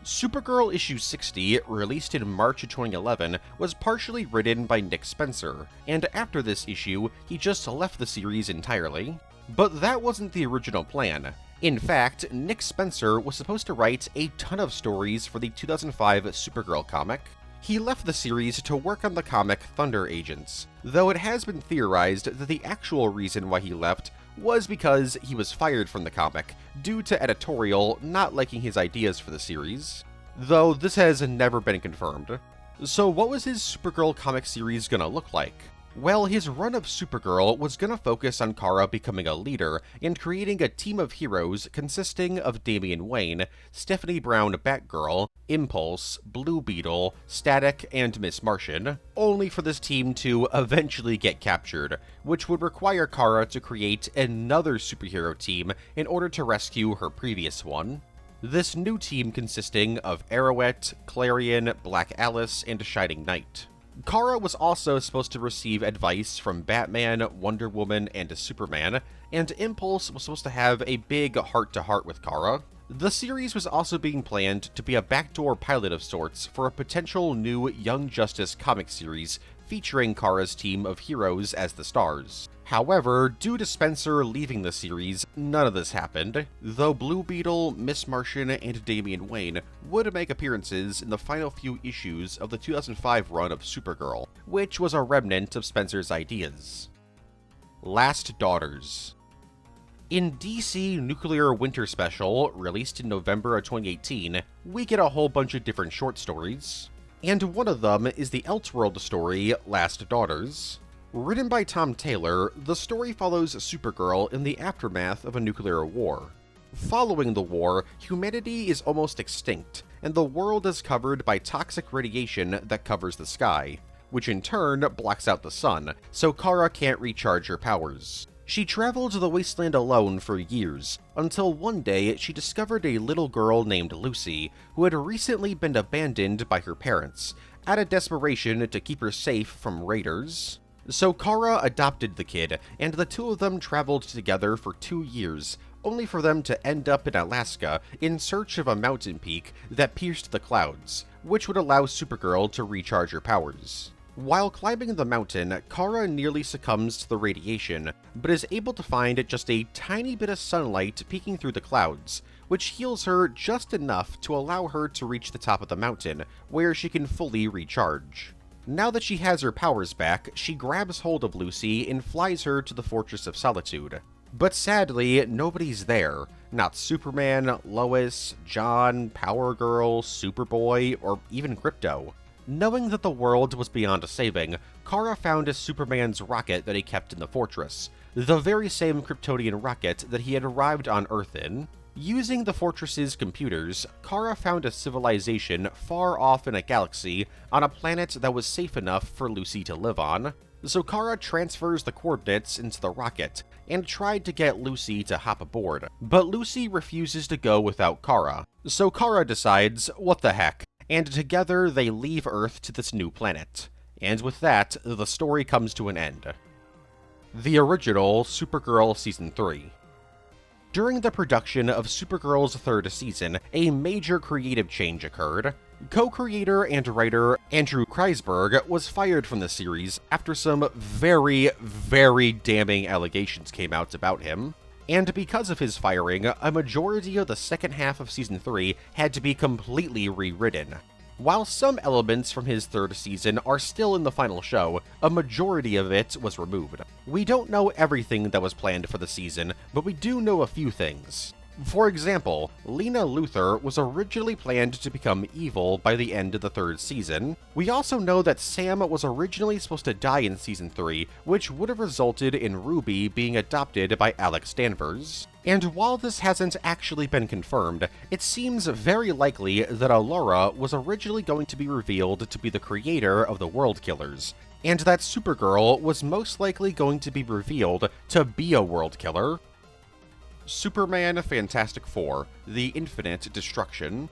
Supergirl issue 60, released in March of 2011, was partially written by Nick Spencer, and after this issue, he just left the series entirely. But that wasn't the original plan. In fact, Nick Spencer was supposed to write a ton of stories for the 2005 Supergirl comic. He left the series to work on the comic Thunder Agents, though it has been theorized that the actual reason why he left was because he was fired from the comic, due to editorial not liking his ideas for the series, though this has never been confirmed. So what was his Supergirl comic series gonna look like? Well, his run of Supergirl was gonna focus on Kara becoming a leader and creating a team of heroes consisting of Damian Wayne, Stephanie Brown Batgirl, Impulse, Blue Beetle, Static, and Miss Martian, only for this team to eventually get captured, which would require Kara to create another superhero team in order to rescue her previous one. This new team consisting of Arrowette, Clarion, Black Alice, and Shining Knight. Kara was also supposed to receive advice from Batman, Wonder Woman, and Superman, and Impulse was supposed to have a big heart-to-heart with Kara. The series was also being planned to be a backdoor pilot of sorts for a potential new Young Justice comic series featuring Kara's team of heroes as the stars. However, due to Spencer leaving the series, none of this happened, though Blue Beetle, Miss Martian, and Damian Wayne would make appearances in the final few issues of the 2005 run of Supergirl, which was a remnant of Spencer's ideas. Last Daughters. In DC Nuclear Winter Special, released in November of 2018, we get a whole bunch of different short stories, and one of them is the Elseworld story, Last Daughters. Written by Tom Taylor, the story follows Supergirl in the aftermath of a nuclear war. Following the war, humanity is almost extinct, and the world is covered by toxic radiation that covers the sky, which in turn blocks out the sun, so Kara can't recharge her powers. She traveled the wasteland alone for years, until one day she discovered a little girl named Lucy, who had recently been abandoned by her parents, out of desperation to keep her safe from raiders. So Kara adopted the kid, and the two of them traveled together for 2 years, only for them to end up in Alaska in search of a mountain peak that pierced the clouds, which would allow Supergirl to recharge her powers. While climbing the mountain, Kara nearly succumbs to the radiation, but is able to find just a tiny bit of sunlight peeking through the clouds, which heals her just enough to allow her to reach the top of the mountain, where she can fully recharge. Now that she has her powers back, she grabs hold of Lucy and flies her to the Fortress of Solitude. But sadly, nobody's there. Not Superman, Lois, John, Power Girl, Superboy, or even Krypto. Knowing that the world was beyond saving, Kara found Superman's rocket that he kept in the fortress, the very same Kryptonian rocket that he had arrived on Earth in. Using the fortress's computers, Kara found a civilization far off in a galaxy on a planet that was safe enough for Lucy to live on. So Kara transfers the coordinates into the rocket and tried to get Lucy to hop aboard, but Lucy refuses to go without Kara. So Kara decides, what the heck, and together they leave Earth to this new planet. And with that, the story comes to an end. The original Supergirl Season 3. During the production of Supergirl's third season, a major creative change occurred. Co-creator and writer Andrew Kreisberg was fired from the series after some very, very damning allegations came out about him. And because of his firing, a majority of the second half of Season 3 had to be completely rewritten. While some elements from his third season are still in the final show, a majority of it was removed. We don't know everything that was planned for the season, but we do know a few things. For example, Lena Luthor was originally planned to become evil by the end of the 3rd season. We also know that Sam was originally supposed to die in Season 3, which would have resulted in RWBY being adopted by Alex Danvers. And while this hasn't actually been confirmed, it seems very likely that Allura was originally going to be revealed to be the creator of the World Killers, and that Supergirl was most likely going to be revealed to be a World Killer. Superman Fantastic Four: The Infinite Destruction.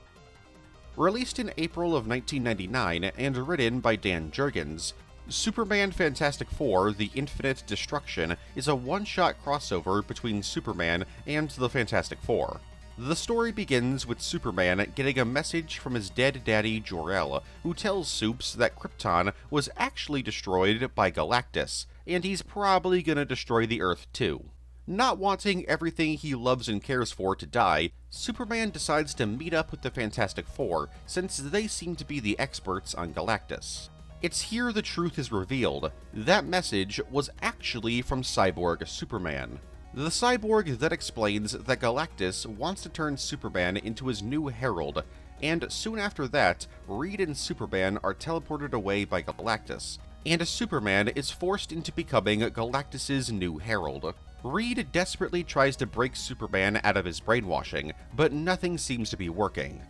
Released in April of 1999 and written by Dan Jurgens, Superman Fantastic Four: The Infinite Destruction is a one-shot crossover between Superman and the Fantastic Four. The story begins with Superman getting a message from his dead daddy Jor-El, who tells Supes that Krypton was actually destroyed by Galactus, and he's probably gonna destroy the Earth too. Not wanting everything he loves and cares for to die, Superman decides to meet up with the Fantastic Four, since they seem to be the experts on Galactus. It's here the truth is revealed. That message was actually from Cyborg Superman. The cyborg that explains that Galactus wants to turn Superman into his new herald, and soon after that, Reed and Superman are teleported away by Galactus, and Superman is forced into becoming Galactus's new herald. Reed desperately tries to break Superman out of his brainwashing, but nothing seems to be working.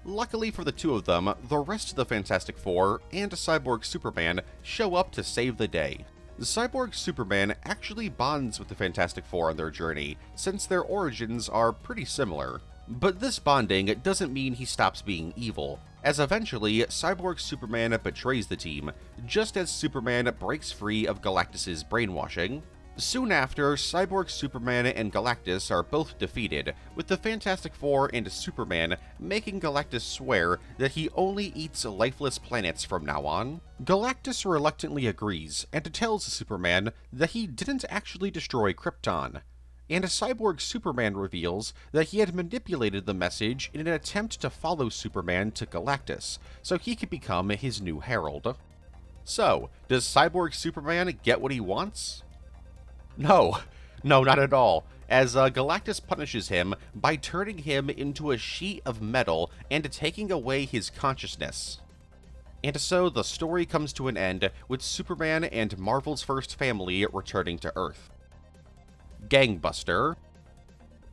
Luckily for the two of them, the rest of the Fantastic Four and Cyborg Superman show up to save the day. Cyborg Superman actually bonds with the Fantastic Four on their journey, since their origins are pretty similar. But this bonding doesn't mean he stops being evil, as eventually Cyborg Superman betrays the team, just as Superman breaks free of Galactus's brainwashing. Soon after, Cyborg Superman and Galactus are both defeated, with the Fantastic Four and Superman making Galactus swear that he only eats lifeless planets from now on. Galactus reluctantly agrees, and tells Superman that he didn't actually destroy Krypton. And Cyborg Superman reveals that he had manipulated the message in an attempt to follow Superman to Galactus, so he could become his new herald. So, does Cyborg Superman get what he wants? No, not at all, as Galactus punishes him by turning him into a sheet of metal and taking away his consciousness. And so the story comes to an end with Superman and Marvel's first family returning to Earth. Gangbuster.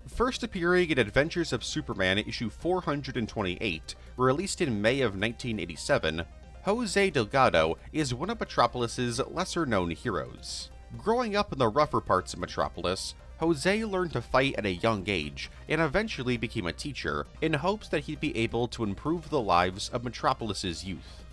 First appearing in Adventures of Superman issue 428, released in May of 1987, Jose Delgado is one of Metropolis's lesser-known heroes. Growing up in the rougher parts of Metropolis, Jose learned to fight at a young age and eventually became a teacher in hopes that he'd be able to improve the lives of Metropolis's youth.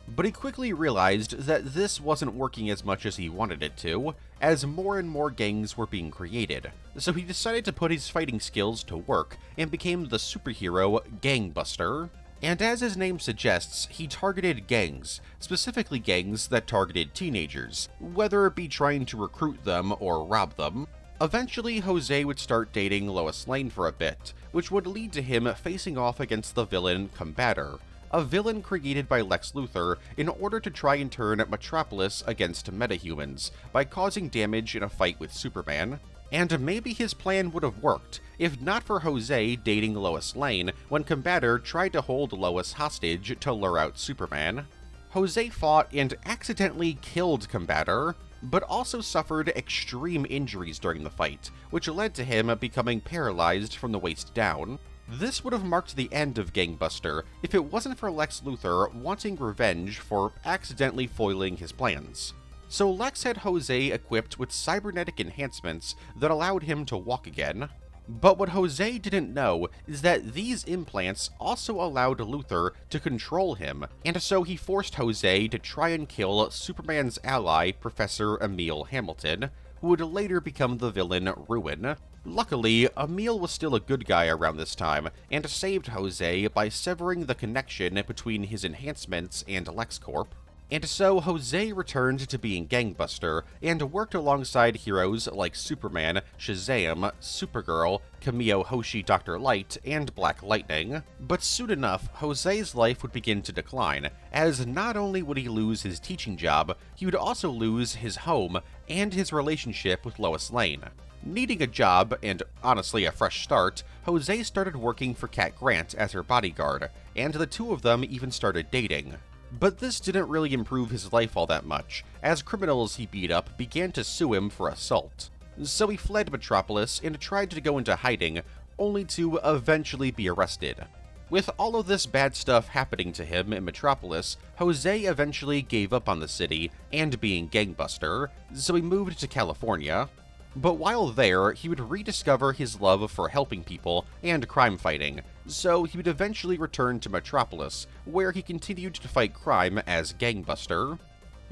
But he quickly realized that this wasn't working as much as he wanted it to, as more and more gangs were being created, so he decided to put his fighting skills to work and became the superhero Gangbuster. And as his name suggests, he targeted gangs, specifically gangs that targeted teenagers, whether it be trying to recruit them or rob them. Eventually, Jose would start dating Lois Lane for a bit, which would lead to him facing off against the villain Kandor, a villain created by Lex Luthor in order to try and turn Metropolis against metahumans by causing damage in a fight with Superman. And maybe his plan would have worked, if not for Jose dating Lois Lane when Kandor tried to hold Lois hostage to lure out Superman. Jose fought and accidentally killed Kandor, but also suffered extreme injuries during the fight, which led to him becoming paralyzed from the waist down. This would have marked the end of Gangbuster if it wasn't for Lex Luthor wanting revenge for accidentally foiling his plans. So Lex had Jose equipped with cybernetic enhancements that allowed him to walk again. But what Jose didn't know is that these implants also allowed Luthor to control him, and so he forced Jose to try and kill Superman's ally, Professor Emil Hamilton, who would later become the villain Ruin. Luckily, Emil was still a good guy around this time, and saved Jose by severing the connection between his enhancements and LexCorp. And so Jose returned to being Gangbuster, and worked alongside heroes like Superman, Shazam, Supergirl, Kamio Hoshi Dr. Light, and Black Lightning. But soon enough, Jose's life would begin to decline, as not only would he lose his teaching job, he would also lose his home and his relationship with Lois Lane. Needing a job, and honestly a fresh start, Jose started working for Cat Grant as her bodyguard, and the two of them even started dating. But this didn't really improve his life all that much, as criminals he beat up began to sue him for assault. So he fled Metropolis and tried to go into hiding, only to eventually be arrested. With all of this bad stuff happening to him in Metropolis, Jose eventually gave up on the city and being gangbuster, so he moved to California. But while there, he would rediscover his love for helping people and crime fighting, so he would eventually return to Metropolis, where he continued to fight crime as Gangbuster.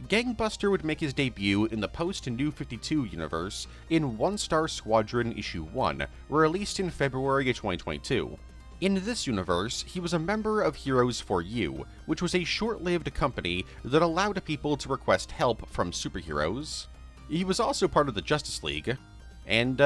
Gangbuster would make his debut in the post-New 52 universe in One Star Squadron Issue 1, released in February of 2022. In this universe, he was a member of Heroes for You, which was a short-lived company that allowed people to request help from superheroes. He was also part of the Justice League, and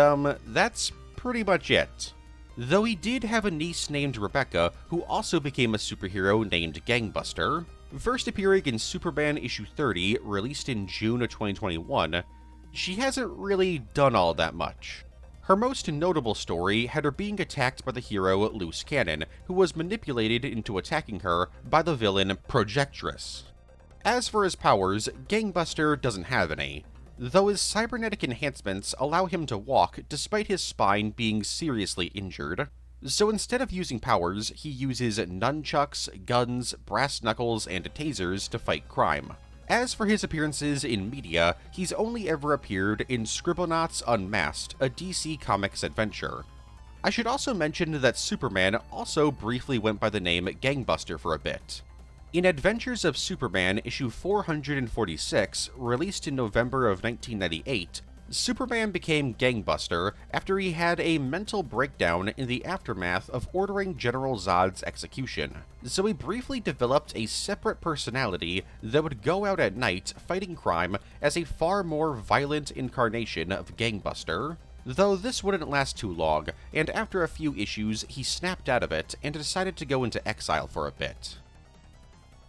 that's pretty much it. Though he did have a niece named Rebecca, who also became a superhero named Gangbuster. First appearing in Superman issue 30, released in June of 2021, she hasn't really done all that much. Her most notable story had her being attacked by the hero Loose Cannon, who was manipulated into attacking her by the villain Projectress. As for his powers, Gangbuster doesn't have any, though his cybernetic enhancements allow him to walk despite his spine being seriously injured. So instead of using powers, he uses nunchucks, guns, brass knuckles, and tasers to fight crime. As for his appearances in media, he's only ever appeared in Scribblenauts Unmasked, a DC Comics adventure. I should also mention that Superman also briefly went by the name Gangbuster for a bit. In Adventures of Superman issue 446, released in November of 1998, Superman became Gangbuster after he had a mental breakdown in the aftermath of ordering General Zod's execution. So he briefly developed a separate personality that would go out at night fighting crime as a far more violent incarnation of Gangbuster. Though this wouldn't last too long, and after a few issues he snapped out of it and decided to go into exile for a bit.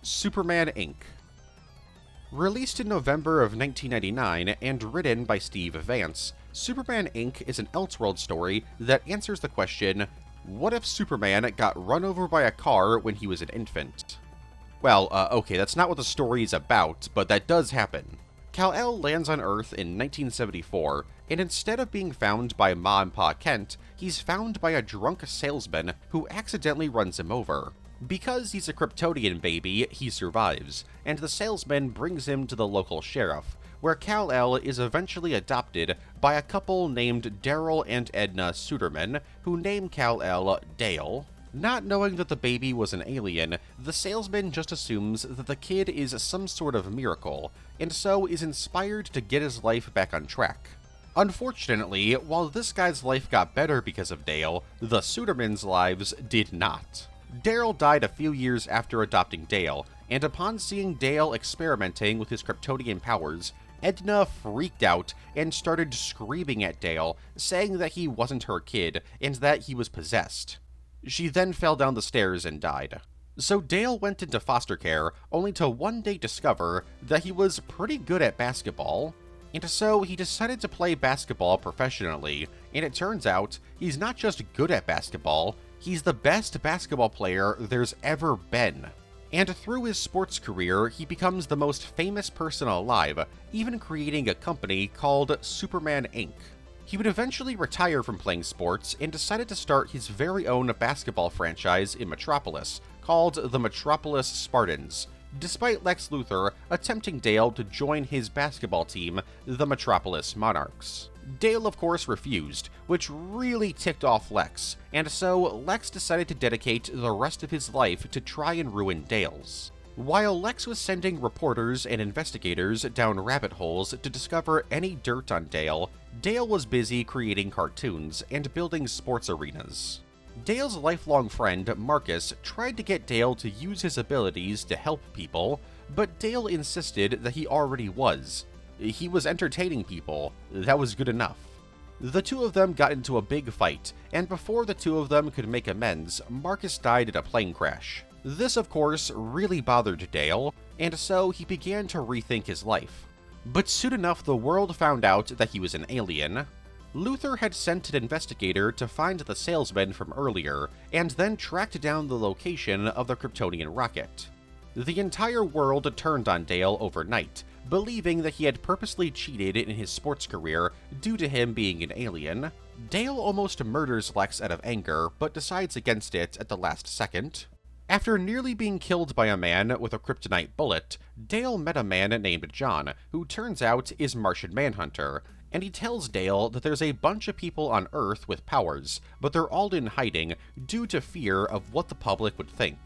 Superman Inc. Released in November of 1999 and written by Steve Vance, Superman Inc. is an Elseworld story that answers the question, what if Superman got run over by a car when he was an infant? Well, okay, that's not what the story is about, but that does happen. Kal-El lands on Earth in 1974, and instead of being found by Ma and Pa Kent, he's found by a drunk salesman who accidentally runs him over. Because he's a Kryptonian baby, he survives, and the salesman brings him to the local sheriff, where Kal-El is eventually adopted by a couple named Daryl and Edna Suderman, who name Kal-El Dale. Not knowing that the baby was an alien, the salesman just assumes that the kid is some sort of miracle, and so is inspired to get his life back on track. Unfortunately, while this guy's life got better because of Dale, the Sudermans' lives did not. Daryl died a few years after adopting Dale, and upon seeing Dale experimenting with his Kryptonian powers, Edna freaked out and started screaming at Dale, saying that he wasn't her kid and that he was possessed. She then fell down the stairs and died. So Dale went into foster care, only to one day discover that he was pretty good at basketball. And so he decided to play basketball professionally, and it turns out he's not just good at basketball, he's the best basketball player there's ever been. And through his sports career, he becomes the most famous person alive, even creating a company called Superman Inc. He would eventually retire from playing sports and decided to start his very own basketball franchise in Metropolis, called the Metropolis Spartans, despite Lex Luthor attempting Dale to join his basketball team, the Metropolis Monarchs. Dale, of course, refused, which really ticked off Lex, and so Lex decided to dedicate the rest of his life to try and ruin Dale's. While Lex was sending reporters and investigators down rabbit holes to discover any dirt on Dale, Dale was busy creating cartoons and building sports arenas. Dale's lifelong friend, Marcus, tried to get Dale to use his abilities to help people, but Dale insisted that he already was. He was entertaining people. That was good enough. The two of them got into a big fight, and before the two of them could make amends, Marcus died in a plane crash. This, of course, really bothered Dale, and so he began to rethink his life. But soon enough, the world found out that he was an alien. Luthor had sent an investigator to find the salesman from earlier, and then tracked down the location of the Kryptonian rocket. The entire world turned on Dale overnight, believing that he had purposely cheated in his sports career due to him being an alien. Dale almost murders Lex out of anger, but decides against it at the last second. After nearly being killed by a man with a kryptonite bullet, Dale met a man named John, who turns out is Martian Manhunter, and he tells Dale that there's a bunch of people on Earth with powers, but they're all in hiding due to fear of what the public would think.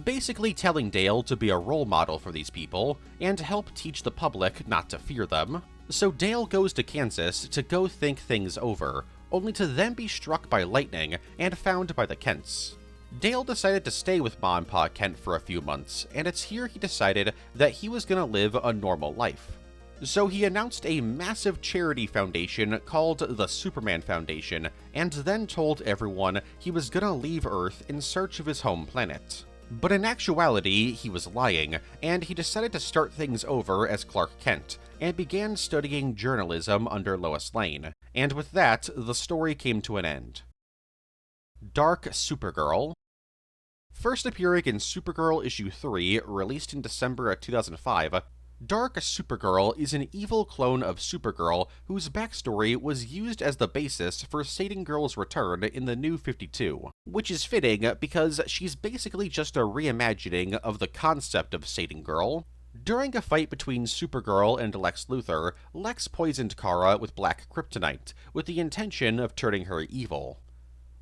Basically telling Dale to be a role model for these people, and help teach the public not to fear them. So Dale goes to Kansas to go think things over, only to then be struck by lightning and found by the Kents. Dale decided to stay with Ma and Pa Kent for a few months, and it's here he decided that he was gonna live a normal life. So he announced a massive charity foundation called the Superman Foundation, and then told everyone he was gonna leave Earth in search of his home planet. But in actuality, he was lying, and he decided to start things over as Clark Kent, and began studying journalism under Lois Lane. And with that, the story came to an end. Dark Supergirl. First appearing in Supergirl issue 3, released in December of 2005, Dark Supergirl is an evil clone of Supergirl whose backstory was used as the basis for Satan Girl's return in the New 52, which is fitting because she's basically just a reimagining of the concept of Satan Girl. During a fight between Supergirl and Lex Luthor, Lex poisoned Kara with black kryptonite, with the intention of turning her evil.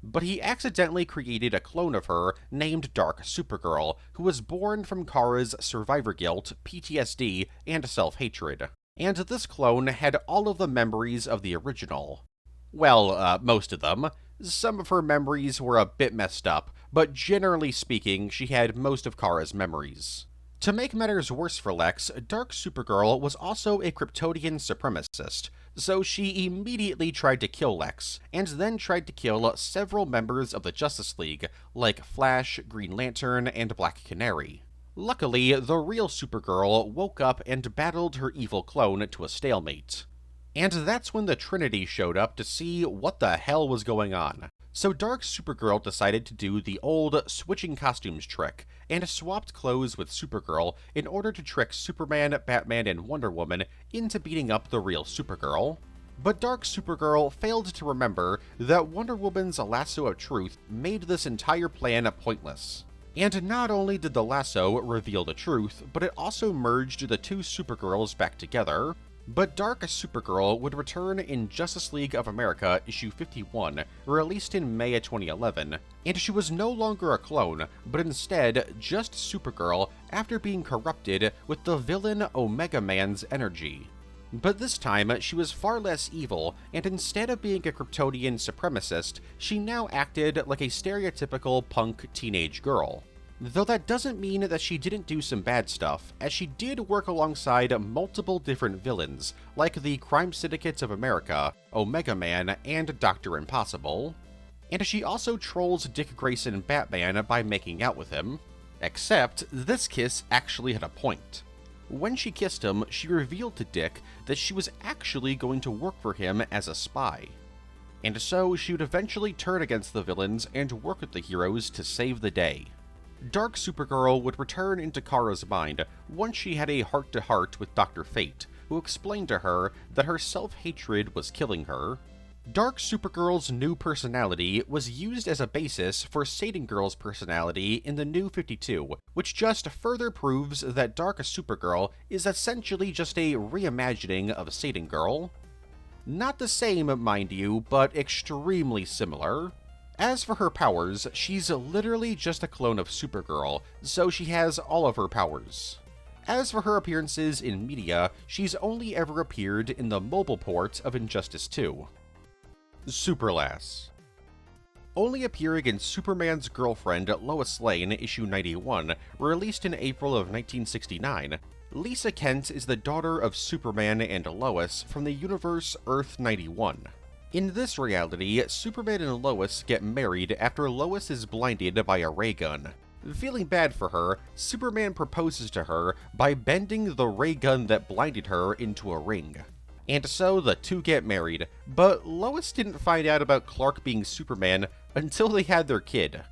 But he accidentally created a clone of her named Dark Supergirl, who was born from Kara's survivor guilt, PTSD, and self-hatred. And this clone had all of the memories of the original. Well, most of them. Some of her memories were a bit messed up, but generally speaking, she had most of Kara's memories. To make matters worse for Lex, Dark Supergirl was also a Kryptonian supremacist, so she immediately tried to kill Lex, and then tried to kill several members of the Justice League, like Flash, Green Lantern, and Black Canary. Luckily, the real Supergirl woke up and battled her evil clone to a stalemate. And that's when the Trinity showed up to see what the hell was going on. So Dark Supergirl decided to do the old switching costumes trick, and swapped clothes with Supergirl in order to trick Superman, Batman, and Wonder Woman into beating up the real Supergirl. But Dark Supergirl failed to remember that Wonder Woman's lasso of truth made this entire plan pointless. And not only did the lasso reveal the truth, but it also merged the two Supergirls back together. But Dark Supergirl would return in Justice League of America issue 51, released in May of 2011, and she was no longer a clone, but instead just Supergirl after being corrupted with the villain Omega Man's energy. But this time, she was far less evil, and instead of being a Kryptonian supremacist, she now acted like a stereotypical punk teenage girl. Though that doesn't mean that she didn't do some bad stuff, as she did work alongside multiple different villains, like the Crime Syndicates of America, Omega Man, and Dr. Impossible. And she also trolls Dick Grayson Batman by making out with him. Except, this kiss actually had a point. When she kissed him, she revealed to Dick that she was actually going to work for him as a spy. And so, she would eventually turn against the villains and work with the heroes to save the day. Dark Supergirl would return into Kara's mind once she had a heart-to-heart with Dr. Fate, who explained to her that her self-hatred was killing her. Dark Supergirl's new personality was used as a basis for Satan Girl's personality in the New 52, which just further proves that Dark Supergirl is essentially just a reimagining of Satan Girl. Not the same, mind you, but extremely similar. As for her powers, she's literally just a clone of Supergirl, so she has all of her powers. As for her appearances in media, she's only ever appeared in the mobile port of Injustice 2. Superlass. Only appearing in Superman's girlfriend Lois Lane issue 91, released in April of 1969, Lisa Kent is the daughter of Superman and Lois from the universe Earth 91. In this reality, Superman and Lois get married after Lois is blinded by a ray gun. Feeling bad for her, Superman proposes to her by bending the ray gun that blinded her into a ring. and so the two get married, but Lois didn't find out about Clark being Superman until they had their kid.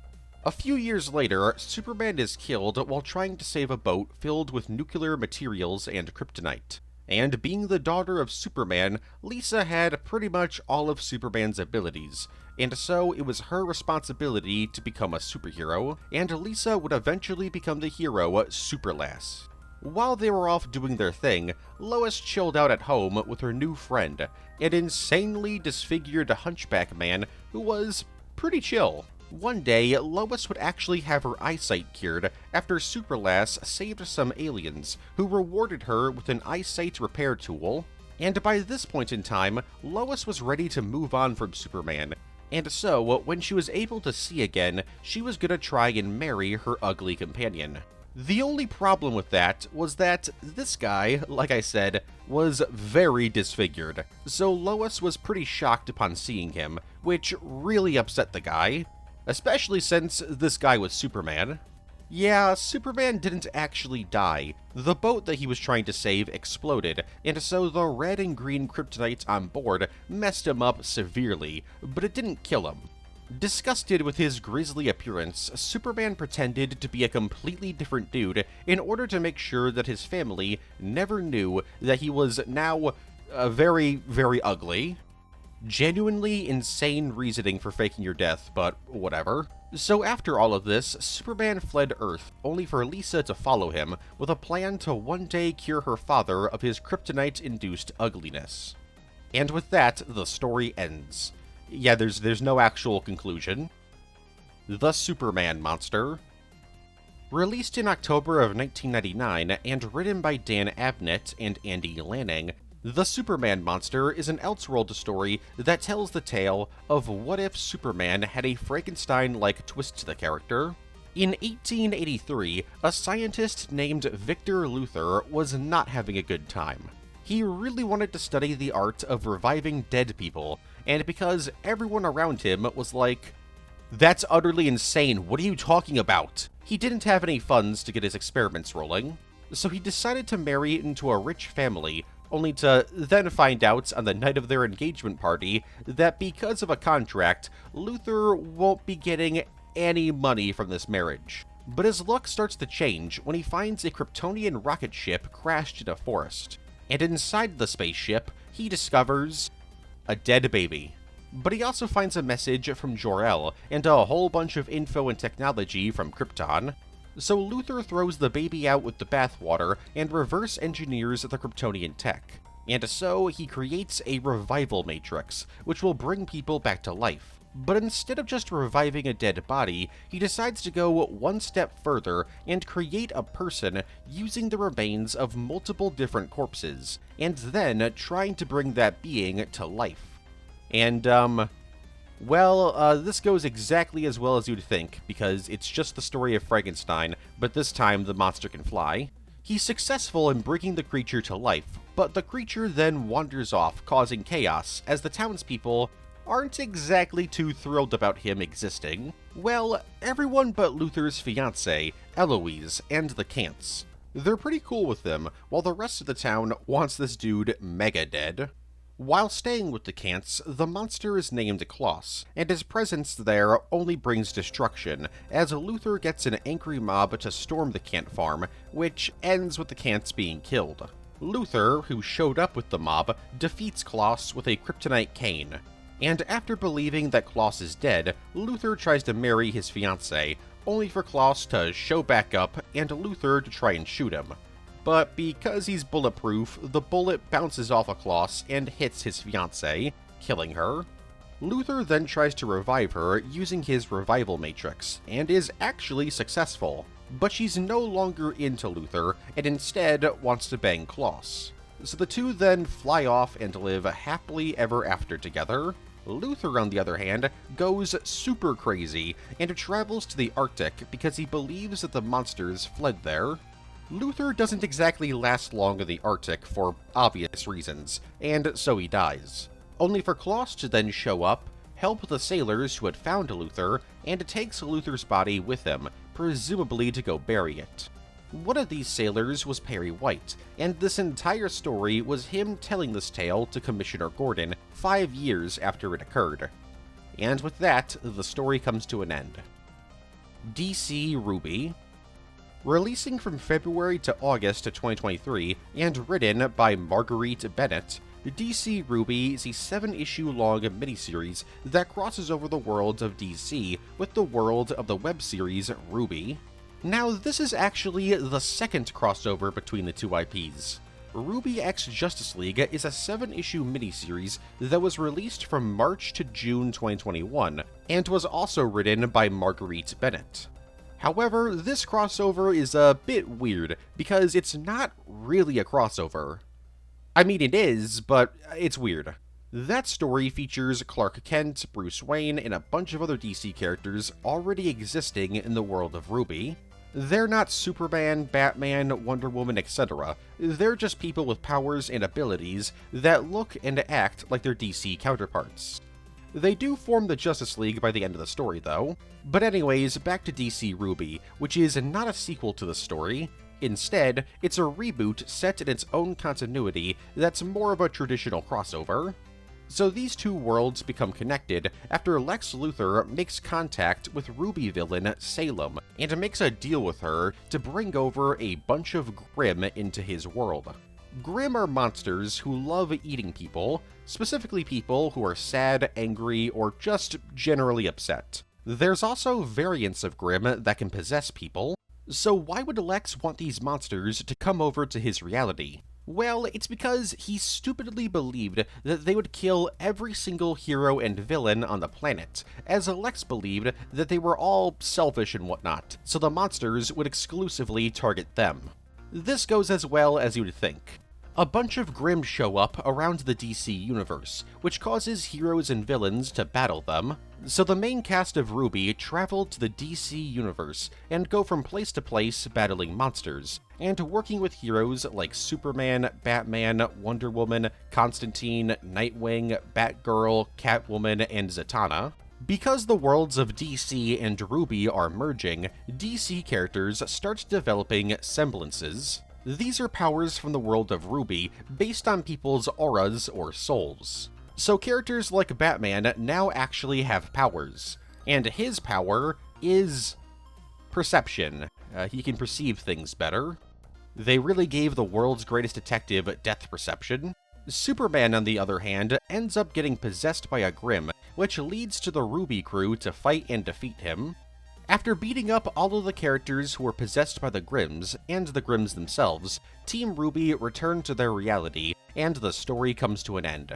A few years later, Superman is killed while trying to save a boat filled with nuclear materials and kryptonite. And being the daughter of Superman, Lisa had pretty much all of Superman's abilities, and so it was her responsibility to become a superhero, and Lisa would eventually become the hero Superlass. While they were off doing their thing, Lois chilled out at home with her new friend, an insanely disfigured hunchback man who was pretty chill. One day, Lois would actually have her eyesight cured after Superlass saved some aliens, who rewarded her with an eyesight repair tool. And by this point in time, Lois was ready to move on from Superman, and so, when she was able to see again, she was gonna try and marry her ugly companion. The only problem with that was that this guy, like I said, was very disfigured, so Lois was pretty shocked upon seeing him, which really upset the guy. Especially since this guy was Superman. Yeah, Superman didn't actually die. The boat that he was trying to save exploded, and so the red and green kryptonite on board messed him up severely, but it didn't kill him. Disgusted with his grisly appearance, Superman pretended to be a completely different dude in order to make sure that his family never knew that he was now very, very ugly. Genuinely insane reasoning for faking your death, but whatever. So after all of this, Superman fled Earth, only for Lisa to follow him, with a plan to one day cure her father of his kryptonite-induced ugliness. And with that, the story ends. Yeah, there's no actual conclusion. The Superman Monster. Released in October of 1999 and written by Dan Abnett and Andy Lanning, The Superman Monster is an Elseworld story that tells the tale of what if Superman had a Frankenstein-like twist to the character. In 1883, a scientist named Victor Luthor was not having a good time. He really wanted to study the art of reviving dead people, and because everyone around him was like, "That's utterly insane, what are you talking about?" He didn't have any funds to get his experiments rolling, so he decided to marry into a rich family, only to then find out on the night of their engagement party that because of a contract, Luthor won't be getting any money from this marriage. But his luck starts to change when he finds a Kryptonian rocket ship crashed in a forest. And inside the spaceship, he discovers a dead baby. But he also finds a message from Zor-El and a whole bunch of info and technology from Krypton. So Luthor throws the baby out with the bathwater and reverse engineers the Kryptonian tech. And so he creates a revival matrix, which will bring people back to life. But instead of just reviving a dead body, he decides to go one step further and create a person using the remains of multiple different corpses, and then trying to bring that being to life. And, this goes exactly as well as you'd think, because it's just the story of Frankenstein, but this time the monster can fly. He's successful in bringing the creature to life, but the creature then wanders off, causing chaos, as the townspeople aren't exactly too thrilled about him existing. Well, everyone but Luthor's fiancée, Eloise, and the Cants. They're pretty cool with them, while the rest of the town wants this dude mega dead. While staying with the Cants, the monster is named Klaus, and his presence there only brings destruction, as Luthor gets an angry mob to storm the Cant farm, which ends with the Cants being killed. Luthor, who showed up with the mob, defeats Klaus with a kryptonite cane. And after believing that Klaus is dead, Luthor tries to marry his fiancée, only for Klaus to show back up and Luthor to try and shoot him. But because he's bulletproof, the bullet bounces off of Klaus and hits his fiancée, killing her. Luthor then tries to revive her using his revival matrix, and is actually successful. But she's no longer into Luthor, and instead wants to bang Klaus. So the two then fly off and live happily ever after together. Luthor, on the other hand, goes super crazy and travels to the Arctic because he believes that the monsters fled there. Luthor doesn't exactly last long in the Arctic for obvious reasons, and so he dies. Only for Klaus to then show up, help the sailors who had found Luthor, and takes Luthor's body with him, presumably to go bury it. One of these sailors was Perry White, and this entire story was him telling this tale to Commissioner Gordon 5 years after it occurred. And with that, the story comes to an end. DC RWBY. Releasing from February to August of 2023 and written by Marguerite Bennett, DC RWBY is a 7-issue long miniseries that crosses over the worlds of DC with the world of the web series RWBY. Now, this is actually the second crossover between the two IPs. RWBY X Justice League is a 7-issue miniseries that was released from March to June 2021, and was also written by Marguerite Bennett. However, this crossover is a bit weird, because it's not really a crossover. I mean, it is, but it's weird. That story features Clark Kent, Bruce Wayne, and a bunch of other DC characters already existing in the world of RWBY. They're not Superman, Batman, Wonder Woman, etc. They're just people with powers and abilities that look and act like their DC counterparts. They do form the Justice League by the end of the story, though. But anyways, back to DC RWBY, which is not a sequel to the story. Instead, it's a reboot set in its own continuity that's more of a traditional crossover. So these two worlds become connected after Lex Luthor makes contact with RWBY villain Salem, and makes a deal with her to bring over a bunch of Grimm into his world. Grimm are monsters who love eating people, specifically people who are sad, angry, or just generally upset. There's also variants of Grimm that can possess people. So why would Lex want these monsters to come over to his reality? Well, it's because he stupidly believed that they would kill every single hero and villain on the planet, as Lex believed that they were all selfish and whatnot, so the monsters would exclusively target them. This goes as well as you'd think. A bunch of Grimm show up around the DC universe, which causes heroes and villains to battle them, so the main cast of RWBY travel to the DC universe and go from place to place battling monsters, and working with heroes like Superman, Batman, Wonder Woman, Constantine, Nightwing, Batgirl, Catwoman, and Zatanna. Because the worlds of DC and RWBY are merging, DC characters start developing semblances. These are powers from the world of RWBY based on people's auras or souls. So characters like Batman now actually have powers, and his power is perception. He can perceive things better. They really gave the world's greatest detective depth perception. Superman, on the other hand, ends up getting possessed by a Grimm, which leads to the RWBY crew to fight and defeat him. After beating up all of the characters who were possessed by the Grimms, and the Grimms themselves, Team RWBY return to their reality, and the story comes to an end.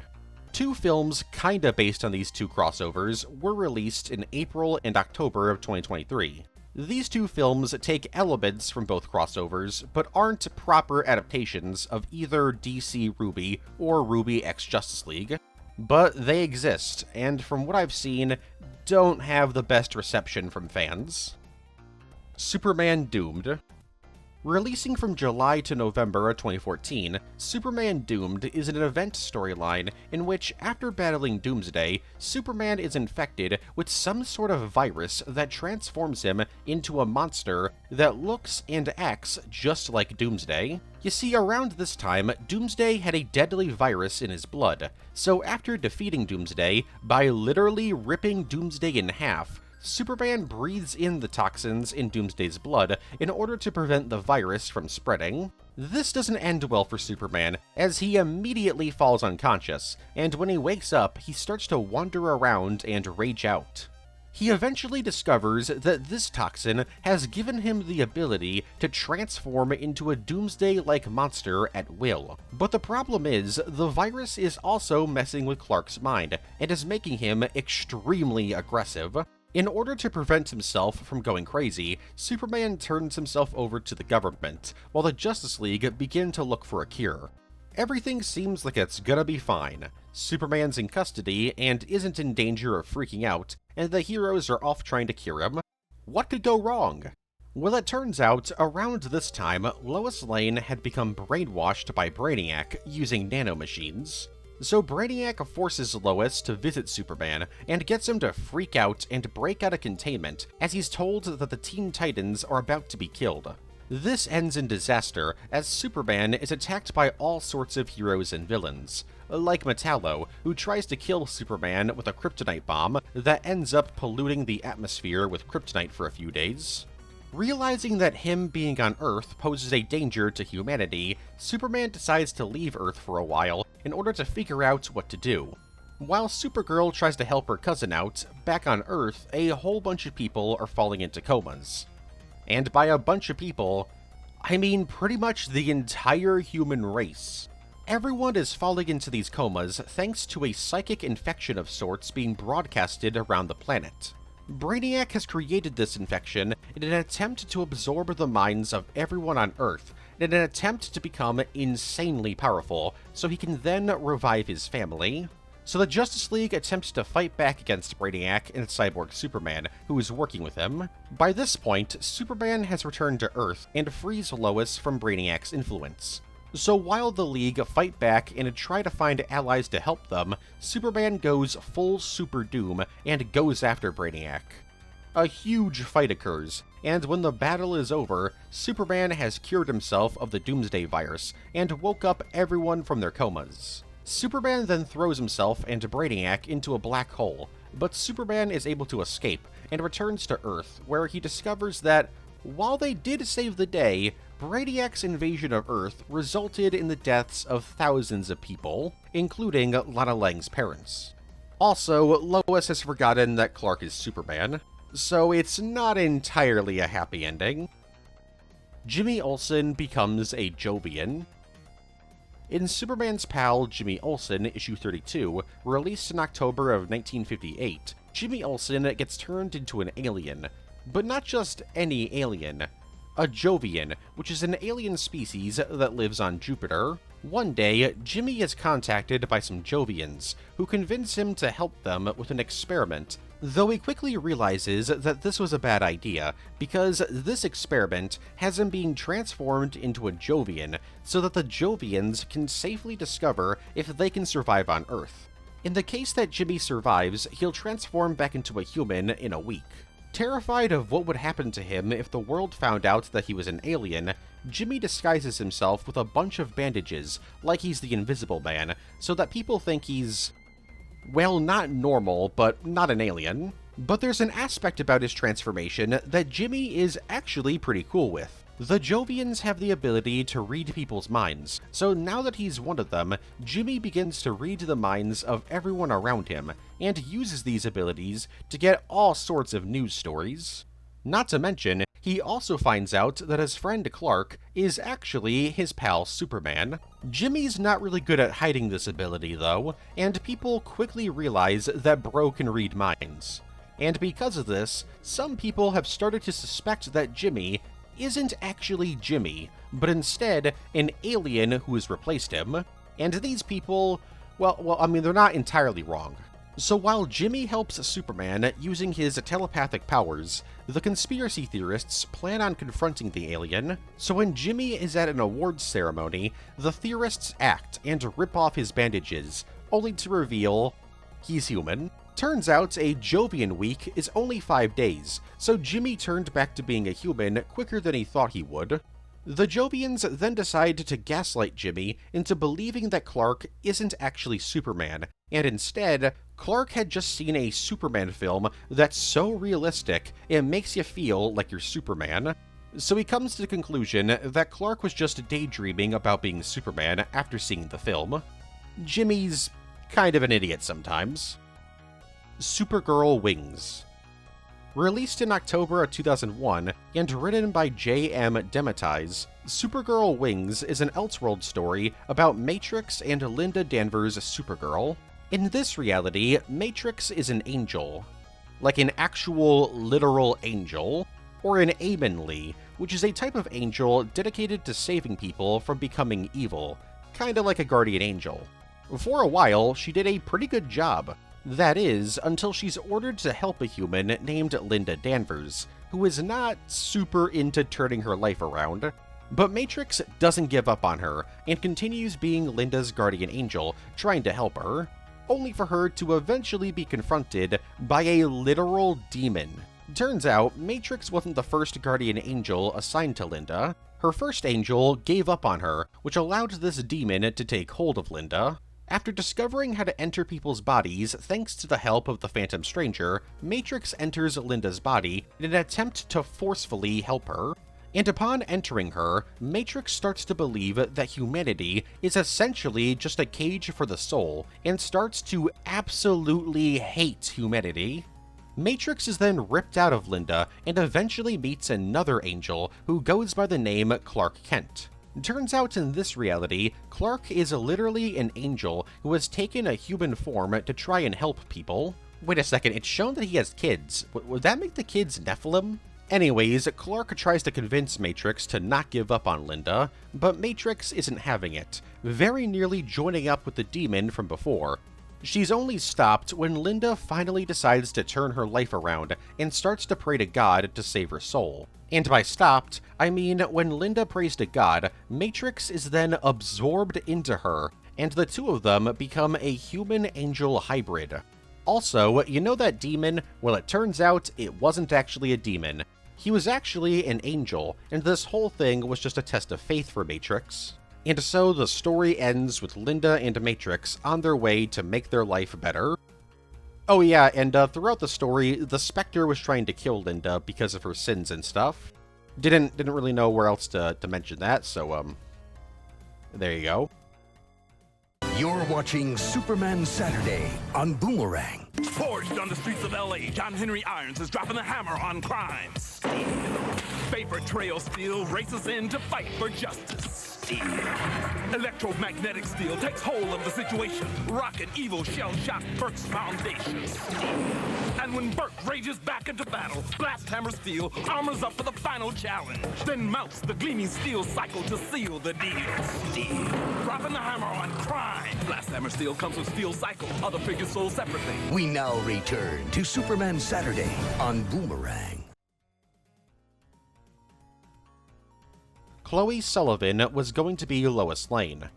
2 films kinda based on these 2 crossovers were released in April and October of 2023. These 2 films take elements from both crossovers, but aren't proper adaptations of either DC RWBY or RWBY X Justice League. But they exist, and from what I've seen, don't have the best reception from fans. Superman Doomed. Releasing from July to November of 2014, Superman Doomed is an event storyline in which, after battling Doomsday, Superman is infected with some sort of virus that transforms him into a monster that looks and acts just like Doomsday. You see, around this time, Doomsday had a deadly virus in his blood, so after defeating Doomsday, by literally ripping Doomsday in half, Superman breathes in the toxins in Doomsday's blood in order to prevent the virus from spreading. This doesn't end well for Superman, as he immediately falls unconscious, and when he wakes up, he starts to wander around and rage out. He eventually discovers that this toxin has given him the ability to transform into a Doomsday-like monster at will. But the problem is, the virus is also messing with Clark's mind, and is making him extremely aggressive. In order to prevent himself from going crazy, Superman turns himself over to the government, while the Justice League begin to look for a cure. Everything seems like it's gonna be fine. Superman's in custody and isn't in danger of freaking out, and the heroes are off trying to cure him. What could go wrong? Well, it turns out, around this time, Lois Lane had become brainwashed by Brainiac using nanomachines. So Brainiac forces Lois to visit Superman and gets him to freak out and break out of containment as he's told that the Teen Titans are about to be killed. This ends in disaster as Superman is attacked by all sorts of heroes and villains, like Metallo, who tries to kill Superman with a kryptonite bomb that ends up polluting the atmosphere with kryptonite for a few days. Realizing that him being on Earth poses a danger to humanity, Superman decides to leave Earth for a while in order to figure out what to do. While Supergirl tries to help her cousin out, back on Earth, a whole bunch of people are falling into comas. And by a bunch of people, I mean pretty much the entire human race. Everyone is falling into these comas thanks to a psychic infection of sorts being broadcasted around the planet. Brainiac has created this infection in an attempt to absorb the minds of everyone on Earth, in an attempt to become insanely powerful, so he can then revive his family. So the Justice League attempts to fight back against Brainiac and Cyborg Superman, who is working with him. By this point, Superman has returned to Earth and frees Lois from Brainiac's influence. So while the League fight back and try to find allies to help them, Superman goes full Super Doom and goes after Brainiac. A huge fight occurs, and when the battle is over, Superman has cured himself of the Doomsday virus and woke up everyone from their comas. Superman then throws himself and Brainiac into a black hole, but Superman is able to escape and returns to Earth, where he discovers that, while they did save the day, Brainiac's invasion of Earth resulted in the deaths of thousands of people, including Lana Lang's parents. Also, Lois has forgotten that Clark is Superman, so it's not entirely a happy ending. Jimmy Olsen becomes a Jovian. In Superman's pal Jimmy Olsen, issue 32, released in October of 1958, Jimmy Olsen gets turned into an alien. But not just any alien. A Jovian, which is an alien species that lives on Jupiter. One day, Jimmy is contacted by some Jovians, who convince him to help them with an experiment, though he quickly realizes that this was a bad idea, because this experiment has him being transformed into a Jovian, so that the Jovians can safely discover if they can survive on Earth. In the case that Jimmy survives, he'll transform back into a human in a week. Terrified of what would happen to him if the world found out that he was an alien, Jimmy disguises himself with a bunch of bandages, like he's the Invisible Man, so that people think he's, well, not normal, but not an alien. But there's an aspect about his transformation that Jimmy is actually pretty cool with. The Jovians have the ability to read people's minds, so now that he's one of them, Jimmy begins to read the minds of everyone around him, and uses these abilities to get all sorts of news stories. Not to mention, he also finds out that his friend Clark is actually his pal Superman. Jimmy's not really good at hiding this ability though, and people quickly realize that Bro can read minds. And because of this, some people have started to suspect that Jimmy isn't actually Jimmy, but instead an alien who has replaced him. And these people, well, I mean, they're not entirely wrong. So while Jimmy helps Superman using his telepathic powers, the conspiracy theorists plan on confronting the alien. So when Jimmy is at an awards ceremony, the theorists act and rip off his bandages, only to reveal he's human. Turns out a Jovian week is only 5 days, so Jimmy turned back to being a human quicker than he thought he would. The Jovians then decide to gaslight Jimmy into believing that Clark isn't actually Superman, and instead, Clark had just seen a Superman film that's so realistic it makes you feel like you're Superman. So he comes to the conclusion that Clark was just daydreaming about being Superman after seeing the film. Jimmy's kind of an idiot sometimes. Supergirl Wings. Released in October of 2001 and written by J.M. Demetize, Supergirl Wings is an Elseworld story about Matrix and Linda Danvers' Supergirl. In this reality, Matrix is an angel. Like an actual, literal angel, or an Amenly, which is a type of angel dedicated to saving people from becoming evil, kinda like a guardian angel. For a while, she did a pretty good job. That is, until she's ordered to help a human named Linda Danvers, who is not super into turning her life around. But Matrix doesn't give up on her, and continues being Linda's guardian angel, trying to help her, only for her to eventually be confronted by a literal demon. Turns out, Matrix wasn't the first guardian angel assigned to Linda. Her first angel gave up on her, which allowed this demon to take hold of Linda. After discovering how to enter people's bodies thanks to the help of the Phantom Stranger, Matrix enters Linda's body in an attempt to forcefully help her. And upon entering her, Matrix starts to believe that humanity is essentially just a cage for the soul, and starts to absolutely hate humanity. Matrix is then ripped out of Linda and eventually meets another angel who goes by the name Clark Kent. Turns out in this reality, Clark is literally an angel who has taken a human form to try and help people. Wait a second, it's shown that he has kids. Would that make the kids Nephilim? Anyways, Clark tries to convince Matrix to not give up on Linda, but Matrix isn't having it, very nearly joining up with the demon from before. She's only stopped when Linda finally decides to turn her life around and starts to pray to God to save her soul. And by stopped, I mean when Linda prays to God, Matrix is then absorbed into her, and the two of them become a human-angel hybrid. Also, you know that demon? Well, it turns out it wasn't actually a demon. He was actually an angel, and this whole thing was just a test of faith for Matrix. And so the story ends with Linda and Matrix on their way to make their life better. Oh yeah, and throughout the story, the Spectre was trying to kill Linda because of her sins and stuff. Didn't really know where else to mention that, so there you go. You're watching Superman Saturday on Boomerang. Forged on the streets of L.A., John Henry Irons is dropping the hammer on crime. Steel. Vapor Trail Steel races in to fight for justice. Steel. Electromagnetic steel takes hold of the situation. Rockin' evil shell-shock Burke's foundation. Steel. And when Burke rages back into battle, Blast Hammer Steel armors up for the final challenge. Then mounts the gleaming steel cycle to seal the deal. Steel. Dropping the hammer on crime. Blast Hammer Steel comes with Steel Cycle. Other figures sold separately. We now return to Superman Saturday on Boomerang. Chloe Sullivan was going to be Lois Lane.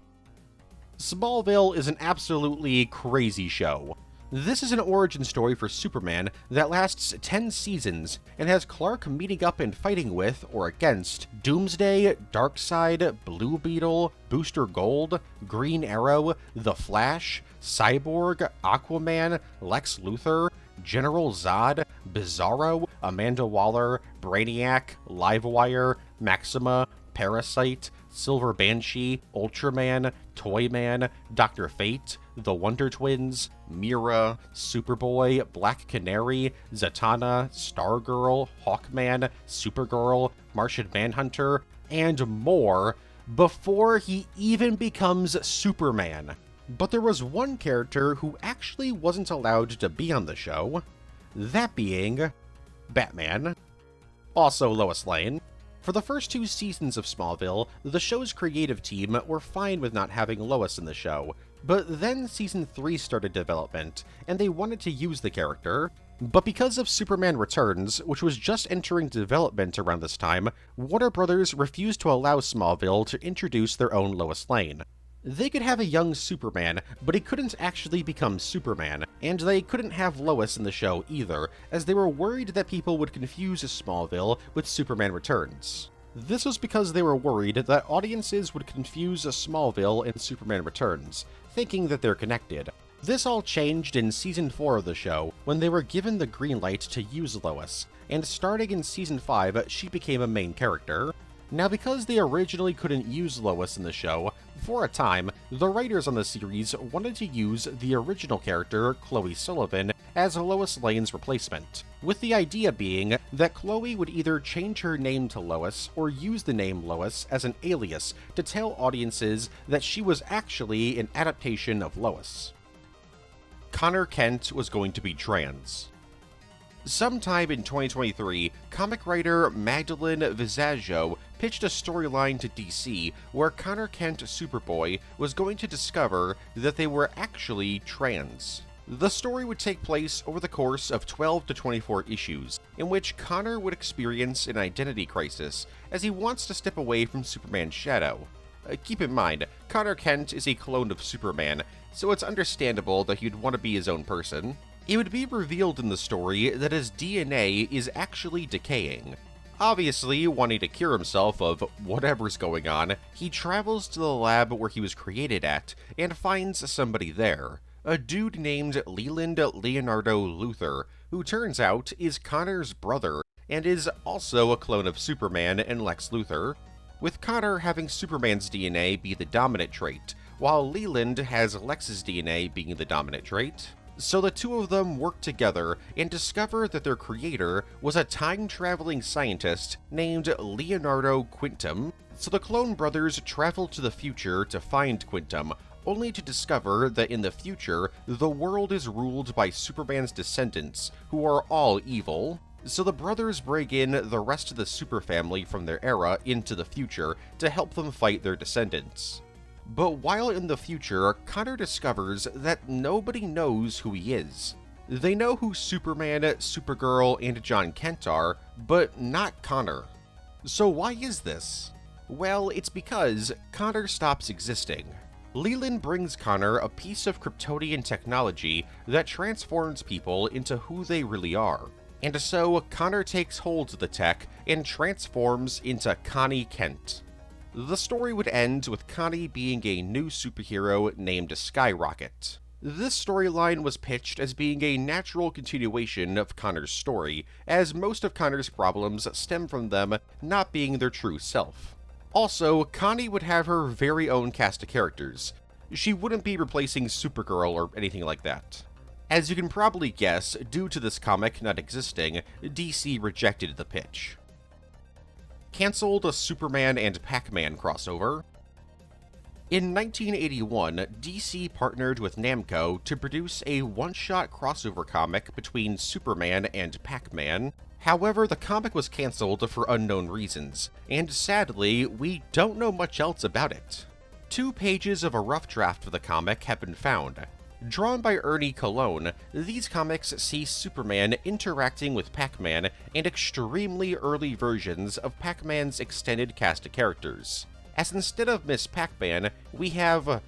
Smallville is an absolutely crazy show. This is an origin story for Superman that lasts 10 seasons and has Clark meeting up and fighting with or against Doomsday, Darkseid, Blue Beetle, Booster Gold, Green Arrow, The Flash, Cyborg, Aquaman, Lex Luthor, General Zod, Bizarro, Amanda Waller, Brainiac, Livewire, Maxima, Parasite, Silver Banshee, Ultraman, Toyman, Dr. Fate, The Wonder Twins, Mira, Superboy, Black Canary, Zatanna, Stargirl, Hawkman, Supergirl, Martian Manhunter, and more before he even becomes Superman. But there was one character who actually wasn't allowed to be on the show, that being Batman. Also Lois Lane. For the first 2 seasons of Smallville, the show's creative team were fine with not having Lois in the show, but then season 3 started development, and they wanted to use the character. But because of Superman Returns, which was just entering development around this time, Warner Brothers refused to allow Smallville to introduce their own Lois Lane. They could have a young Superman, but he couldn't actually become Superman, and they couldn't have Lois in the show either, as they were worried that people would confuse Smallville with Superman Returns. This was because they were worried that audiences would confuse Smallville and Superman Returns, thinking that they're connected. This all changed in Season 4 of the show, when they were given the green light to use Lois, and starting in Season 5, she became a main character. Now, because they originally couldn't use Lois in the show, for a time, the writers on the series wanted to use the original character, Chloe Sullivan, as Lois Lane's replacement, with the idea being that Chloe would either change her name to Lois or use the name Lois as an alias to tell audiences that she was actually an adaptation of Lois. Connor Kent was going to be trans. Sometime in 2023, comic writer Magdalene Visaggio pitched a storyline to DC where Connor Kent Superboy was going to discover that they were actually trans. The story would take place over the course of 12 to 24 issues, in which Connor would experience an identity crisis as he wants to step away from Superman's shadow. Keep in mind, Connor Kent is a clone of Superman, so it's understandable that he'd want to be his own person. It would be revealed in the story that his DNA is actually decaying. Obviously, wanting to cure himself of whatever's going on, he travels to the lab where he was created at and finds somebody there. A dude named Leland Leonardo Luthor, who turns out is Connor's brother and is also a clone of Superman and Lex Luthor, with Connor having Superman's DNA be the dominant trait, while Leland has Lex's DNA being the dominant trait. So the two of them work together and discover that their creator was a time-traveling scientist named Leonardo Quintum. So the clone brothers travel to the future to find Quintum, only to discover that in the future, the world is ruled by Superman's descendants, who are all evil. So the brothers bring in the rest of the super family from their era into the future to help them fight their descendants. But while in the future, Connor discovers that nobody knows who he is. They know who Superman, Supergirl, and John Kent are, but not Connor. So why is this? Well, it's because Connor stops existing. Leland brings Connor a piece of Kryptonian technology that transforms people into who they really are. And so Connor takes hold of the tech and transforms into Connie Kent. The story would end with Connie being a new superhero named Skyrocket. This storyline was pitched as being a natural continuation of Connor's story, as most of Connor's problems stem from them not being their true self. Also, Connie would have her very own cast of characters. She wouldn't be replacing Supergirl or anything like that. As you can probably guess, due to this comic not existing, DC rejected the pitch. Cancelled a Superman and Pac-Man crossover. In 1981, DC partnered with Namco to produce a one-shot crossover comic between Superman and Pac-Man. However, the comic was cancelled for unknown reasons, and sadly, we don't know much else about it. 2 pages of a rough draft of the comic have been found. Drawn by Ernie Colon, these comics see Superman interacting with Pac-Man and extremely early versions of Pac-Man's extended cast of characters. As instead of Miss Pac-Man, we have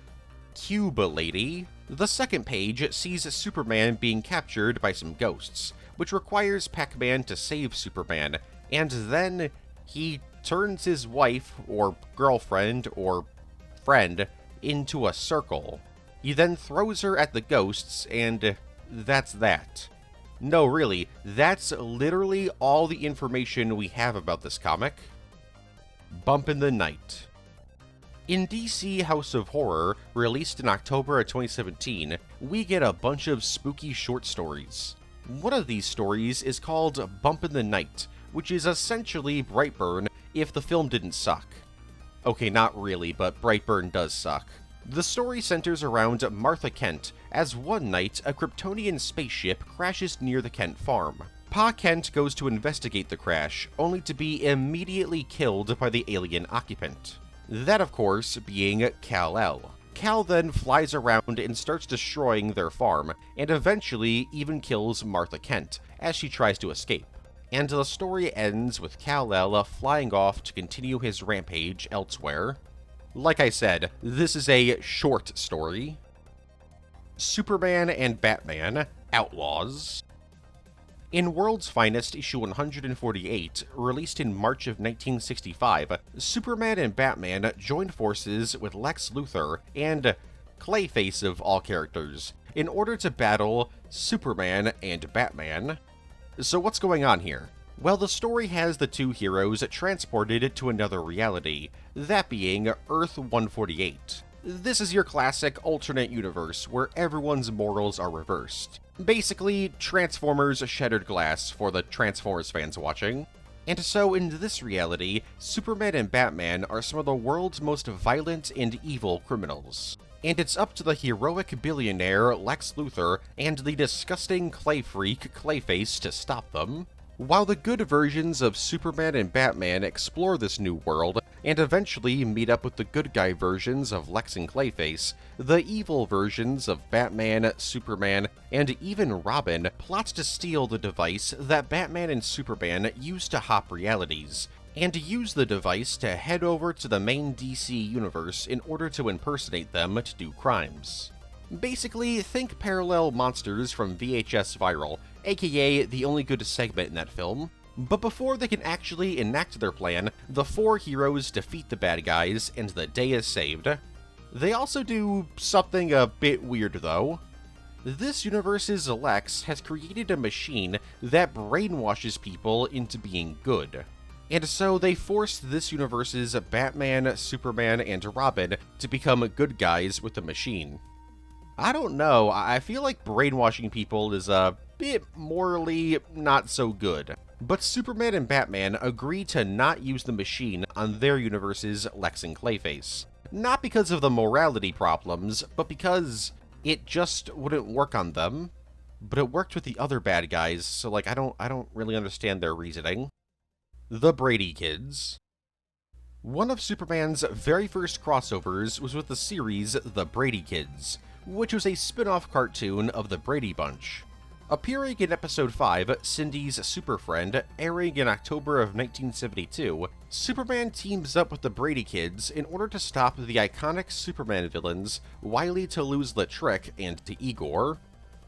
Cube Lady. The second page sees Superman being captured by some ghosts, which requires Pac-Man to save Superman, and then he turns his wife, or girlfriend, or friend, into a circle. He then throws her at the ghosts, and that's that. No, really, that's literally all the information we have about this comic. Bump in the Night. In DC House of Horror, released in October of 2017, we get a bunch of spooky short stories. One of these stories is called Bump in the Night, which is essentially Brightburn if the film didn't suck. Okay, not really, but Brightburn does suck. The story centers around Martha Kent, as one night a Kryptonian spaceship crashes near the Kent farm. Pa Kent goes to investigate the crash, only to be immediately killed by the alien occupant. That, of course, being Kal-El. Kal then flies around and starts destroying their farm, and eventually even kills Martha Kent, as she tries to escape. And the story ends with Kal-El flying off to continue his rampage elsewhere. Like I said, this is a short story. Superman and Batman, Outlaws. In World's Finest issue 148, released in March of 1965, Superman and Batman join forces with Lex Luthor and Clayface of all characters in order to battle Superman and Batman. So what's going on here? Well, the story has the two heroes transported to another reality, that being Earth 148. This is your classic alternate universe where everyone's morals are reversed. Basically, Transformers Shattered Glass for the Transformers fans watching. And so in this reality, Superman and Batman are some of the world's most violent and evil criminals. And it's up to the heroic billionaire Lex Luthor and the disgusting clay freak Clayface to stop them. While the good versions of Superman and Batman explore this new world, and eventually meet up with the good guy versions of Lex and Clayface, the evil versions of Batman, Superman, and even Robin plot to steal the device that Batman and Superman use to hop realities, and use the device to head over to the main DC universe in order to impersonate them to do crimes. Basically, think parallel monsters from VHS Viral, aka the only good segment in that film. But before they can actually enact their plan, the four heroes defeat the bad guys, and the day is saved. They also do something a bit weird, though. This universe's Lex has created a machine that brainwashes people into being good. And so they forced this universe's Batman, Superman, and Robin to become good guys with the machine. I don't know, I feel like brainwashing people is a bit morally not so good. But Superman and Batman agree to not use the machine on their universe's Lex and Clayface. Not because of the morality problems, but because it just wouldn't work on them. But it worked with the other bad guys, so like I don't really understand their reasoning. The Brady Kids. One of Superman's very first crossovers was with the series The Brady Kids, which was a spin-off cartoon of the Brady Bunch. Appearing in episode 5, Cindy's Super Friend, airing in October of 1972, Superman teams up with the Brady Kids in order to stop the iconic Superman villains Wily Toulouse-Lautrec and Igor,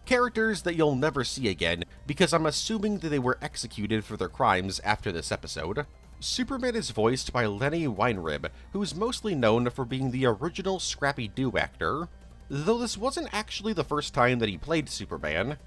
characters that you'll never see again because I'm assuming that they were executed for their crimes after this episode. Superman is voiced by Lenny Weinrib, who's mostly known for being the original Scrappy-Doo actor, though this wasn't actually the first time that he played Superman.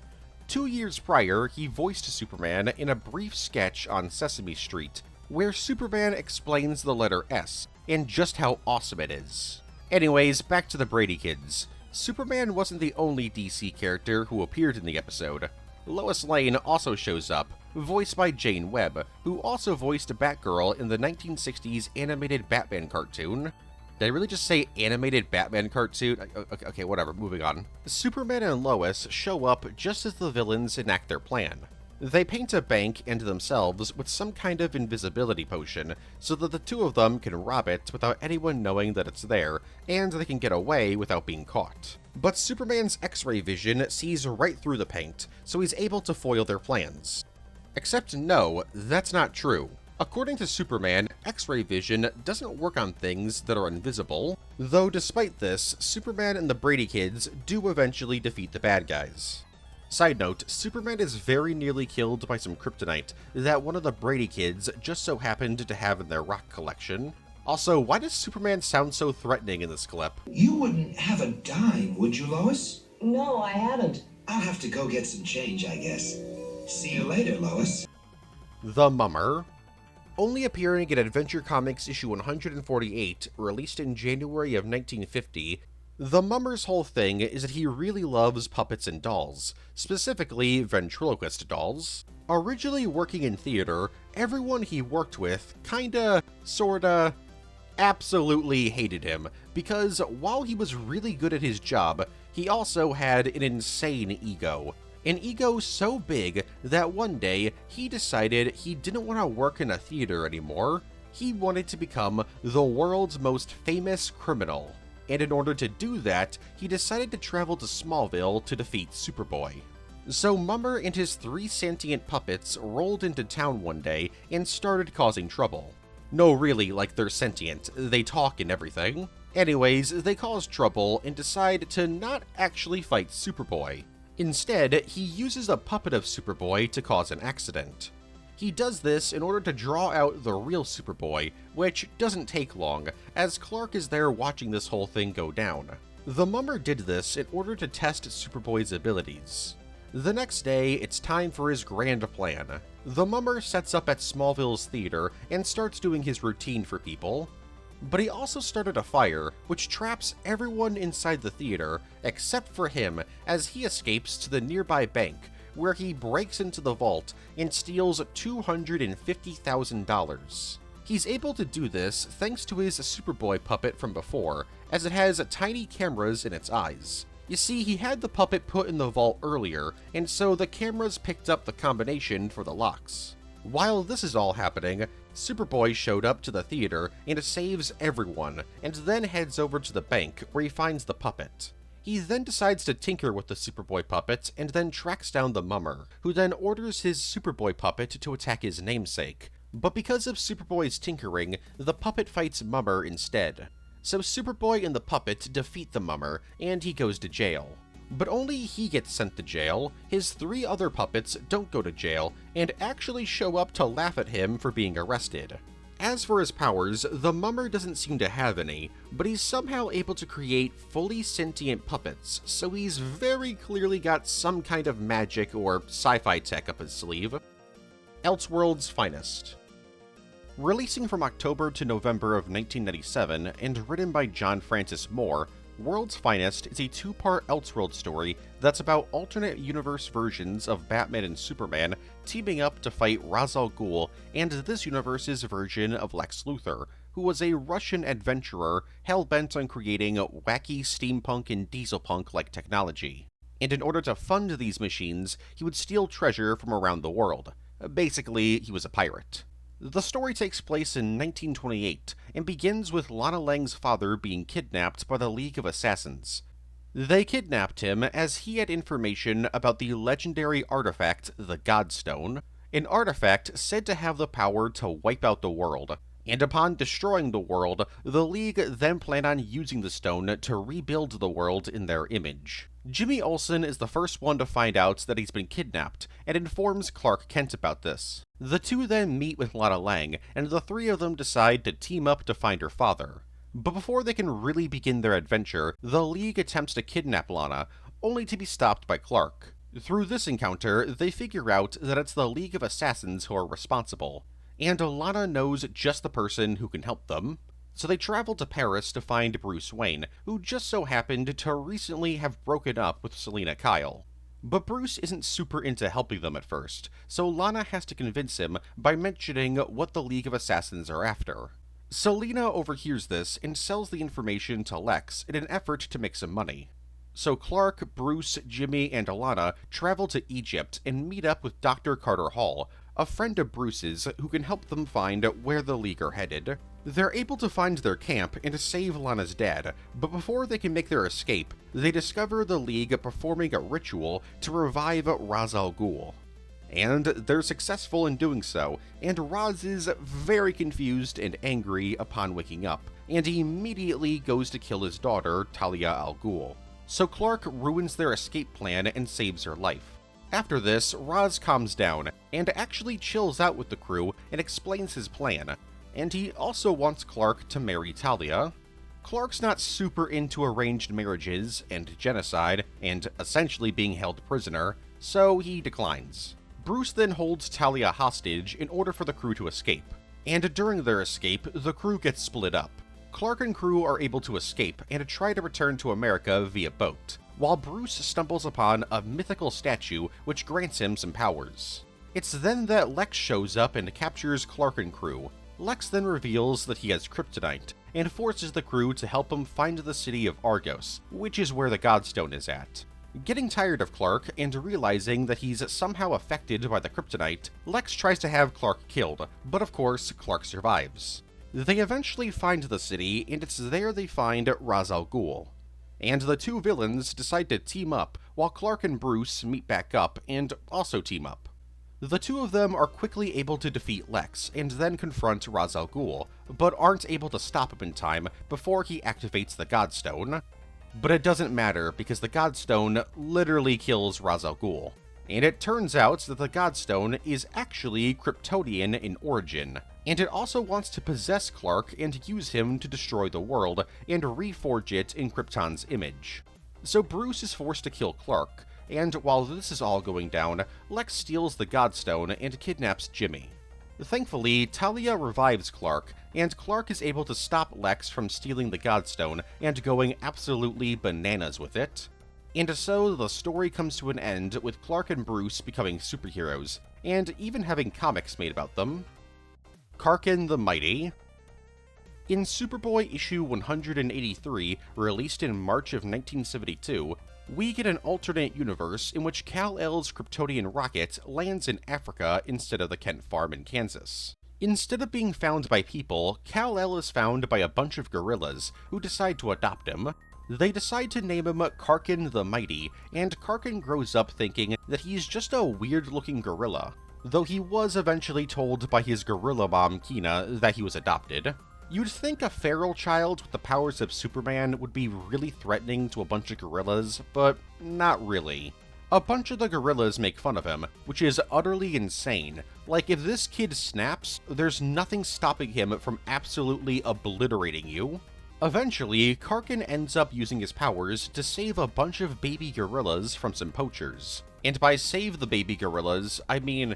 2 years prior, he voiced Superman in a brief sketch on Sesame Street, where Superman explains the letter S, and just how awesome it is. Anyways, back to the Brady Kids. Superman wasn't the only DC character who appeared in the episode. Lois Lane also shows up, voiced by Jane Webb, who also voiced Batgirl in the 1960s animated Batman cartoon. Did I really just say animated Batman cartoon? Okay, whatever, moving on. Superman and Lois show up just as the villains enact their plan. They paint a bank and themselves with some kind of invisibility potion, so that the two of them can rob it without anyone knowing that it's there, and they can get away without being caught. But Superman's X-ray vision sees right through the paint, so he's able to foil their plans. Except no, that's not true. According to Superman, X-ray vision doesn't work on things that are invisible, though despite this, Superman and the Brady Kids do eventually defeat the bad guys. Side note, Superman is very nearly killed by some kryptonite that one of the Brady Kids just so happened to have in their rock collection. Also, why does Superman sound so threatening in this clip? You wouldn't have a dime, would you, Lois? No, I haven't. I'll have to go get some change, I guess. See you later, Lois. The Mummer. Only appearing in Adventure Comics issue 148, released in January of 1950, the Mummer's whole thing is that he really loves puppets and dolls, specifically ventriloquist dolls. Originally working in theater, everyone he worked with kinda, sorta, absolutely hated him, because while he was really good at his job, he also had an insane ego. An ego so big that one day he decided he didn't want to work in a theater anymore. He wanted to become the world's most famous criminal. And in order to do that, he decided to travel to Smallville to defeat Superboy. So Mummer and his 3 sentient puppets rolled into town one day and started causing trouble. No, really, like they're sentient, they talk and everything. Anyways, they cause trouble and decide to not actually fight Superboy. Instead, he uses a puppet of Superboy to cause an accident. He does this in order to draw out the real Superboy, which doesn't take long, as Clark is there watching this whole thing go down. The Mummer did this in order to test Superboy's abilities. The next day, it's time for his grand plan. The Mummer sets up at Smallville's theater and starts doing his routine for people. But he also started a fire, which traps everyone inside the theater, except for him, as he escapes to the nearby bank, where he breaks into the vault and steals $250,000. He's able to do this thanks to his Superboy puppet from before, as it has tiny cameras in its eyes. You see, he had the puppet put in the vault earlier, and so the cameras picked up the combination for the locks. While this is all happening, Superboy showed up to the theater and saves everyone, and then heads over to the bank where he finds the puppet. He then decides to tinker with the Superboy puppet and then tracks down the Mummer, who then orders his Superboy puppet to attack his namesake. But because of Superboy's tinkering, the puppet fights Mummer instead. So Superboy and the puppet defeat the mummer, and he goes to jail. But only he gets sent to jail. His 3 other puppets don't go to jail, and actually show up to laugh at him for being arrested. As for his powers, the mummer doesn't seem to have any, but he's somehow able to create fully sentient puppets, so he's very clearly got some kind of magic or sci-fi tech up his sleeve. Elseworld's Finest. Releasing from October to November of 1997 and written by John Francis Moore, World's Finest is a 2-part Elseworld story that's about alternate universe versions of Batman and Superman teaming up to fight Ra's al Ghul and this universe's version of Lex Luthor, who was a Russian adventurer hell-bent on creating wacky steampunk and dieselpunk-like technology. And in order to fund these machines, he would steal treasure from around the world. Basically, he was a pirate. The story takes place in 1928 and begins with Lana Lang's father being kidnapped by the League of Assassins. They kidnapped him as he had information about the legendary artifact, the Godstone, an artifact said to have the power to wipe out the world. And upon destroying the world, the League then plan on using the stone to rebuild the world in their image. Jimmy Olsen is the first one to find out that he's been kidnapped, and informs Clark Kent about this. The two then meet with Lana Lang, and the 3 of them decide to team up to find her father. But before they can really begin their adventure, the League attempts to kidnap Lana, only to be stopped by Clark. Through this encounter, they figure out that it's the League of Assassins who are responsible, and Lana knows just the person who can help them. So they travel to Paris to find Bruce Wayne, who just so happened to recently have broken up with Selina Kyle. But Bruce isn't super into helping them at first, so Lana has to convince him by mentioning what the League of Assassins are after. Selina overhears this and sells the information to Lex in an effort to make some money. So Clark, Bruce, Jimmy, and Alana travel to Egypt and meet up with Dr. Carter Hall, a friend of Bruce's who can help them find where the League are headed. They're able to find their camp and save Lana's dad, but before they can make their escape, they discover the League performing a ritual to revive Ra's al Ghul. And they're successful in doing so, and Ra's is very confused and angry upon waking up, and he immediately goes to kill his daughter, Talia al Ghul. So Clark ruins their escape plan and saves her life. After this, Ra's calms down, and actually chills out with the crew and explains his plan, and he also wants Clark to marry Talia. Clark's not super into arranged marriages and genocide, and essentially being held prisoner, so he declines. Bruce then holds Talia hostage in order for the crew to escape, and during their escape, the crew gets split up. Clark and crew are able to escape and try to return to America via boat, while Bruce stumbles upon a mythical statue which grants him some powers. It's then that Lex shows up and captures Clark and crew. Lex then reveals that he has kryptonite, and forces the crew to help him find the city of Argos, which is where the Godstone is at. Getting tired of Clark and realizing that he's somehow affected by the kryptonite, Lex tries to have Clark killed, but of course Clark survives. They eventually find the city, and it's there they find Ra's al Ghul. And the two villains decide to team up, while Clark and Bruce meet back up and also team up. The two of them are quickly able to defeat Lex, and then confront Ra's al Ghul, but aren't able to stop him in time before he activates the Godstone. But it doesn't matter, because the Godstone literally kills Ra's al Ghul. And it turns out that the Godstone is actually Kryptonian in origin, and it also wants to possess Clark and use him to destroy the world and reforge it in Krypton's image. So Bruce is forced to kill Clark, and while this is all going down, Lex steals the Godstone and kidnaps Jimmy. Thankfully, Talia revives Clark, and Clark is able to stop Lex from stealing the Godstone and going absolutely bananas with it. And so the story comes to an end with Clark and Bruce becoming superheroes, and even having comics made about them. Karkin the Mighty. In Superboy issue 183, released in March of 1972, we get an alternate universe in which Kal-El's Kryptonian rocket lands in Africa instead of the Kent farm in Kansas. Instead of being found by people, Kal-El is found by a bunch of gorillas who decide to adopt him. They decide to name him Karkin the Mighty, and Karkin grows up thinking that he's just a weird-looking gorilla, though he was eventually told by his gorilla mom, Kina, that he was adopted. You'd think a feral child with the powers of Superman would be really threatening to a bunch of gorillas, but not really. A bunch of the gorillas make fun of him, which is utterly insane. Like, if this kid snaps, there's nothing stopping him from absolutely obliterating you. Eventually, Karkin ends up using his powers to save a bunch of baby gorillas from some poachers. And by save the baby gorillas, I mean,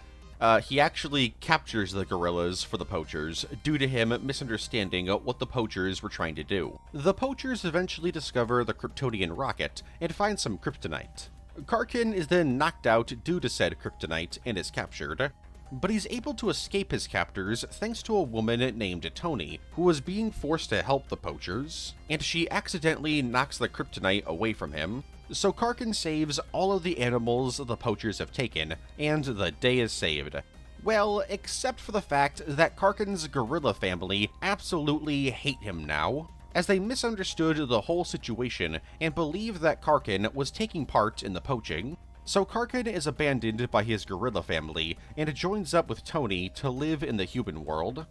he actually captures the gorillas for the poachers, due to him misunderstanding what the poachers were trying to do. The poachers eventually discover the Kryptonian rocket and find some kryptonite. Karkin is then knocked out due to said kryptonite and is captured, but he's able to escape his captors thanks to a woman named Tony, who was being forced to help the poachers, and she accidentally knocks the kryptonite away from him. So Karkin saves all of the animals the poachers have taken, and the day is saved. Well, except for the fact that Karkin's gorilla family absolutely hate him now, as they misunderstood the whole situation and believe that Karkin was taking part in the poaching. So Karkin is abandoned by his gorilla family and joins up with Tony to live in the human world.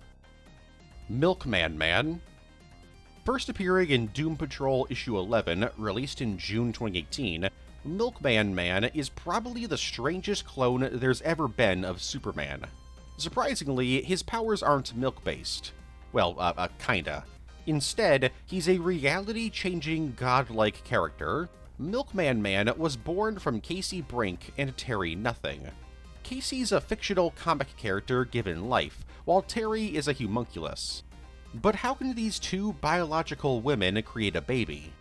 Milkman Man. First appearing in Doom Patrol issue 11, released in June 2018, Milkman Man is probably the strangest clone there's ever been of Superman. Surprisingly, his powers aren't milk-based. Well, kinda. Instead, he's a reality-changing godlike character. Milkman Man was born from Casey Brink and Terry Nothing. Casey's a fictional comic character given life, while Terry is a homunculus. But how can these two biological women create a baby?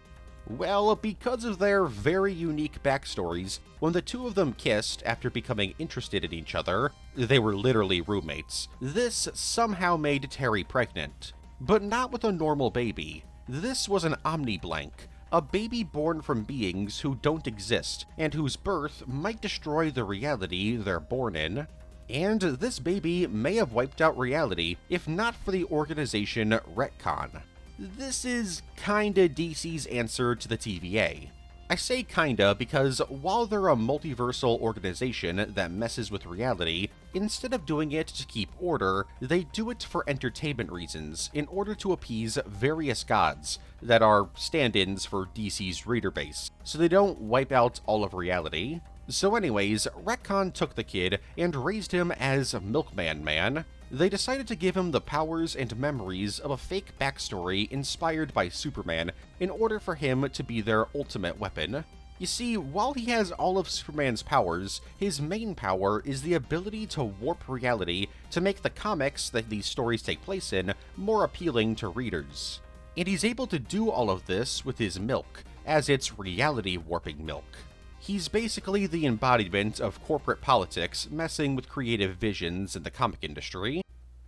Well, because of their very unique backstories, when the two of them kissed after becoming interested in each other, they were literally roommates. This somehow made Terry pregnant. But not with a normal baby. This was an omniblank, a baby born from beings who don't exist, and whose birth might destroy the reality they're born in. And this baby may have wiped out reality if not for the organization Retcon. This is kinda DC's answer to the TVA. I say kinda because while they're a multiversal organization that messes with reality, instead of doing it to keep order, they do it for entertainment reasons in order to appease various gods that are stand-ins for DC's reader base, so they don't wipe out all of reality. So anyways, Retcon took the kid and raised him as Milkman Man. They decided to give him the powers and memories of a fake backstory inspired by Superman in order for him to be their ultimate weapon. You see, while he has all of Superman's powers, his main power is the ability to warp reality to make the comics that these stories take place in more appealing to readers. And he's able to do all of this with his milk, as it's reality warping milk. He's basically the embodiment of corporate politics messing with creative visions in the comic industry.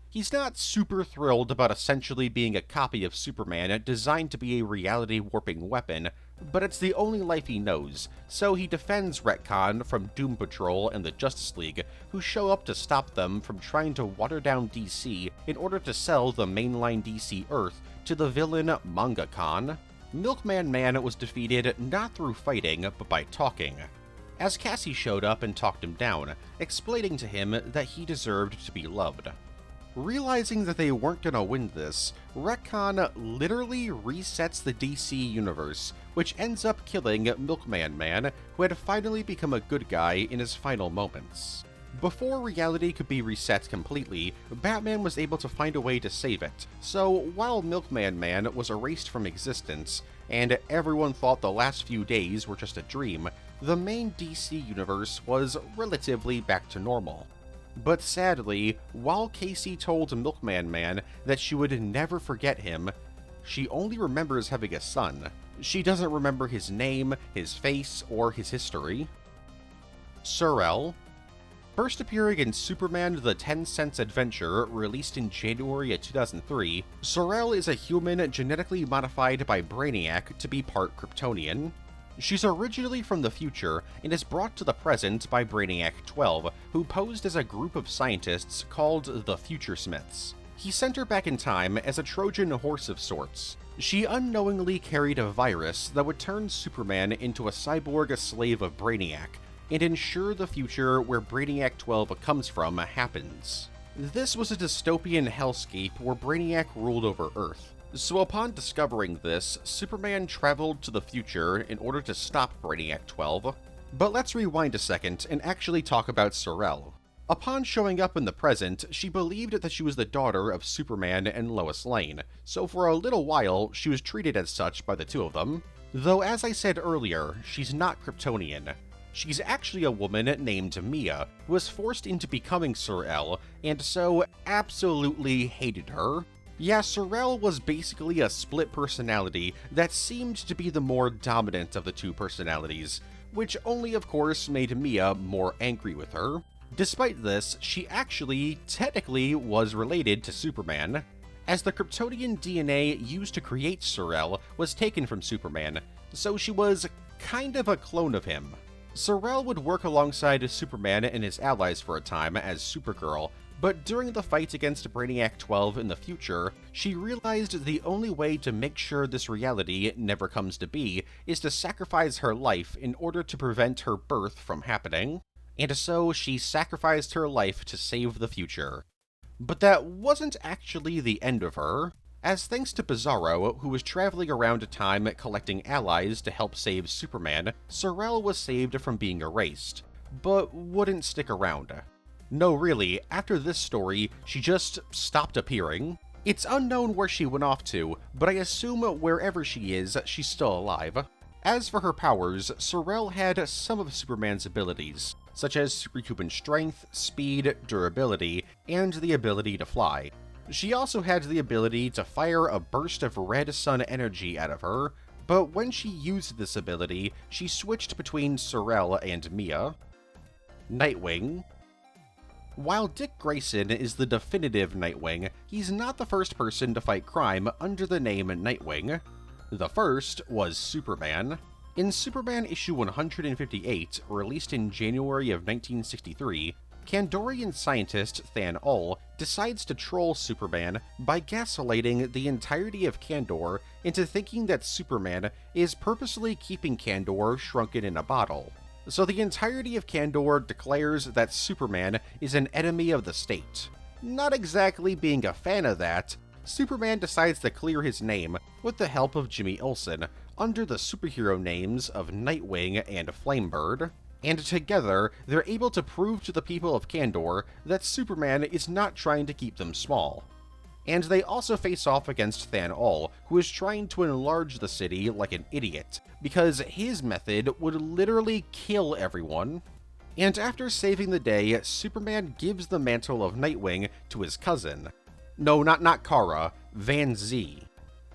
He's not super thrilled about essentially being a copy of Superman designed to be a reality-warping weapon, but it's the only life he knows, so he defends Retcon from Doom Patrol and the Justice League, who show up to stop them from trying to water down DC in order to sell the mainline DC Earth to the villain MangaCon. Milkman Man was defeated not through fighting, but by talking, as Cassie showed up and talked him down, explaining to him that he deserved to be loved. Realizing that they weren't gonna win this, Retcon literally resets the DC universe, which ends up killing Milkman Man, who had finally become a good guy in his final moments. Before reality could be reset completely, Batman was able to find a way to save it, so while Milkman Man was erased from existence, and everyone thought the last few days were just a dream, the main DC universe was relatively back to normal. But sadly, while Casey told Milkman Man that she would never forget him, she only remembers having a son. She doesn't remember his name, his face, or his history. Zor-El. First appearing in Superman the 10 Cents Adventure, released in January of 2003, Zor-El is a human genetically modified by Brainiac to be part Kryptonian. She's originally from the future and is brought to the present by Brainiac 12, who posed as a group of scientists called the Future Smiths. He sent her back in time as a Trojan horse of sorts. She unknowingly carried a virus that would turn Superman into a cyborg slave of Brainiac, and ensure the future where Brainiac 12 comes from happens. This was a dystopian hellscape where Brainiac ruled over Earth. So upon discovering this, Superman traveled to the future in order to stop Brainiac 12. But let's rewind a second and actually talk about Zor-El. Upon showing up in the present, she believed that she was the daughter of Superman and Lois Lane, so for a little while she was treated as such by the two of them. Though as I said earlier, she's not Kryptonian. She's actually a woman named Mia, who was forced into becoming Zor-El, and so absolutely hated her. Yeah, Zor-El was basically a split personality that seemed to be the more dominant of the two personalities, which only of course made Mia more angry with her. Despite this, she actually, technically, was related to Superman, as the Kryptonian DNA used to create Zor-El was taken from Superman, so she was kind of a clone of him. Zor-El would work alongside Superman and his allies for a time as Supergirl, but during the fight against Brainiac 12 in the future, she realized the only way to make sure this reality never comes to be is to sacrifice her life in order to prevent her birth from happening, and so she sacrificed her life to save the future. But that wasn't actually the end of her, as thanks to Bizarro, who was traveling around time collecting allies to help save Superman, Zor-El was saved from being erased, but wouldn't stick around. No, really, after this story, she just stopped appearing. It's unknown where she went off to, but I assume wherever she is, she's still alive. As for her powers, Zor-El had some of Superman's abilities, such as superhuman strength, speed, durability, and the ability to fly. She also had the ability to fire a burst of red sun energy out of her, but when she used this ability, she switched between Zor-El and Mia. Nightwing. While Dick Grayson is the definitive Nightwing, he's not the first person to fight crime under the name Nightwing. The first was Superman. In Superman issue 158, released in January of 1963, Kandorian scientist Than-Ol decides to troll Superman by gaslighting the entirety of Kandor into thinking that Superman is purposely keeping Kandor shrunken in a bottle. So the entirety of Kandor declares that Superman is an enemy of the state. Not exactly being a fan of that, Superman decides to clear his name with the help of Jimmy Olsen under the superhero names of Nightwing and Flamebird, and together they're able to prove to the people of Kandor that Superman is not trying to keep them small. And they also face off against Than-Ol, who is trying to enlarge the city like an idiot, because his method would literally kill everyone. And after saving the day, Superman gives the mantle of Nightwing to his cousin. No, not Kara, Van Z.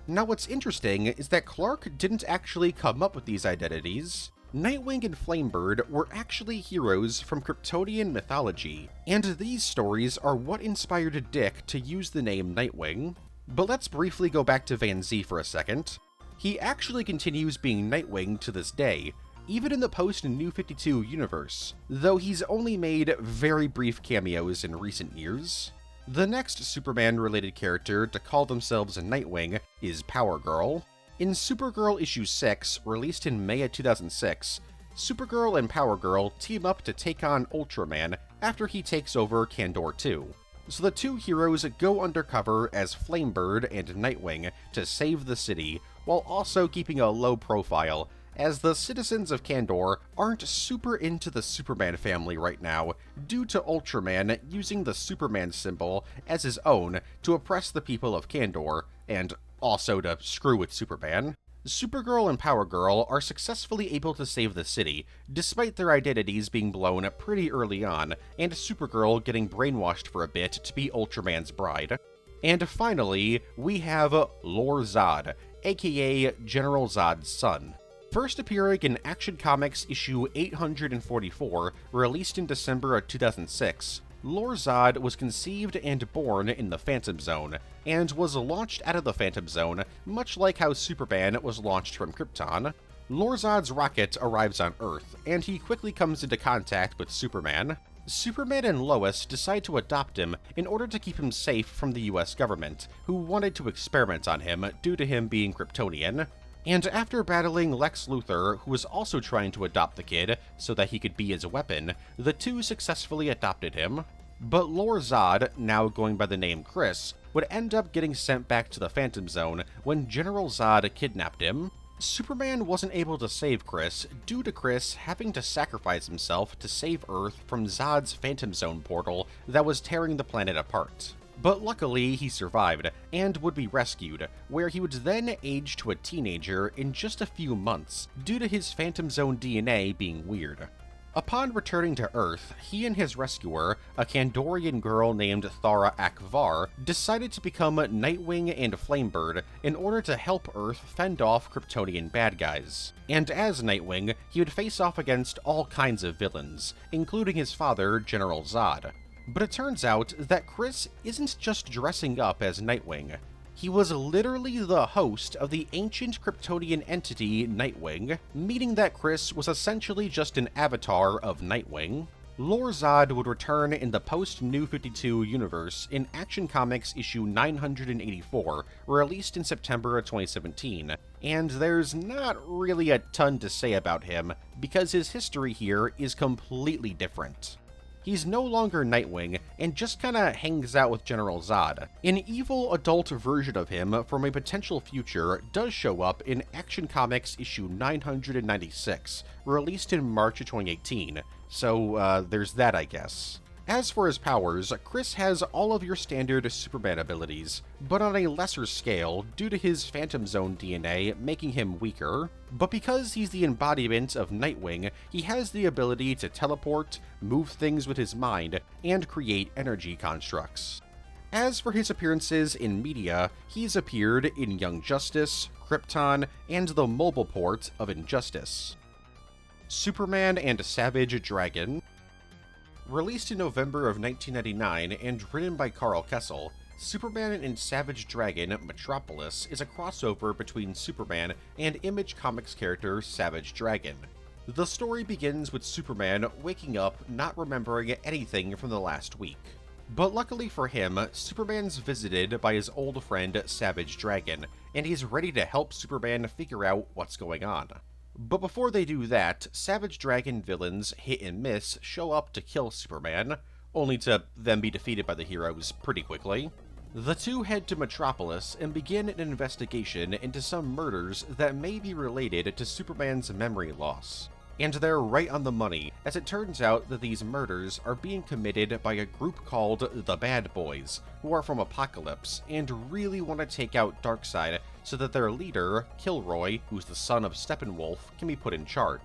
Now what's interesting is that Clark didn't actually come up with these identities. Nightwing and Flamebird were actually heroes from Kryptonian mythology, and these stories are what inspired Dick to use the name Nightwing. But let's briefly go back to Van Z for a second. He actually continues being Nightwing to this day, even in the post-New 52 universe, though he's only made very brief cameos in recent years. The next Superman-related character to call themselves a Nightwing is Power Girl. In Supergirl issue 6, released in May of 2006, Supergirl and Power Girl team up to take on Ultraman after he takes over Kandor 2. So the two heroes go undercover as Flamebird and Nightwing to save the city, while also keeping a low profile, as the citizens of Kandor aren't super into the Superman family right now, due to Ultraman using the Superman symbol as his own to oppress the people of Kandor, and also to screw with Superman. Supergirl and Power Girl are successfully able to save the city, despite their identities being blown pretty early on, and Supergirl getting brainwashed for a bit to be Ultraman's bride. And finally, we have Lor Zod, aka General Zod's son. First appearing in Action Comics issue 844, released in December of 2006, Lor Zod was conceived and born in the Phantom Zone, and was launched out of the Phantom Zone, much like how Superman was launched from Krypton. Lor Zod's rocket arrives on Earth, and he quickly comes into contact with Superman. Superman and Lois decide to adopt him in order to keep him safe from the US government, who wanted to experiment on him due to him being Kryptonian. And after battling Lex Luthor, who was also trying to adopt the kid so that he could be his weapon, the two successfully adopted him. But Lord Zod, now going by the name Chris, would end up getting sent back to the Phantom Zone when General Zod kidnapped him. Superman wasn't able to save Chris due to Chris having to sacrifice himself to save Earth from Zod's Phantom Zone portal that was tearing the planet apart. But luckily, he survived, and would be rescued, where he would then age to a teenager in just a few months, due to his Phantom Zone DNA being weird. Upon returning to Earth, he and his rescuer, a Kandorian girl named Thara Akvar, decided to become Nightwing and Flamebird in order to help Earth fend off Kryptonian bad guys. And as Nightwing, he would face off against all kinds of villains, including his father, General Zod. But it turns out that Chris isn't just dressing up as Nightwing. He was literally the host of the ancient Kryptonian entity Nightwing, meaning that Chris was essentially just an avatar of Nightwing. Lord Zod would return in the post-New 52 universe in Action Comics issue 984, released in September of 2017, and there's not really a ton to say about him, because his history here is completely different. He's no longer Nightwing, and just kinda hangs out with General Zod. An evil adult version of him from a potential future does show up in Action Comics issue 996, released in March of 2018, so there's that, I guess. As for his powers, Chris has all of your standard Superman abilities, but on a lesser scale due to his Phantom Zone DNA making him weaker. But because he's the embodiment of Nightwing, he has the ability to teleport, move things with his mind, and create energy constructs. As for his appearances in media, he's appeared in Young Justice, Krypton, and the mobile port of Injustice. Superman and Savage Dragon. Released in November of 1999 and written by Carl Kessel, Superman and Savage Dragon Metropolis is a crossover between Superman and Image Comics character Savage Dragon. The story begins with Superman waking up not remembering anything from the last week. But luckily for him, Superman's visited by his old friend Savage Dragon, and he's ready to help Superman figure out what's going on. But before they do that, Savage Dragon villains Hit and Miss show up to kill Superman, only to then be defeated by the heroes pretty quickly. The two head to Metropolis and begin an investigation into some murders that may be related to Superman's memory loss. And they're right on the money, as it turns out that these murders are being committed by a group called the Bad Boys, who are from Apokolips and really want to take out Darkseid so that their leader, Kilroy, who's the son of Steppenwolf, can be put in charge.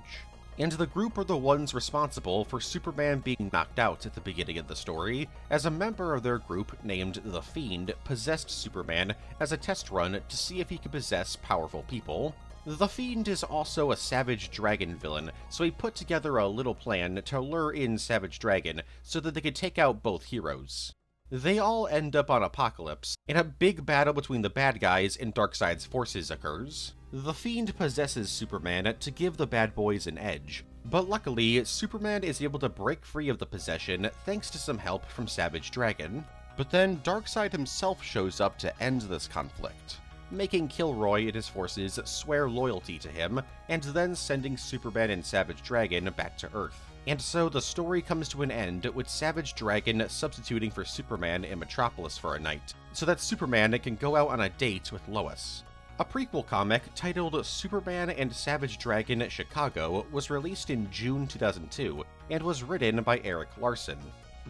And the group are the ones responsible for Superman being knocked out at the beginning of the story, as a member of their group named the Fiend possessed Superman as a test run to see if he could possess powerful people. The Fiend is also a Savage Dragon villain, so he put together a little plan to lure in Savage Dragon so that they could take out both heroes. They all end up on Apokolips, and a big battle between the bad guys and Darkseid's forces occurs. The Fiend possesses Superman to give the bad boys an edge, but luckily, Superman is able to break free of the possession thanks to some help from Savage Dragon. But then Darkseid himself shows up to end this conflict, making Kilroy and his forces swear loyalty to him, and then sending Superman and Savage Dragon back to Earth. And so the story comes to an end with Savage Dragon substituting for Superman in Metropolis for a night, so that Superman can go out on a date with Lois. A prequel comic titled Superman and Savage Dragon Chicago was released in June 2002, and was written by Eric Larson.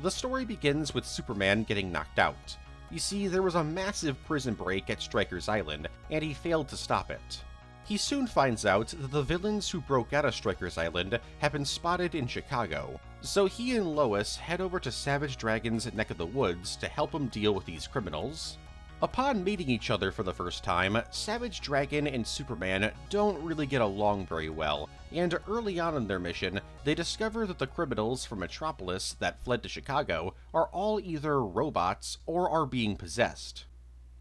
The story begins with Superman getting knocked out. You see, there was a massive prison break at Stryker's Island, and he failed to stop it. He soon finds out that the villains who broke out of Stryker's Island have been spotted in Chicago, so he and Lois head over to Savage Dragon's neck of the woods to help him deal with these criminals. Upon meeting each other for the first time, Savage Dragon and Superman don't really get along very well, and early on in their mission, they discover that the criminals from Metropolis that fled to Chicago are all either robots or are being possessed.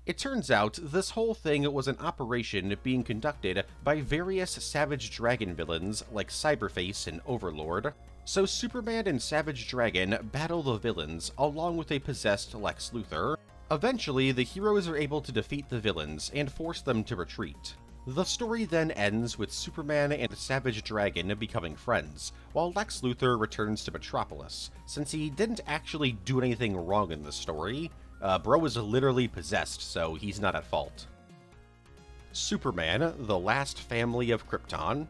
It turns out this whole thing was an operation being conducted by various Savage Dragon villains like Cyberface and Overlord, so Superman and Savage Dragon battle the villains along with a possessed Lex Luthor. Eventually, the heroes are able to defeat the villains and force them to retreat. The story then ends with Superman and Savage Dragon becoming friends, while Lex Luthor returns to Metropolis, since he didn't actually do anything wrong in the story. Bro was literally possessed, so he's not at fault. Superman, The Last Family of Krypton.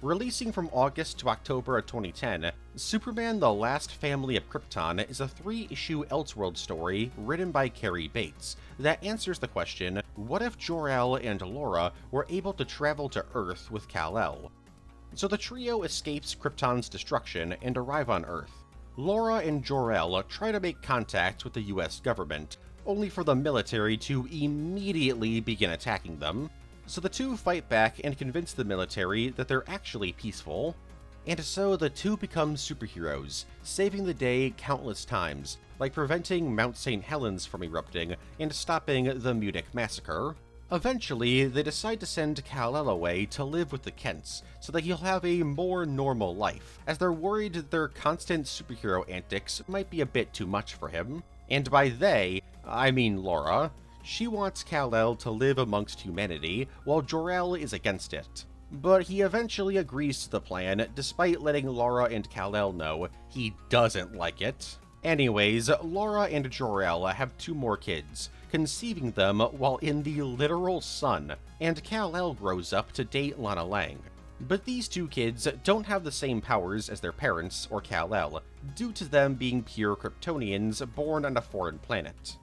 Releasing from August to October of 2010, Superman The Last Family of Krypton is a 3-issue Elseworld story written by Cary Bates that answers the question, what if Jor-El and Laura were able to travel to Earth with Kal-El? So the trio escapes Krypton's destruction and arrive on Earth. Laura and Jor-El try to make contact with the US government, only for the military to immediately begin attacking them. So the two fight back and convince the military that they're actually peaceful, and so the two become superheroes, saving the day countless times, like preventing Mount St. Helens from erupting and stopping the Munich massacre. Eventually, they decide to send Kal-El away to live with the Kents, so that he'll have a more normal life, as they're worried that their constant superhero antics might be a bit too much for him. And by they, I mean Laura. She wants Kal-El to live amongst humanity, while Jor-El is against it. But he eventually agrees to the plan, despite letting Laura and Kal-El know he doesn't like it. Anyways, Laura and Jor-El have 2 more kids, conceiving them while in the literal sun, and Kal-El grows up to date Lana Lang. But these 2 kids don't have the same powers as their parents or Kal-El, due to them being pure Kryptonians born on a foreign planet.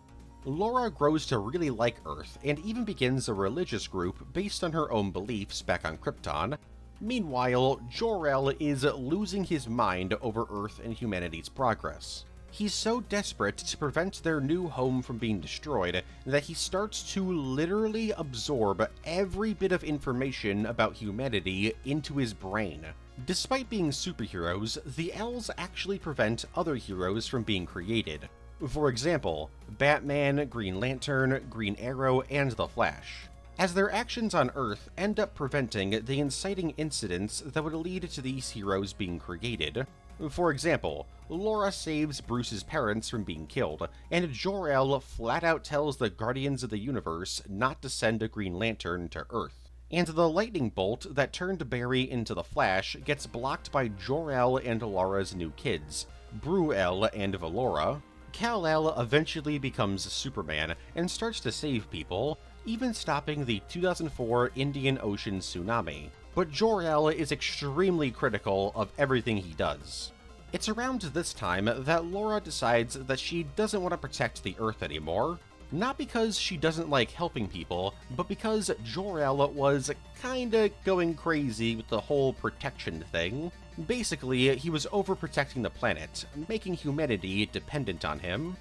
Laura grows to really like Earth and even begins a religious group based on her own beliefs back on Krypton. Meanwhile, Jor-El is losing his mind over Earth and humanity's progress. He's so desperate to prevent their new home from being destroyed that he starts to literally absorb every bit of information about humanity into his brain. Despite being superheroes, the L's actually prevent other heroes from being created. For example, Batman, Green Lantern, Green Arrow, and The Flash, as their actions on Earth end up preventing the inciting incidents that would lead to these heroes being created. For example, Laura saves Bruce's parents from being killed, and Jor-El flat out tells the Guardians of the Universe not to send a Green Lantern to Earth. And the lightning bolt that turned Barry into the Flash gets blocked by Jor-El and Laura's new kids, Zor-El and Valora. Kal-El eventually becomes Superman and starts to save people, even stopping the 2004 Indian Ocean tsunami. But Jor-El is extremely critical of everything he does. It's around this time that Laura decides that she doesn't want to protect the Earth anymore. Not because she doesn't like helping people, but because Jor-El was kinda going crazy with the whole protection thing. Basically, he was overprotecting the planet, making humanity dependent on him.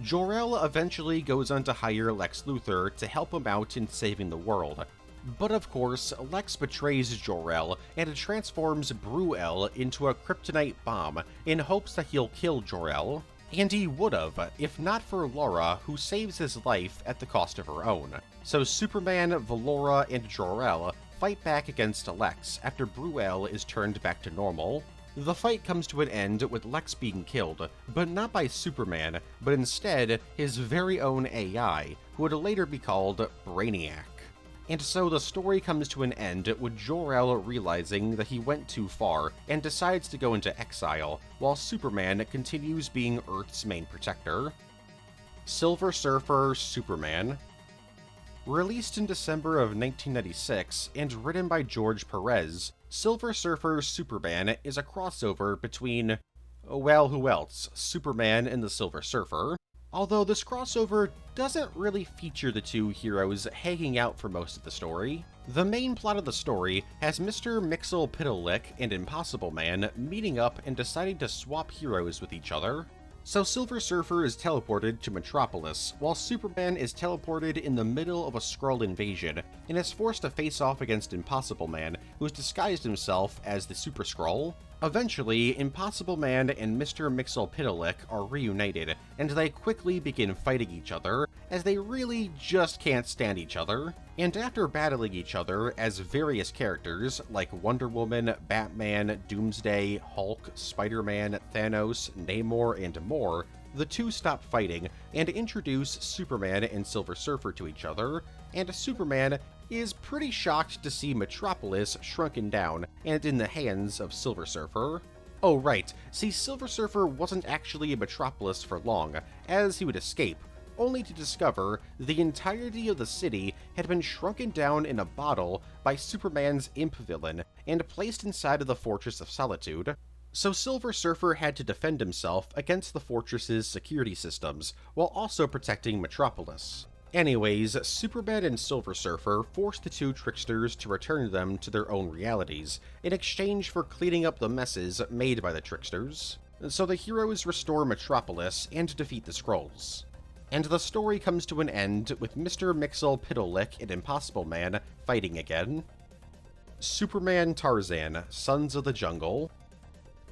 Jor-El eventually goes on to hire Lex Luthor to help him out in saving the world. But of course, Lex betrays Jor-El and transforms Zor-El into a kryptonite bomb in hopes that he'll kill Jor-El. And he would've, if not for Laura, who saves his life at the cost of her own. So Superman, Valora, and Jor-El fight back against Lex after Zor-El is turned back to normal. The fight comes to an end with Lex being killed, but not by Superman, but instead his very own AI, who would later be called Brainiac. And so the story comes to an end with Jor-El realizing that he went too far and decides to go into exile, while Superman continues being Earth's main protector. Silver Surfer Superman. Released in December of 1996 and written by George Perez, Silver Surfer Superman is a crossover between, well, who else? Superman and the Silver Surfer. Although this crossover doesn't really feature the two heroes hanging out for most of the story. The main plot of the story has Mr. Mxyzptlk and Impossible Man meeting up and deciding to swap heroes with each other. So Silver Surfer is teleported to Metropolis, while Superman is teleported in the middle of a Skrull invasion and is forced to face off against Impossible Man, who's disguised himself as the Super Skrull. Eventually, Impossible Man and Mr. Mxyzptlk are reunited, and they quickly begin fighting each other, as they really just can't stand each other. And after battling each other as various characters like Wonder Woman, Batman, Doomsday, Hulk, Spider-Man, Thanos, Namor, and more, the two stop fighting and introduce Superman and Silver Surfer to each other, and Superman is pretty shocked to see Metropolis shrunken down and in the hands of Silver Surfer. Oh right, see, Silver Surfer wasn't actually in Metropolis for long, as he would escape, only to discover the entirety of the city had been shrunken down in a bottle by Superman's imp villain and placed inside of the Fortress of Solitude. So Silver Surfer had to defend himself against the fortress's security systems, while also protecting Metropolis. Anyways, Superman and Silver Surfer forced the two tricksters to return them to their own realities, in exchange for cleaning up the messes made by the tricksters. So the heroes restore Metropolis and defeat the Skrulls. And the story comes to an end with Mr. Mxyzptlk and Impossible Man fighting again. Superman Tarzan, Sons of the Jungle.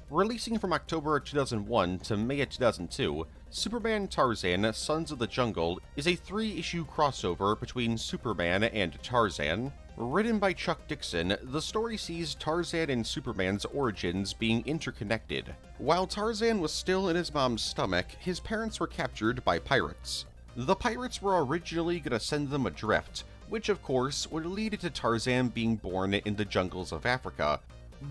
Releasing from October 2001 to May 2002, Superman Tarzan, Sons of the Jungle is a 3-issue crossover between Superman and Tarzan. Written by Chuck Dixon, the story sees Tarzan and Superman's origins being interconnected. While Tarzan was still in his mom's stomach, his parents were captured by pirates. The pirates were originally going to send them adrift, which of course would lead to Tarzan being born in the jungles of Africa.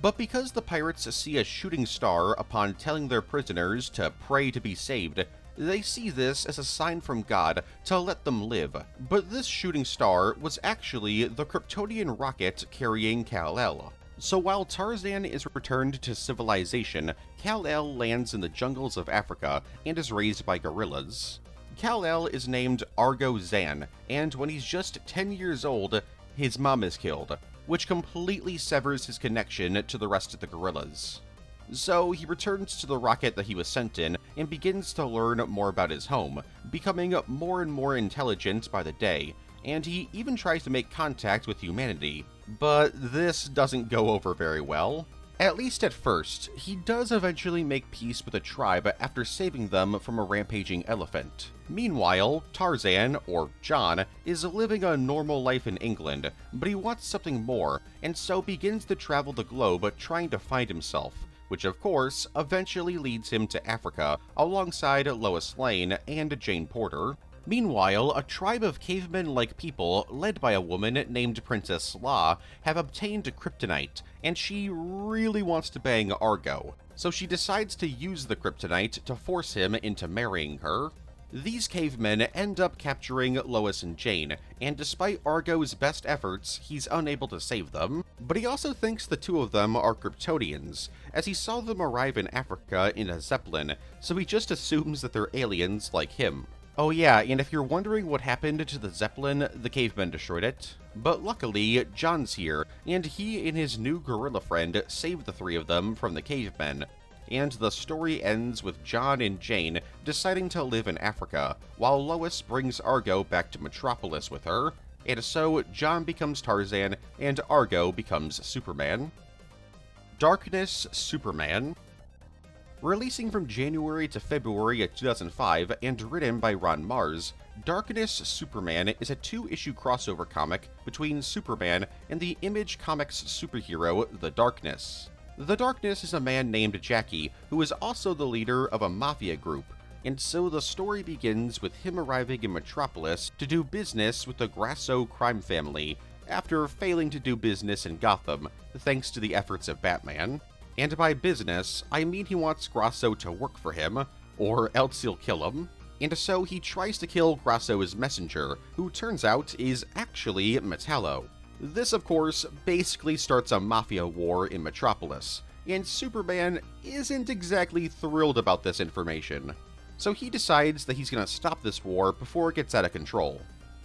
But because the pirates see a shooting star upon telling their prisoners to pray to be saved, they see this as a sign from God to let them live. But this shooting star was actually the Kryptonian rocket carrying Kal-El. So while Tarzan is returned to civilization, Kal-El lands in the jungles of Africa and is raised by gorillas. Kal-El is named Argo Zan, and when he's just 10 years old, his mom is killed, which completely severs his connection to the rest of the gorillas. So he returns to the rocket that he was sent in and begins to learn more about his home, becoming more and more intelligent by the day, and he even tries to make contact with humanity. But this doesn't go over very well. At least at first, he does eventually make peace with a tribe after saving them from a rampaging elephant. Meanwhile, Tarzan, or John, is living a normal life in England, but he wants something more, and so begins to travel the globe trying to find himself, which of course eventually leads him to Africa, alongside Lois Lane and Jane Porter. Meanwhile, a tribe of cavemen-like people, led by a woman named Princess Slaw, have obtained kryptonite, and she really wants to bang Argo, so she decides to use the kryptonite to force him into marrying her. These cavemen end up capturing Lois and Jane, and despite Argo's best efforts, he's unable to save them. But he also thinks the two of them are Kryptonians, as he saw them arrive in Africa in a Zeppelin, so he just assumes that they're aliens like him. Oh yeah, and if you're wondering what happened to the Zeppelin, the cavemen destroyed it. But luckily, John's here, and he and his new gorilla friend save the three of them from the cavemen. And the story ends with John and Jane deciding to live in Africa, while Lois brings Argo back to Metropolis with her, and so John becomes Tarzan and Argo becomes Superman. Darkness Superman. Releasing from January to February of 2005 and written by Ron Mars, Darkness Superman is a 2-issue crossover comic between Superman and the Image Comics superhero The Darkness. The Darkness is a man named Jackie, who is also the leader of a mafia group, and so the story begins with him arriving in Metropolis to do business with the Grasso crime family, after failing to do business in Gotham, thanks to the efforts of Batman. And by business, I mean he wants Grasso to work for him, or else he'll kill him. And so he tries to kill Grasso's messenger, who turns out is actually Metallo. This, of course, basically starts a mafia war in Metropolis, and Superman isn't exactly thrilled about this information. So he decides that he's going to stop this war before it gets out of control.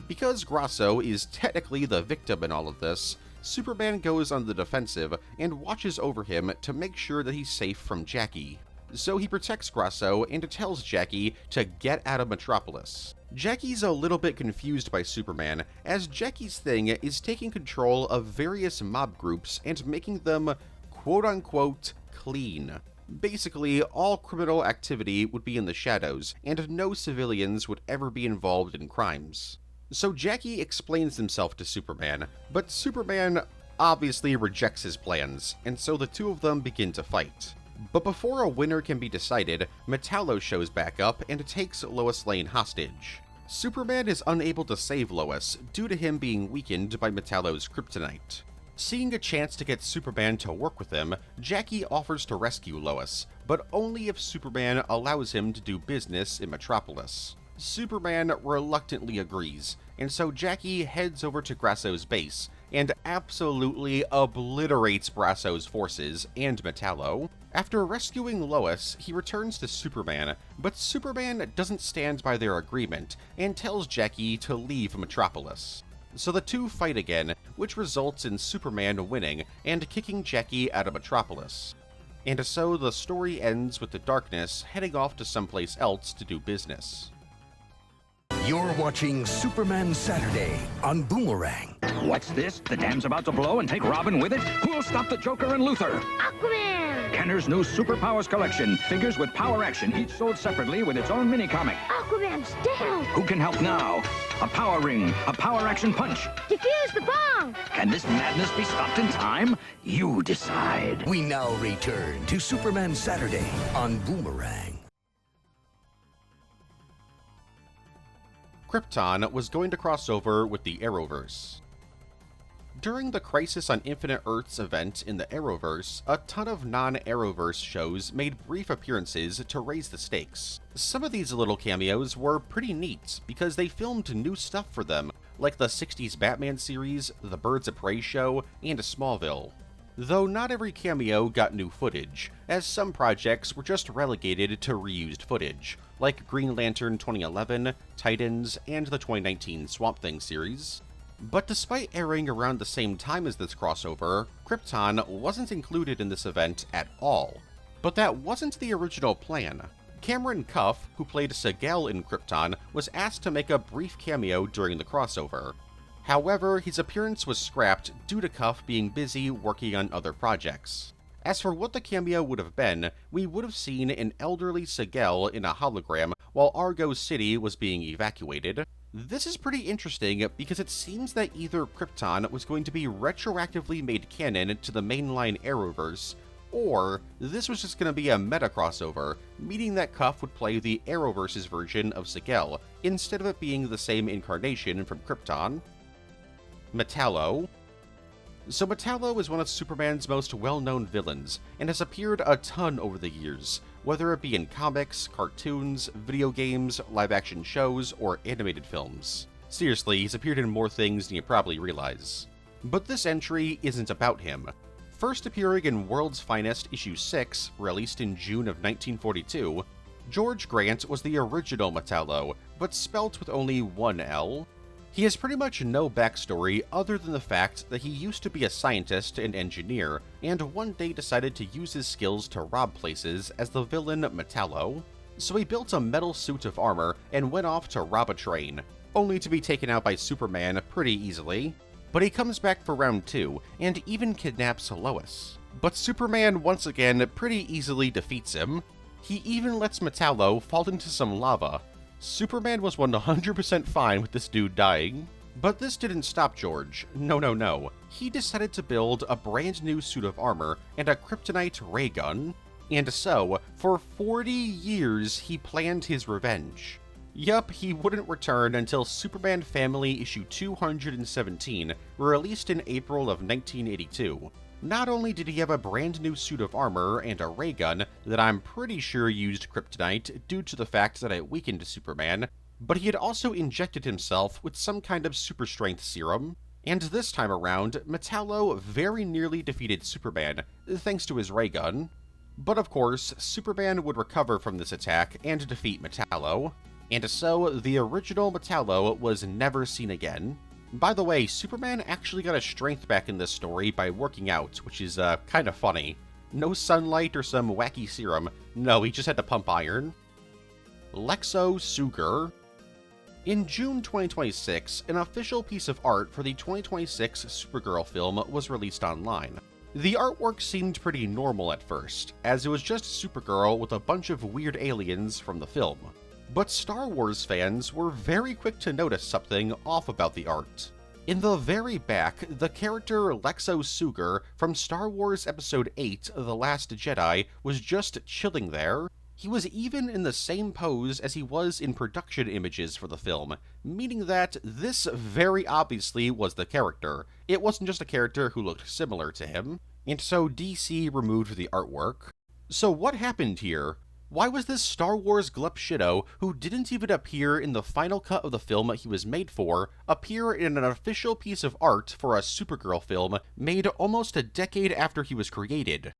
Because Grasso is technically the victim in all of this, Superman goes on the defensive and watches over him to make sure that he's safe from Jackie. So he protects Grasso and tells Jackie to get out of Metropolis. Jackie's a little bit confused by Superman, as Jackie's thing is taking control of various mob groups and making them quote-unquote clean. Basically, all criminal activity would be in the shadows, and no civilians would ever be involved in crimes. So Jackie explains himself to Superman, but Superman obviously rejects his plans, and so the two of them begin to fight. But before a winner can be decided, Metallo shows back up and takes Lois Lane hostage. Superman is unable to save Lois due to him being weakened by Metallo's kryptonite. Seeing a chance to get Superman to work with him, Jackie offers to rescue Lois, but only if Superman allows him to do business in Metropolis. Superman reluctantly agrees, and so Jackie heads over to Grasso's base and absolutely obliterates Grasso's forces and Metallo. After rescuing Lois, he returns to Superman, but Superman doesn't stand by their agreement and tells Jackie to leave Metropolis. So the two fight again, which results in Superman winning and kicking Jackie out of Metropolis. And so the story ends with the Darkness heading off to someplace else to do business. You're watching Superman Saturday on Boomerang. What's this? The dam's about to blow and take Robin with it? Who'll stop the Joker and Luthor? Aquaman! Kenner's new Superpowers collection. Figures with power action, each sold separately with its own mini-comic. Aquaman's down! Who can help now? A power ring, a power action punch. Defuse the bomb! Can this madness be stopped in time? You decide. We now return to Superman Saturday on Boomerang. Krypton was going to cross over with the Arrowverse. During the Crisis on Infinite Earths event in the Arrowverse, a ton of non-Arrowverse shows made brief appearances to raise the stakes. Some of these little cameos were pretty neat because they filmed new stuff for them, like the 60s Batman series, the Birds of Prey show, and Smallville. Though not every cameo got new footage, as some projects were just relegated to reused footage, like Green Lantern 2011, Titans, and the 2019 Swamp Thing series. But despite airing around the same time as this crossover, Krypton wasn't included in this event at all. But that wasn't the original plan. Cameron Cuff, who played Zor-El in Krypton, was asked to make a brief cameo during the crossover. However, his appearance was scrapped due to Cuff being busy working on other projects. As for what the cameo would have been, we would have seen an elderly Zor-El in a hologram while Argo City was being evacuated. This is pretty interesting because it seems that either Krypton was going to be retroactively made canon to the mainline Arrowverse, or this was just going to be a meta crossover, meaning that Cuff would play the Arrowverse's version of Zor-El, instead of it being the same incarnation from Krypton. Metallo. So Metallo is one of Superman's most well-known villains, and has appeared a ton over the years, whether it be in comics, cartoons, video games, live-action shows, or animated films. Seriously, he's appeared in more things than you probably realize. But this entry isn't about him. First appearing in World's Finest issue 6, released in June of 1942, George Grant was the original Metallo, but spelt with only one L. He has pretty much no backstory other than the fact that he used to be a scientist and engineer, and one day decided to use his skills to rob places as the villain Metallo. So he built a metal suit of armor and went off to rob a train, only to be taken out by Superman pretty easily. But he comes back for round 2, and even kidnaps Lois. But Superman once again pretty easily defeats him. He even lets Metallo fall into some lava. Superman was 100% fine with this dude dying. But this didn't stop George. No. He decided to build a brand new suit of armor and a kryptonite ray gun. And so, for 40 years, he planned his revenge. Yup, he wouldn't return until Superman Family issue 217, released in April of 1982. Not only did he have a brand new suit of armor and a ray gun that I'm pretty sure used kryptonite due to the fact that it weakened Superman, but he had also injected himself with some kind of super strength serum. And this time around, Metallo very nearly defeated Superman, thanks to his ray gun. But of course, Superman would recover from this attack and defeat Metallo. And so, the original Metallo was never seen again. By the way, Superman actually got his strength back in this story by working out, which is kind of funny. No sunlight or some wacky serum, no, he just had to pump iron. Lexo Sugar. In June 2026, an official piece of art for the 2026 Supergirl film was released online. The artwork seemed pretty normal at first, as it was just Supergirl with a bunch of weird aliens from the film. But Star Wars fans were very quick to notice something off about the art. In the very back, the character Lexo Sugar from Star Wars Episode 8 The Last Jedi was just chilling there. He was even in the same pose as he was in production images for the film, meaning that this very obviously was the character. It wasn't just a character who looked similar to him, and so DC removed the artwork. So what happened here? Why was this Star Wars Glepshido, who didn't even appear in the final cut of the film he was made for, appear in an official piece of art for a Supergirl film made almost a decade after he was created?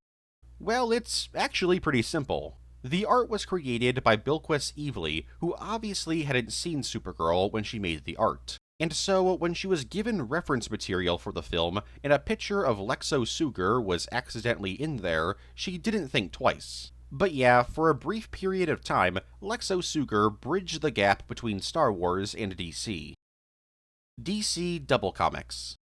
Well, it's actually pretty simple. The art was created by Bilquis Evely, who obviously hadn't seen Supergirl when she made the art. And so, when she was given reference material for the film, and a picture of Lexo Sugar was accidentally in there, she didn't think twice. But yeah, for a brief period of time, Lexo Sugar bridged the gap between Star Wars and DC. DC Double Comics.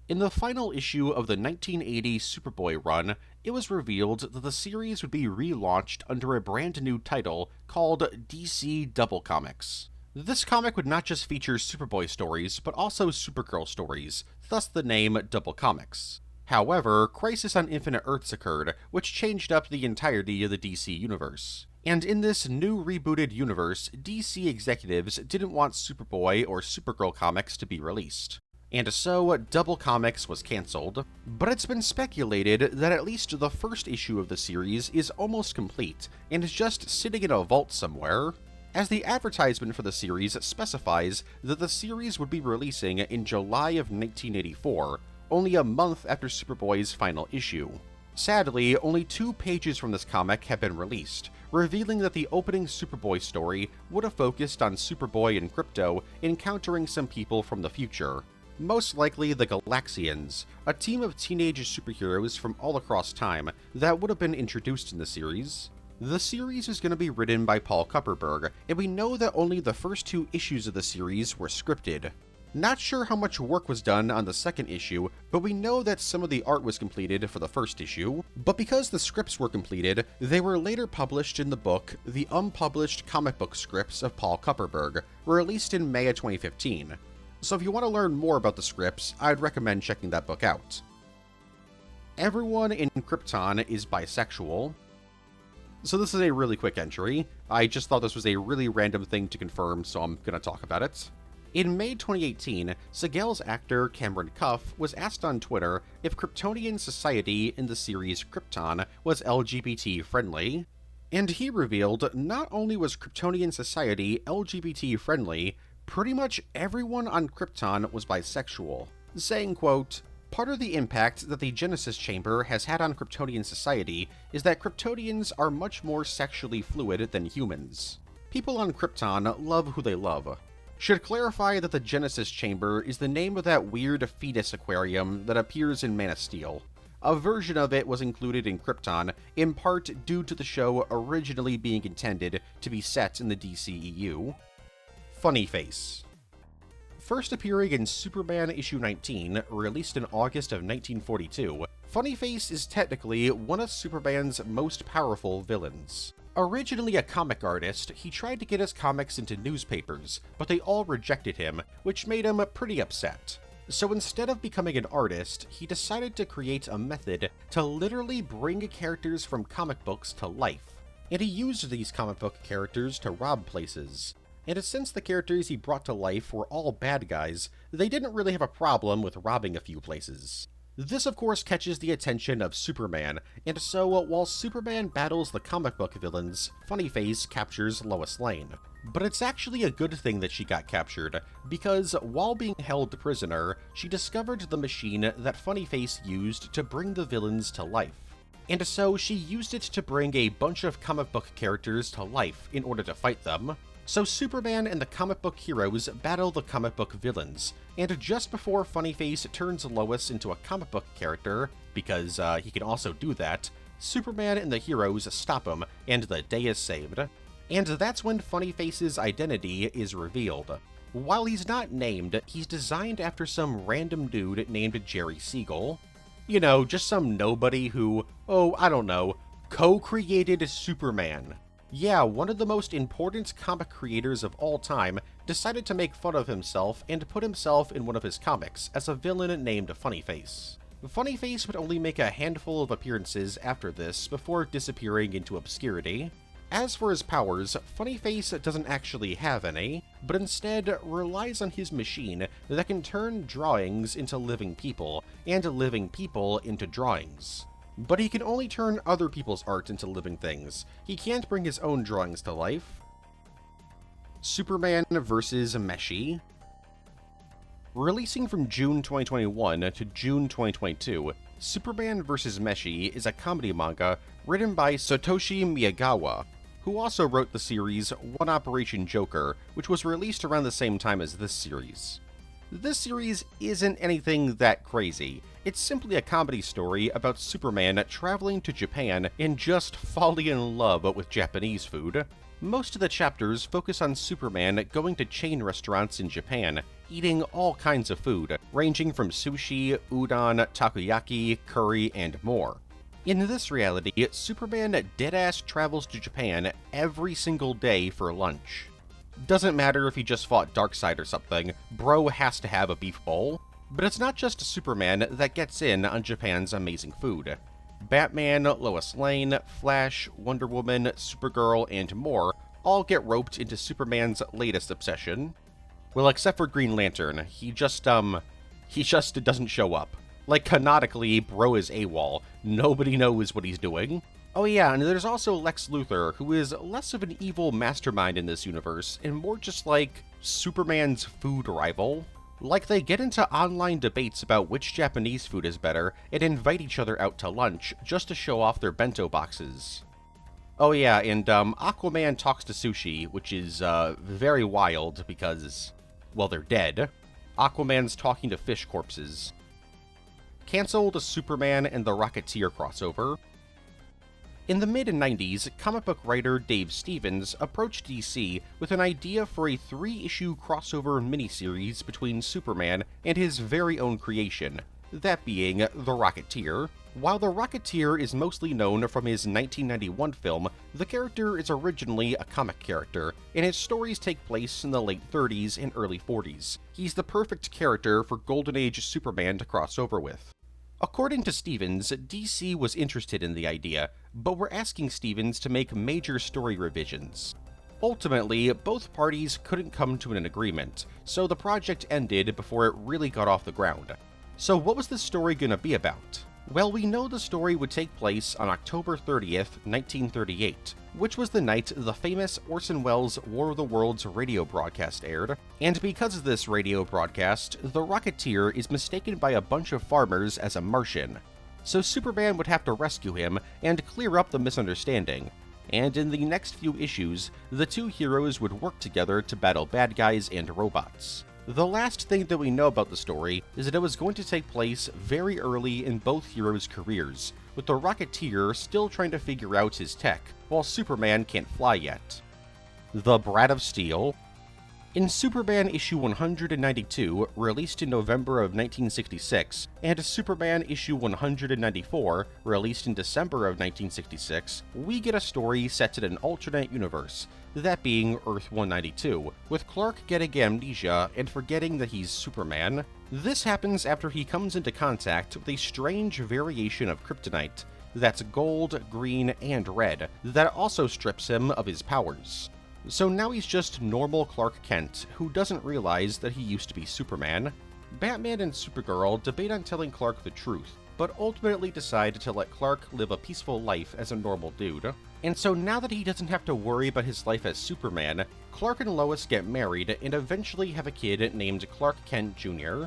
In the final issue of the 1980 Superboy run, it was revealed that the series would be relaunched under a brand new title called DC Double Comics. This comic would not just feature Superboy stories, but also Supergirl stories, thus the name Double Comics. However, Crisis on Infinite Earths occurred, which changed up the entirety of the DC universe. And in this new rebooted universe, DC executives didn't want Superboy or Supergirl comics to be released. And so, Double Comics was cancelled, but it's been speculated that at least the first issue of the series is almost complete, and is just sitting in a vault somewhere, as the advertisement for the series specifies that the series would be releasing in July of 1984, only a month after Superboy's final issue. Sadly, only 2 pages from this comic have been released, revealing that the opening Superboy story would have focused on Superboy and Krypto encountering some people from the future. Most likely the Galaxians, a team of teenage superheroes from all across time that would have been introduced in the series. The series is going to be written by Paul Kupperberg, and we know that only the first 2 issues of the series were scripted. Not sure how much work was done on the second issue, but we know that some of the art was completed for the first issue, but because the scripts were completed, they were later published in the book The Unpublished Comic Book Scripts of Paul Kupperberg, released in May of 2015. So if you want to learn more about the scripts, I'd recommend checking that book out. Everyone in Krypton is bisexual. So this is a really quick entry. I just thought this was a really random thing to confirm, so I'm going to talk about it. In May 2018, Seagal's actor Cameron Cuff was asked on Twitter if Kryptonian society in the series Krypton was LGBT friendly, and he revealed not only was Kryptonian society LGBT friendly, pretty much everyone on Krypton was bisexual, saying, quote, "Part of the impact that the Genesis Chamber has had on Kryptonian society is that Kryptonians are much more sexually fluid than humans. People on Krypton love who they love. Should clarify that the Genesis Chamber is the name of that weird fetus aquarium that appears in Man of Steel. A version of it was included in Krypton, in part due to the show originally being intended to be set in the DCEU. Funny Face. First appearing in Superman issue 19, released in August of 1942, Funny Face is technically one of Superman's most powerful villains. Originally a comic artist, he tried to get his comics into newspapers, but they all rejected him, which made him pretty upset. So instead of becoming an artist, he decided to create a method to literally bring characters from comic books to life. And he used these comic book characters to rob places. And since the characters he brought to life were all bad guys, they didn't really have a problem with robbing a few places. This of course catches the attention of Superman, and so while Superman battles the comic book villains, Funny Face captures Lois Lane. But it's actually a good thing that she got captured, because while being held prisoner, she discovered the machine that Funny Face used to bring the villains to life. And so she used it to bring a bunch of comic book characters to life in order to fight them. So Superman and the comic book heroes battle the comic book villains, and just before Funny Face turns Lois into a comic book character, because he can also do that, Superman and the heroes stop him, and the day is saved. And that's when Funny Face's identity is revealed. While he's not named, he's designed after some random dude named Jerry Siegel. You know, just some nobody who, I don't know, co-created Superman. Yeah, one of the most important comic creators of all time decided to make fun of himself and put himself in one of his comics as a villain named Funny Face. Funny Face would only make a handful of appearances after this before disappearing into obscurity. As for his powers, Funnyface doesn't actually have any, but instead relies on his machine that can turn drawings into living people, and living people into drawings. But he can only turn other people's art into living things. He can't bring his own drawings to life. Superman vs. Meshi. Releasing from June 2021 to June 2022, Superman vs. Meshi is a comedy manga written by Satoshi Miyagawa, who also wrote the series One Operation Joker, which was released around the same time as this series. This series isn't anything that crazy. It's simply a comedy story about Superman traveling to Japan and just falling in love with Japanese food. Most of the chapters focus on Superman going to chain restaurants in Japan, eating all kinds of food, ranging from sushi, udon, takoyaki, curry, and more. In this reality, Superman deadass travels to Japan every single day for lunch. Doesn't matter if he just fought Darkseid or something, bro has to have a beef bowl. But it's not just Superman that gets in on Japan's amazing food. Batman, Lois Lane, Flash, Wonder Woman, Supergirl, and more all get roped into Superman's latest obsession. Well, except for Green Lantern, he just doesn't show up. Like, canonically, bro is AWOL. Nobody knows what he's doing. Oh yeah, and there's also Lex Luthor, who is less of an evil mastermind in this universe, and more just like Superman's food rival. Like, they get into online debates about which Japanese food is better, and invite each other out to lunch just to show off their bento boxes. Oh yeah, and Aquaman talks to sushi, which is very wild because, well, they're dead. Aquaman's talking to fish corpses. Cancelled Superman and the Rocketeer crossover. In the mid-90s, comic book writer Dave Stevens approached DC with an idea for a 3-issue crossover miniseries between Superman and his very own creation, that being The Rocketeer. While The Rocketeer is mostly known from his 1991 film, the character is originally a comic character, and his stories take place in the late 30s and early 40s. He's the perfect character for Golden Age Superman to cross over with. According to Stevens, DC was interested in the idea, but were asking Stevens to make major story revisions. Ultimately, both parties couldn't come to an agreement, so the project ended before it really got off the ground. So what was the story gonna be about? Well, we know the story would take place on October 30th, 1938, which was the night the famous Orson Welles' War of the Worlds radio broadcast aired, and because of this radio broadcast, the Rocketeer is mistaken by a bunch of farmers as a Martian. So Superman would have to rescue him and clear up the misunderstanding, and in the next few issues, the two heroes would work together to battle bad guys and robots. The last thing that we know about the story is that it was going to take place very early in both heroes' careers, with the Rocketeer still trying to figure out his tech, while Superman can't fly yet. The Brat of Steel. In Superman issue 192, released in November of 1966, and Superman issue 194, released in December of 1966, we get a story set in an alternate universe, that being Earth 192, with Clark getting amnesia and forgetting that he's Superman. This happens after he comes into contact with a strange variation of kryptonite that's gold, green, and red, that also strips him of his powers. So now he's just normal Clark Kent, who doesn't realize that he used to be Superman. Batman and Supergirl debate on telling Clark the truth, but ultimately decide to let Clark live a peaceful life as a normal dude. And so now that he doesn't have to worry about his life as Superman, Clark and Lois get married and eventually have a kid named Clark Kent Jr.,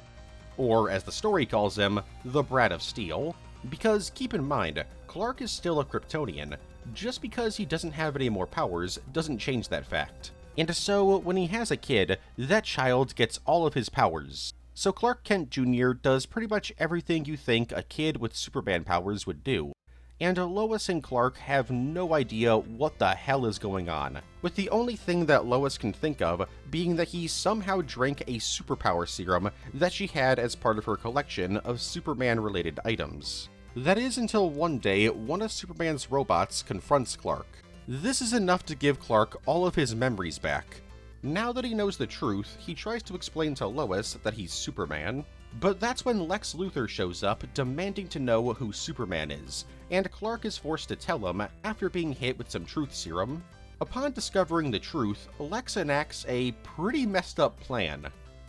or as the story calls him, the Brat of Steel. Because keep in mind, Clark is still a Kryptonian. Just because he doesn't have any more powers doesn't change that fact. And so, when he has a kid, that child gets all of his powers. So Clark Kent Jr. does pretty much everything you think a kid with Superman powers would do. And Lois and Clark have no idea what the hell is going on, with the only thing that Lois can think of being that he somehow drank a superpower serum that she had as part of her collection of Superman-related items. That is until one day, one of Superman's robots confronts Clark. This is enough to give Clark all of his memories back. Now that he knows the truth, he tries to explain to Lois that he's Superman. But that's when Lex Luthor shows up demanding to know who Superman is, and Clark is forced to tell him after being hit with some truth serum. Upon discovering the truth, Lex enacts a pretty messed up plan.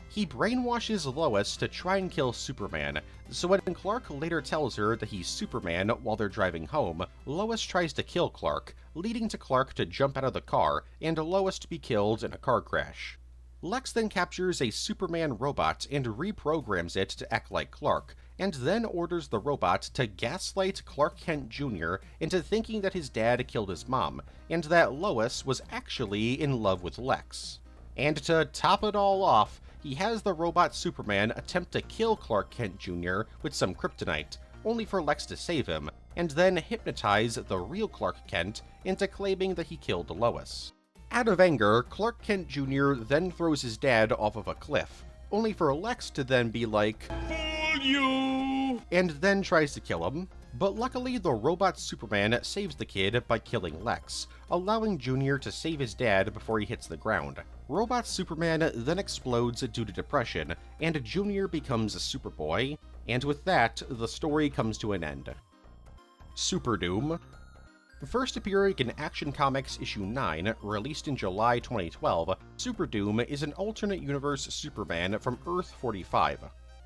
He brainwashes Lois to try and kill Superman, so when Clark later tells her that he's Superman while they're driving home, Lois tries to kill Clark, leading to Clark to jump out of the car and Lois to be killed in a car crash. Lex then captures a Superman robot and reprograms it to act like Clark, and then orders the robot to gaslight Clark Kent Jr. into thinking that his dad killed his mom, and that Lois was actually in love with Lex. And to top it all off, he has the robot Superman attempt to kill Clark Kent Jr. with some kryptonite, only for Lex to save him, and then hypnotize the real Clark Kent into claiming that he killed Lois. Out of anger, Clark Kent Jr. then throws his dad off of a cliff, only for Lex to then be like, "Fool you!" and then tries to kill him. But luckily, the robot Superman saves the kid by killing Lex, allowing Jr. to save his dad before he hits the ground. Robot Superman then explodes due to depression, and Jr. becomes a Superboy, and with that, the story comes to an end. Super Doom. First appearing in Action Comics issue 9, released in July 2012, Super Doom is an alternate universe Superman from Earth 45.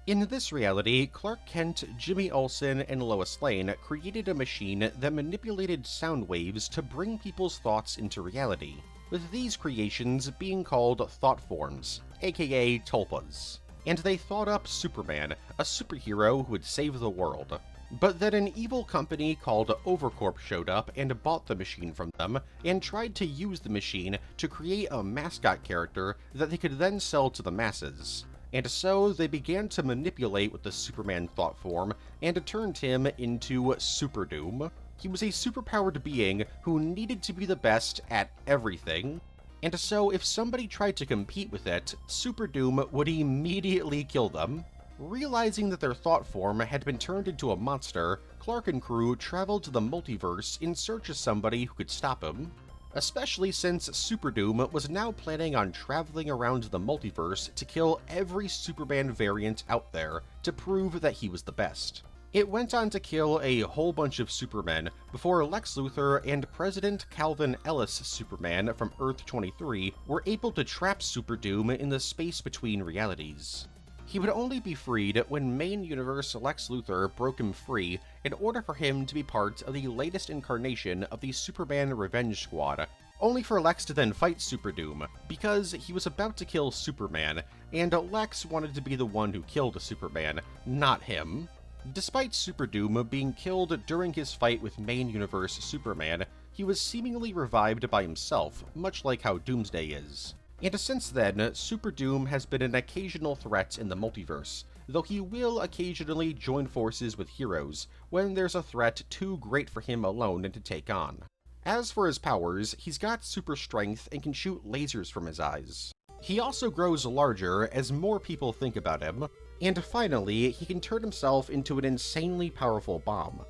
In this reality, Clark Kent, Jimmy Olsen, and Lois Lane created a machine that manipulated sound waves to bring people's thoughts into reality, with these creations being called thought forms, aka tulpas. And they thought up Superman, a superhero who would save the world. But then an evil company called Overcorp showed up and bought the machine from them, and tried to use the machine to create a mascot character that they could then sell to the masses. And so they began to manipulate with the Superman thought form, and turned him into Super Doom. He was a superpowered being who needed to be the best at everything. And so if somebody tried to compete with it, Super Doom would immediately kill them. Realizing that their thought form had been turned into a monster, Clark and crew traveled to the multiverse in search of somebody who could stop him. Especially since Super Doom was now planning on traveling around the multiverse to kill every Superman variant out there to prove that he was the best. It went on to kill a whole bunch of Supermen before Lex Luthor and President Calvin Ellis Superman from Earth 23 were able to trap Super Doom in the space between realities. He would only be freed when main universe Lex Luthor broke him free in order for him to be part of the latest incarnation of the Superman Revenge Squad, only for Lex to then fight Super Doom, because he was about to kill Superman, and Lex wanted to be the one who killed Superman, not him. Despite Super Doom being killed during his fight with main universe Superman, he was seemingly revived by himself, much like how Doomsday is. And since then, Super Doom has been an occasional threat in the multiverse, though he will occasionally join forces with heroes when there's a threat too great for him alone to take on. As for his powers, he's got super strength and can shoot lasers from his eyes. He also grows larger as more people think about him, and finally, he can turn himself into an insanely powerful bomb.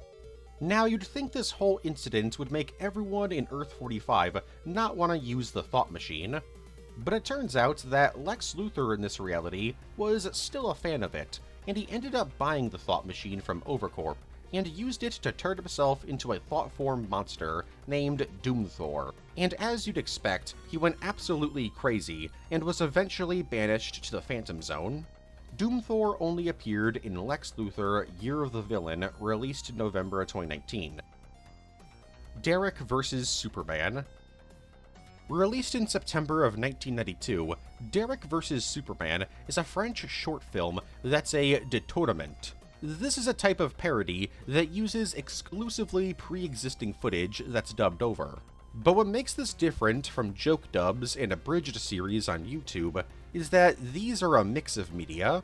Now, you'd think this whole incident would make everyone in Earth 45 not want to use the Thought Machine, but it turns out that Lex Luthor in this reality was still a fan of it, and he ended up buying the Thought Machine from Overcorp, and used it to turn himself into a thought form monster named Doomthor. And as you'd expect, he went absolutely crazy, and was eventually banished to the Phantom Zone. Doomthor only appeared in Lex Luthor Year of the Villain, released in November 2019. Derek vs. Superman. Released in September of 1992, Derek vs. Superman is a French short film that's a détournement. This is a type of parody that uses exclusively pre-existing footage that's dubbed over. But what makes this different from joke dubs and abridged series on YouTube is that these are a mix of media.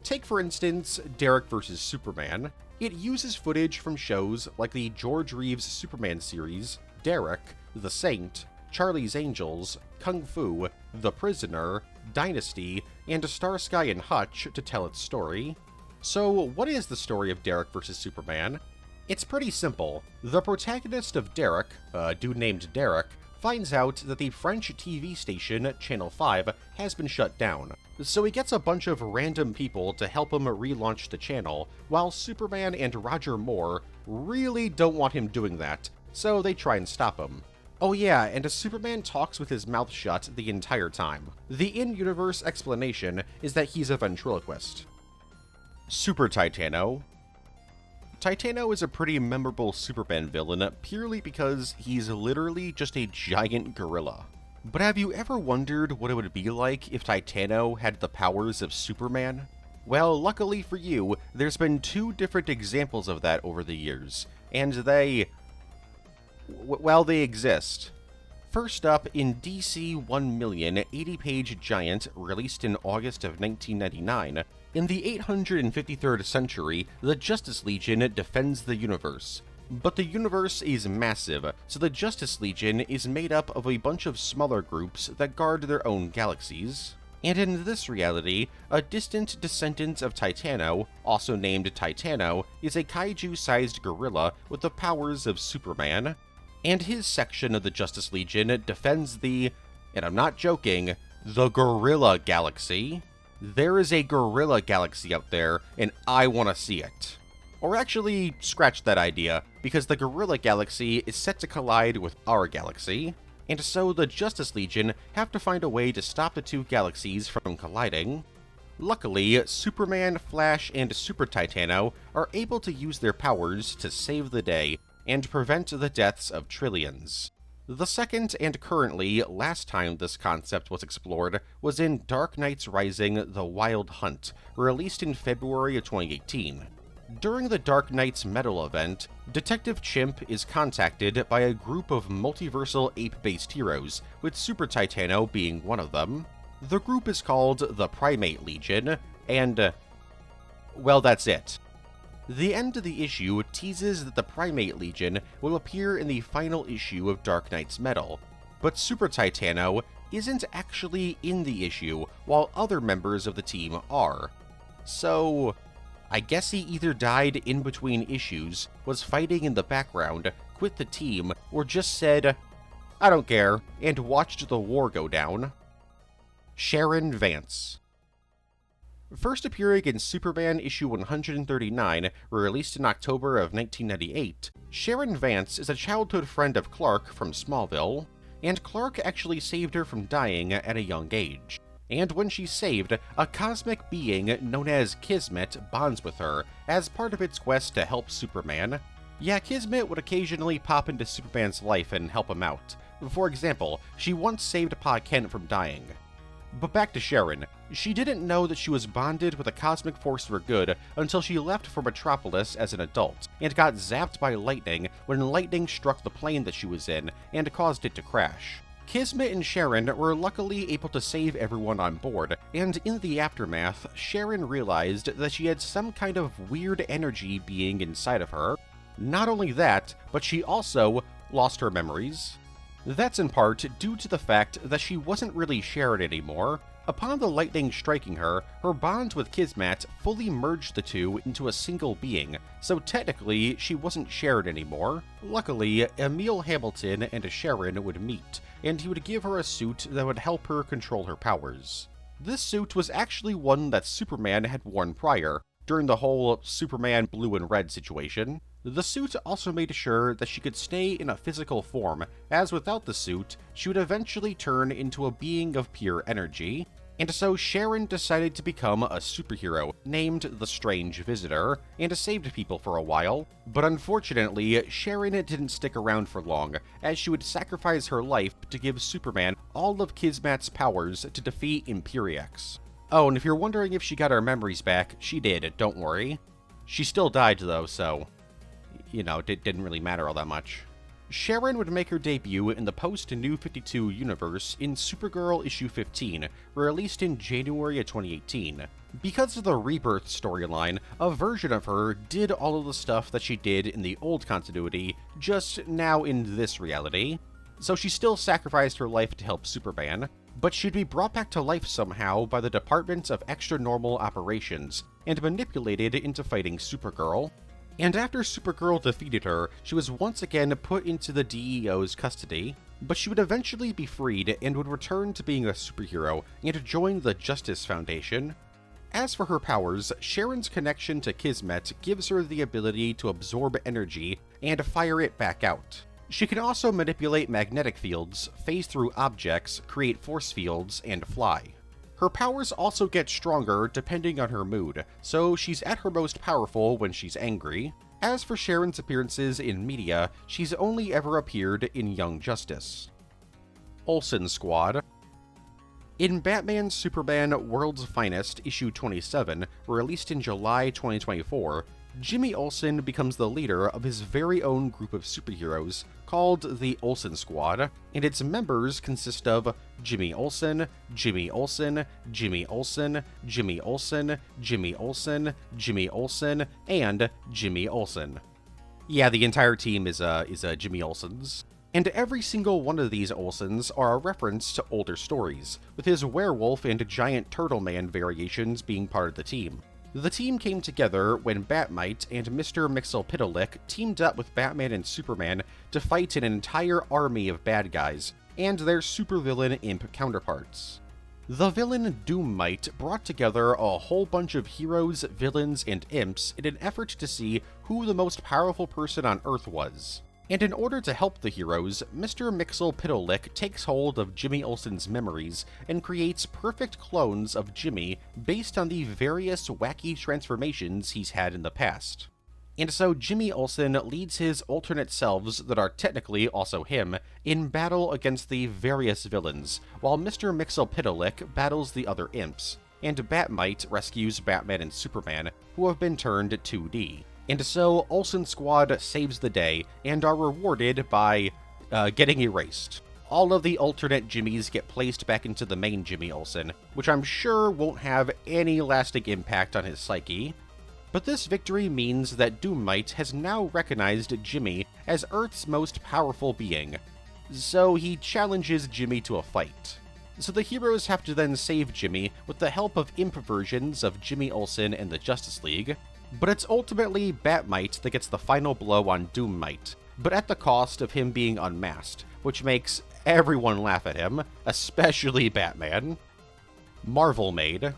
Take for instance, Derek vs. Superman. It uses footage from shows like the George Reeves Superman series, Derek, The Saint, Charlie's Angels, Kung Fu, The Prisoner, Dynasty, and Starsky and Hutch to tell its story. So what is the story of Derek vs. Superman? It's pretty simple. The protagonist of Derek, a dude named Derek, finds out that the French TV station Channel 5 has been shut down. So he gets a bunch of random people to help him relaunch the channel, while Superman and Roger Moore really don't want him doing that, so they try and stop him. Oh yeah, and Superman talks with his mouth shut the entire time. The in-universe explanation is that he's a ventriloquist. Super Titano. Titano is a pretty memorable Superman villain purely because he's literally just a giant gorilla. But have you ever wondered what it would be like if Titano had the powers of Superman? Well, luckily for you, there's been 2 different examples of that over the years, and they exist. First up, in DC 1 Million, 80-page giant, released in August of 1999, in the 853rd century, the Justice Legion defends the universe. But the universe is massive, so the Justice Legion is made up of a bunch of smaller groups that guard their own galaxies. And in this reality, a distant descendant of Titano, also named Titano, is a kaiju-sized gorilla with the powers of Superman, and his section of the Justice Legion defends the, and I'm not joking, the Gorilla Galaxy. There is a Gorilla Galaxy out there, and I want to see it. Or actually, scratch that idea, because the Gorilla Galaxy is set to collide with our galaxy, and so the Justice Legion have to find a way to stop the 2 galaxies from colliding. Luckily, Superman, Flash, and Super Titano are able to use their powers to save the day and prevent the deaths of trillions. The second and currently last time this concept was explored was in Dark Knight's Rising: The Wild Hunt, released in February of 2018. During the Dark Knight's Metal event, Detective Chimp is contacted by a group of multiversal ape-based heroes, with Super Titano being one of them. The group is called the Primate Legion, and, well, that's it. The end of the issue teases that the Primate Legion will appear in the final issue of Dark Knight's Metal, but Super Titano isn't actually in the issue, while other members of the team are. So, I guess he either died in between issues, was fighting in the background, quit the team, or just said, I don't care, and watched the war go down. Sharon Vance. First appearing in Superman issue 139, released in October of 1998, Sharon Vance is a childhood friend of Clark from Smallville, and Clark actually saved her from dying at a young age. And when she's saved, a cosmic being known as Kismet bonds with her as part of its quest to help Superman. Yeah, Kismet would occasionally pop into Superman's life and help him out. For example, she once saved Pa Kent from dying. But back to Sharon. She didn't know that she was bonded with a cosmic force for good until she left for Metropolis as an adult, and got zapped by lightning when lightning struck the plane that she was in and caused it to crash. Kismet and Sharon were luckily able to save everyone on board, and in the aftermath, Sharon realized that she had some kind of weird energy being inside of her. Not only that, but she also lost her memories. That's in part due to the fact that she wasn't really Sharon anymore. Upon the lightning striking her, her bond with Kismet fully merged the two into a single being, so technically she wasn't Sharon anymore. Luckily, Emil Hamilton and Sharon would meet, and he would give her a suit that would help her control her powers. This suit was actually one that Superman had worn prior, during the whole Superman blue and red situation. The suit also made sure that she could stay in a physical form, as without the suit, she would eventually turn into a being of pure energy. And so Sharon decided to become a superhero, named the Strange Visitor, and saved people for a while. But unfortunately, Sharon didn't stick around for long, as she would sacrifice her life to give Superman all of Kismet's powers to defeat Imperiex. Oh, and if you're wondering if she got her memories back, she did, don't worry. She still died though, so, you know, it didn't really matter all that much. Sharon would make her debut in the post-New 52 universe in Supergirl issue 15, released in January of 2018. Because of the Rebirth storyline, a version of her did all of the stuff that she did in the old continuity, just now in this reality. So she still sacrificed her life to help Superman, but she'd be brought back to life somehow by the Department of Extra-Normal Operations, and manipulated into fighting Supergirl. And after Supergirl defeated her, she was once again put into the DEO's custody. but she would eventually be freed and would return to being a superhero and join the Justice Foundation. As for her powers, Sharon's connection to Kismet gives her the ability to absorb energy and fire it back out. She can also manipulate magnetic fields, phase through objects, create force fields, and fly. Her powers also get stronger depending on her mood, so she's at her most powerful when she's angry. As for Sharon's appearances in media, she's only ever appeared in Young Justice. Olsen Squad. In Batman Superman World's Finest issue 27, released in July 2024, Jimmy Olsen becomes the leader of his very own group of superheroes called the Olsen Squad, and its members consist of Jimmy Olsen, Jimmy Olsen, Jimmy Olsen, Jimmy Olsen, Jimmy Olsen, Jimmy Olsen, and Jimmy Olsen. Yeah, the entire team is Jimmy Olsen's. And every single one of these Olsens are a reference to older stories, with his werewolf and giant turtle man variations being part of the team. The team came together when Batmite and Mr. Mxyzptlk teamed up with Batman and Superman to fight an entire army of bad guys, and their supervillain imp counterparts. The villain Doommite brought together a whole bunch of heroes, villains, and imps in an effort to see who the most powerful person on Earth was. And in order to help the heroes, Mr. Mxyzptlk takes hold of Jimmy Olsen's memories and creates perfect clones of Jimmy based on the various wacky transformations he's had in the past. And so Jimmy Olsen leads his alternate selves that are technically also him in battle against the various villains, while Mr. Mxyzptlk battles the other imps, and Batmite rescues Batman and Superman, who have been turned 2D. And so Olsen Squad saves the day and are rewarded by getting erased. All of the alternate Jimmys get placed back into the main Jimmy Olsen, which I'm sure won't have any lasting impact on his psyche. But this victory means that Doommite has now recognized Jimmy as Earth's most powerful being, so he challenges Jimmy to a fight. So the heroes have to then save Jimmy with the help of imp versions of Jimmy Olsen and the Justice League, but it's ultimately Batmite that gets the final blow on Doommite, but at the cost of him being unmasked, which makes everyone laugh at him, especially Batman. Marvel Maid.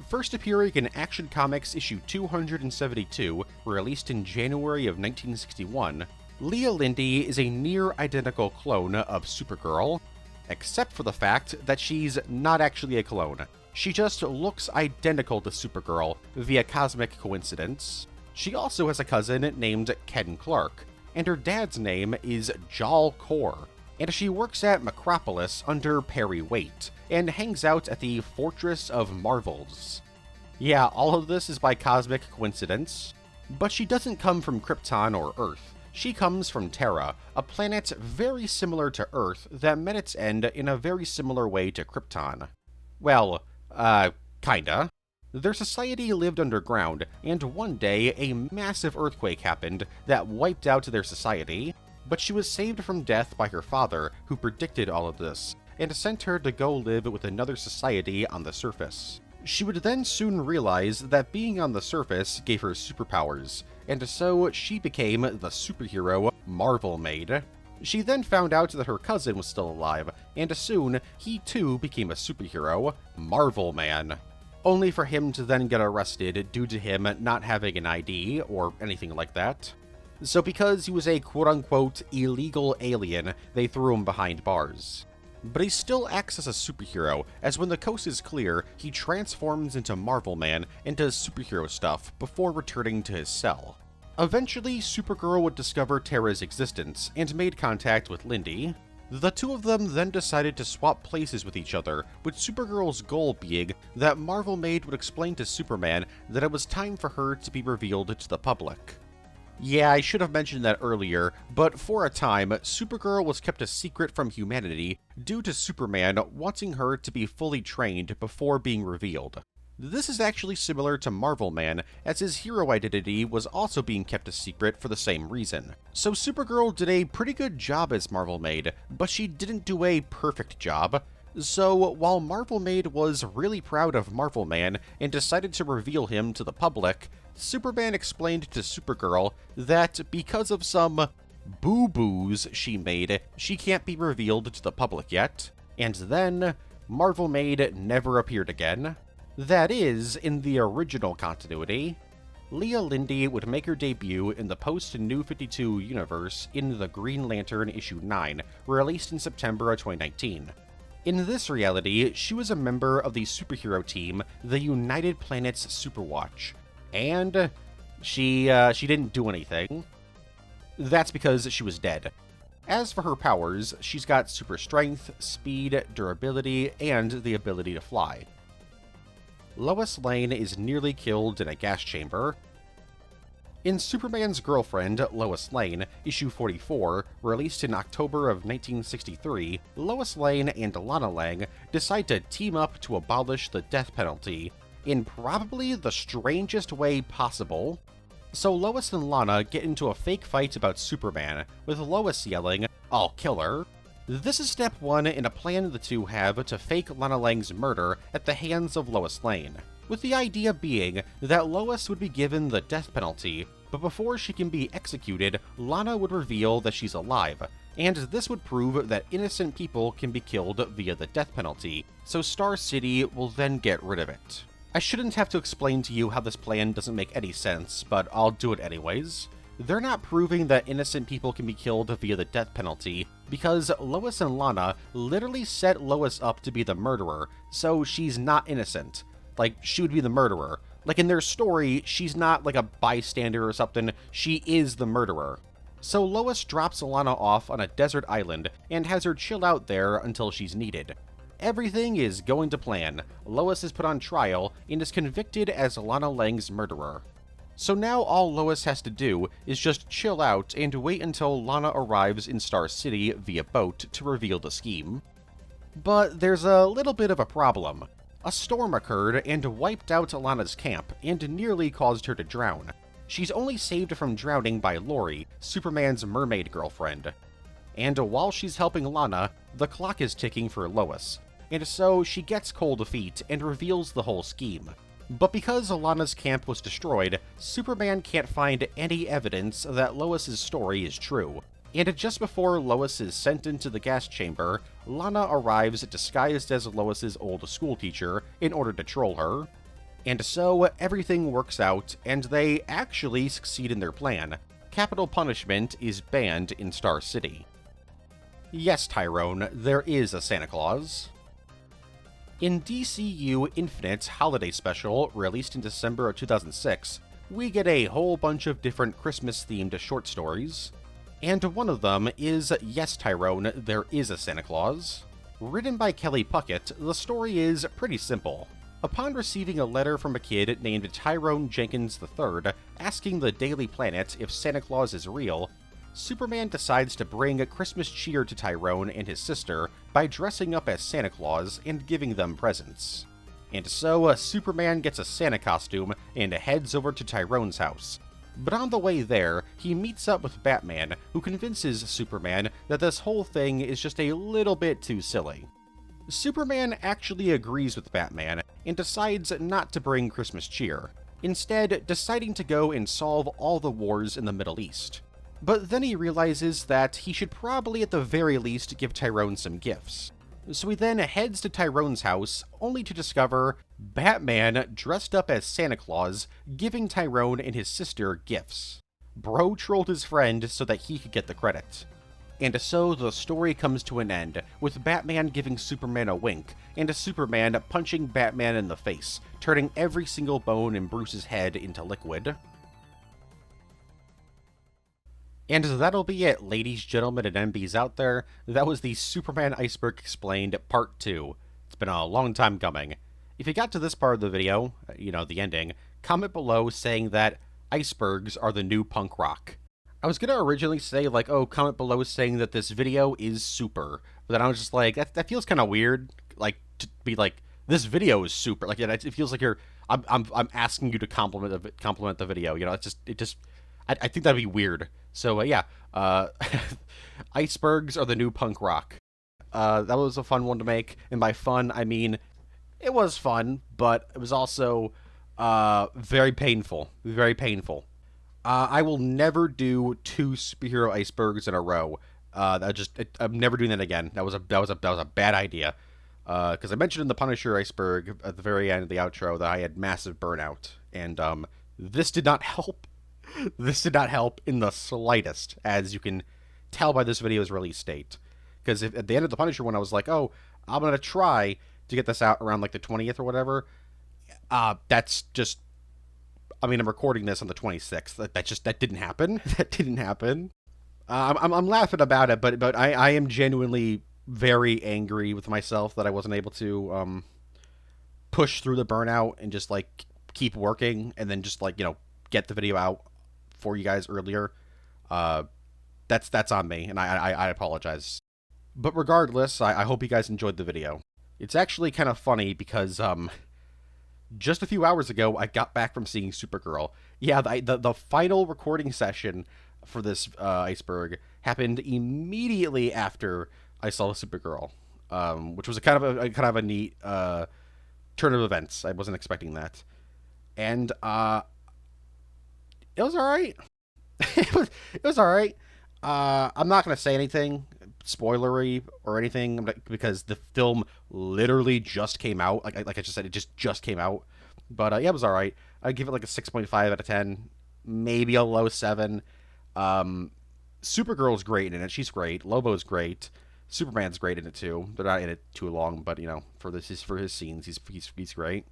First appearing in Action Comics issue 272, released in January of 1961, Leah Lindy is a near-identical clone of Supergirl, except for the fact that she's not actually a clone. She just looks identical to Supergirl via cosmic coincidence. She also has a cousin named Ken Clark, and her dad's name is Jal Kor, and she works at Macropolis under Perry Waite, and hangs out at the Fortress of Marvels. Yeah, all of this is by cosmic coincidence, but she doesn't come from Krypton or Earth. She comes from Terra, a planet very similar to Earth that met its end in a very similar way to Krypton. Well, kinda. Their society lived underground, and one day a massive earthquake happened that wiped out their society, but she was saved from death by her father, who predicted all of this, and sent her to go live with another society on the surface. She would then soon realize that being on the surface gave her superpowers, and so she became the superhero Marvel Maid. She then found out that her cousin was still alive, and soon he too became a superhero, Marvel Man. Only for him to then get arrested due to him not having an ID or anything like that. So because he was a quote-unquote illegal alien, they threw him behind bars. But he still acts as a superhero, as when the coast is clear, he transforms into Marvel Man and does superhero stuff before returning to his cell. Eventually, Supergirl would discover Terra's existence and made contact with Lindy. The two of them then decided to swap places with each other, with Supergirl's goal being that Marvel Maid would explain to Superman that it was time for her to be revealed to the public. Yeah, I should have mentioned that earlier, but for a time, Supergirl was kept a secret from humanity due to Superman wanting her to be fully trained before being revealed. This is actually similar to Marvel Man, as his hero identity was also being kept a secret for the same reason. So Supergirl did a pretty good job as Marvel Maid, but she didn't do a perfect job. So while Marvel Maid was really proud of Marvel Man and decided to reveal him to the public, Superman explained to Supergirl that because of some boo-boos she made she can't be revealed to the public yet, and then Marvel Maid never appeared again. That is, in the original continuity. Leah Lindy would make her debut in the post-New 52 universe in The Green Lantern issue 9, released in September of 2019. In this reality, she was a member of the superhero team, the United Planets Superwatch, and she didn't do anything. That's because she was dead. As for her powers, she's got super strength, speed, durability, and the ability to fly. Lois Lane is nearly killed in a gas chamber. In Superman's Girlfriend, Lois Lane, issue 44, released in October of 1963, Lois Lane and Lana Lang decide to team up to abolish the death penalty, in probably the strangest way possible. So Lois and Lana get into a fake fight about Superman, with Lois yelling, "I'll kill her." This is step one in a plan the two have to fake Lana Lang's murder at the hands of Lois Lane, with the idea being that Lois would be given the death penalty, but before she can be executed, Lana would reveal that she's alive, and this would prove that innocent people can be killed via the death penalty, so Star City will then get rid of it. I shouldn't have to explain to you how this plan doesn't make any sense, but I'll do it anyways. They're not proving that innocent people can be killed via the death penalty, because Lois and Lana literally set Lois up to be the murderer, so she's not innocent. Like, she would be the murderer. Like, in their story, she's not like a bystander or something, she is the murderer. So Lois drops Lana off on a desert island and has her chill out there until she's needed. Everything is going to plan. Lois is put on trial and is convicted as Lana Lang's murderer. So now all Lois has to do is just chill out and wait until Lana arrives in Star City via boat to reveal the scheme. But there's a little bit of a problem. A storm occurred and wiped out Lana's camp and nearly caused her to drown. She's only saved from drowning by Lori, Superman's mermaid girlfriend. And while she's helping Lana, the clock is ticking for Lois, and so she gets cold feet and reveals the whole scheme. But because Lana's camp was destroyed, Superman can't find any evidence that Lois's story is true. And just before Lois is sent into the gas chamber, Lana arrives disguised as Lois's old schoolteacher in order to troll her. And so everything works out, and they actually succeed in their plan. Capital punishment is banned in Star City. Yes, Tyrone, there is a Santa Claus. In DCU Infinite's holiday special, released in December of 2006, we get a whole bunch of different Christmas-themed short stories. And one of them is Yes, Tyrone, There Is a Santa Claus. Written by Kelly Puckett, the story is pretty simple. Upon receiving a letter from a kid named Tyrone Jenkins III asking the Daily Planet if Santa Claus is real, Superman decides to bring Christmas cheer to Tyrone and his sister by dressing up as Santa Claus and giving them presents. And so Superman gets a Santa costume and heads over to Tyrone's house. But on the way there, he meets up with Batman, who convinces Superman that this whole thing is just a little bit too silly. Superman actually agrees with Batman and decides not to bring Christmas cheer, instead deciding to go and solve all the wars in the Middle East. But then he realizes that he should probably at the very least give Tyrone some gifts. So he then heads to Tyrone's house, only to discover Batman dressed up as Santa Claus, giving Tyrone and his sister gifts. Bro trolled his friend so that he could get the credit. And so the story comes to an end, with Batman giving Superman a wink, and Superman punching Batman in the face, turning every single bone in Bruce's head into liquid. And that'll be it, ladies, gentlemen, and MBs out there. That was the Superman Iceberg Explained Part 2. It's been a long time coming. If you got to this part of the video, the ending, comment below saying that icebergs are the new punk rock. I was going to originally say, comment below saying that this video is super. But then I was just like, that feels kind of weird, to be like, this video is super. It feels like I'm asking you to compliment the video, I think that'd be weird. So, icebergs are the new punk rock. That was a fun one to make, and by fun, I mean, it was fun, but it was also very painful. Very painful. I will never do 2 superhero icebergs in a row. I'm never doing that again. That was a bad idea. Because I mentioned in the Punisher iceberg at the very end of the outro that I had massive burnout, and this did not help. This did not help in the slightest, as you can tell by this video's release date. Because at the end of the Punisher one, I was like, oh, I'm gonna try to get this out around like the 20th or whatever. That's just, I mean, I'm recording this on the 26th. That didn't happen. That didn't happen. I'm laughing about it, but I am genuinely very angry with myself that I wasn't able to push through the burnout and just like keep working and then just like, you know, get the video out for you guys earlier. That's on me, and I apologize. But regardless, I hope you guys enjoyed the video. It's actually kind of funny because just a few hours ago, I got back from seeing Supergirl. Yeah, the final recording session for this iceberg happened immediately after I saw Supergirl, which was a kind of a neat turn of events. I wasn't expecting that, and it was all right. it was all right. I'm not gonna say anything spoilery or anything because the film literally just came out. Like I just said, it just came out. But yeah, it was all right. I'd give it like a 6.5 out of 10, maybe a low 7. Supergirl's great in it. She's great. Lobo's great. Superman's great in it too. They're not in it too long, but you know, for his scenes, he's great.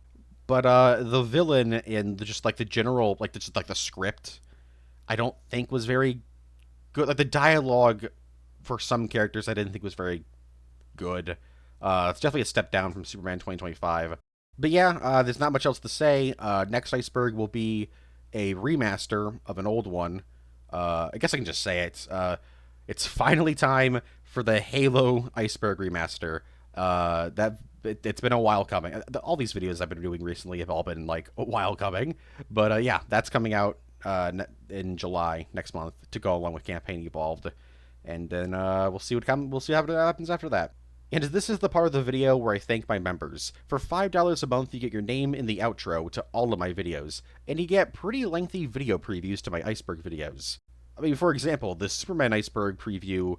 But the villain and just like the general, like just like the script, I don't think was very good. Like the dialogue for some characters, I didn't think was very good. It's definitely a step down from Superman 2025. But yeah, there's not much else to say. Next iceberg will be a remaster of an old one. I guess I can just say it. It's finally time for the Halo iceberg remaster. It's been a while coming. All these videos I've been doing recently have all been like a while coming. But yeah, that's coming out in July next month to go along with Campaign Evolved. And then we'll see what happens after that. And this is the part of the video where I thank my members. For $5 a month, you get your name in the outro to all of my videos, and you get pretty lengthy video previews to my iceberg videos. I mean, for example, the Superman iceberg preview,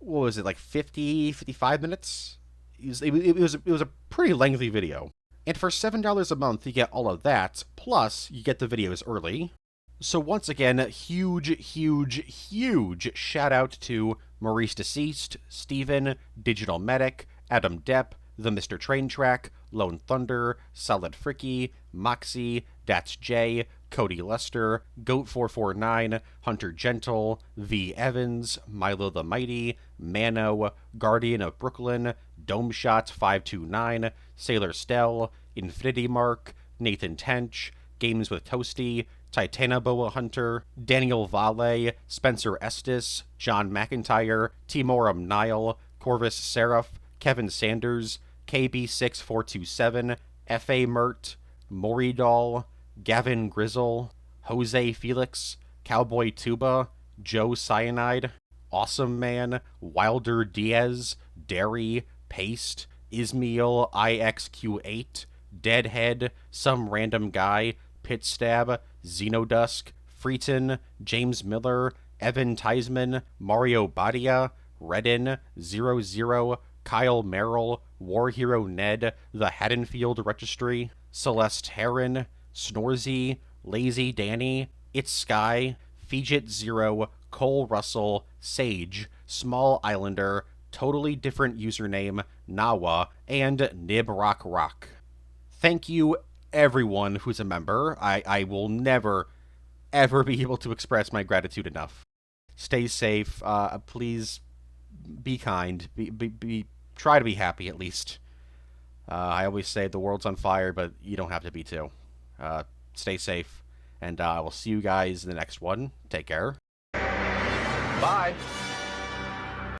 what was it, like 55 minutes? It was a pretty lengthy video. And for $7 a month, you get all of that, plus you get the videos early. So once again, huge shout out to Maurice Deceased, Steven, Digital Medic, Adam Depp, The Mr. Train Track, Lone Thunder, Solid Fricky, Moxie, That's J, Cody Lester, Goat449, Hunter Gentle, V. Evans, Milo the Mighty, Mano, Guardian of Brooklyn, Domeshot529, Sailor Stell, Infinity Mark, Nathan Tench, Games with Toasty, Titanoboa Hunter, Daniel Vale, Spencer Estes, John McIntyre, Timorum Nile, Corvus Seraph, Kevin Sanders, KB6427, F.A. Mert, Moridol, Gavin Grizzle, Jose Felix, Cowboy Tuba, Joe Cyanide, Awesome Man, Wilder Diaz, Derry, Paste, Ismail IXQ8, Deadhead, Some Random Guy, Pitstab, Xenodusk, Freeton, James Miller, Evan Teisman, Mario Badia, Redden, 00, Kyle Merrill, War Hero Ned, The Haddonfield Registry, Celeste Heron, Snorzy, Lazy Danny, It's Sky, Fidget Zero, Cole Russell, Sage, Small Islander, Totally Different Username, Nawa, and Nib Rock Rock. Thank you, everyone who's a member. I will never, ever be able to express my gratitude enough. Stay safe. Please be kind. Try to be happy, at least. I always say the world's on fire, but you don't have to be too. Stay safe, and I will see you guys in the next one. Take care. Bye.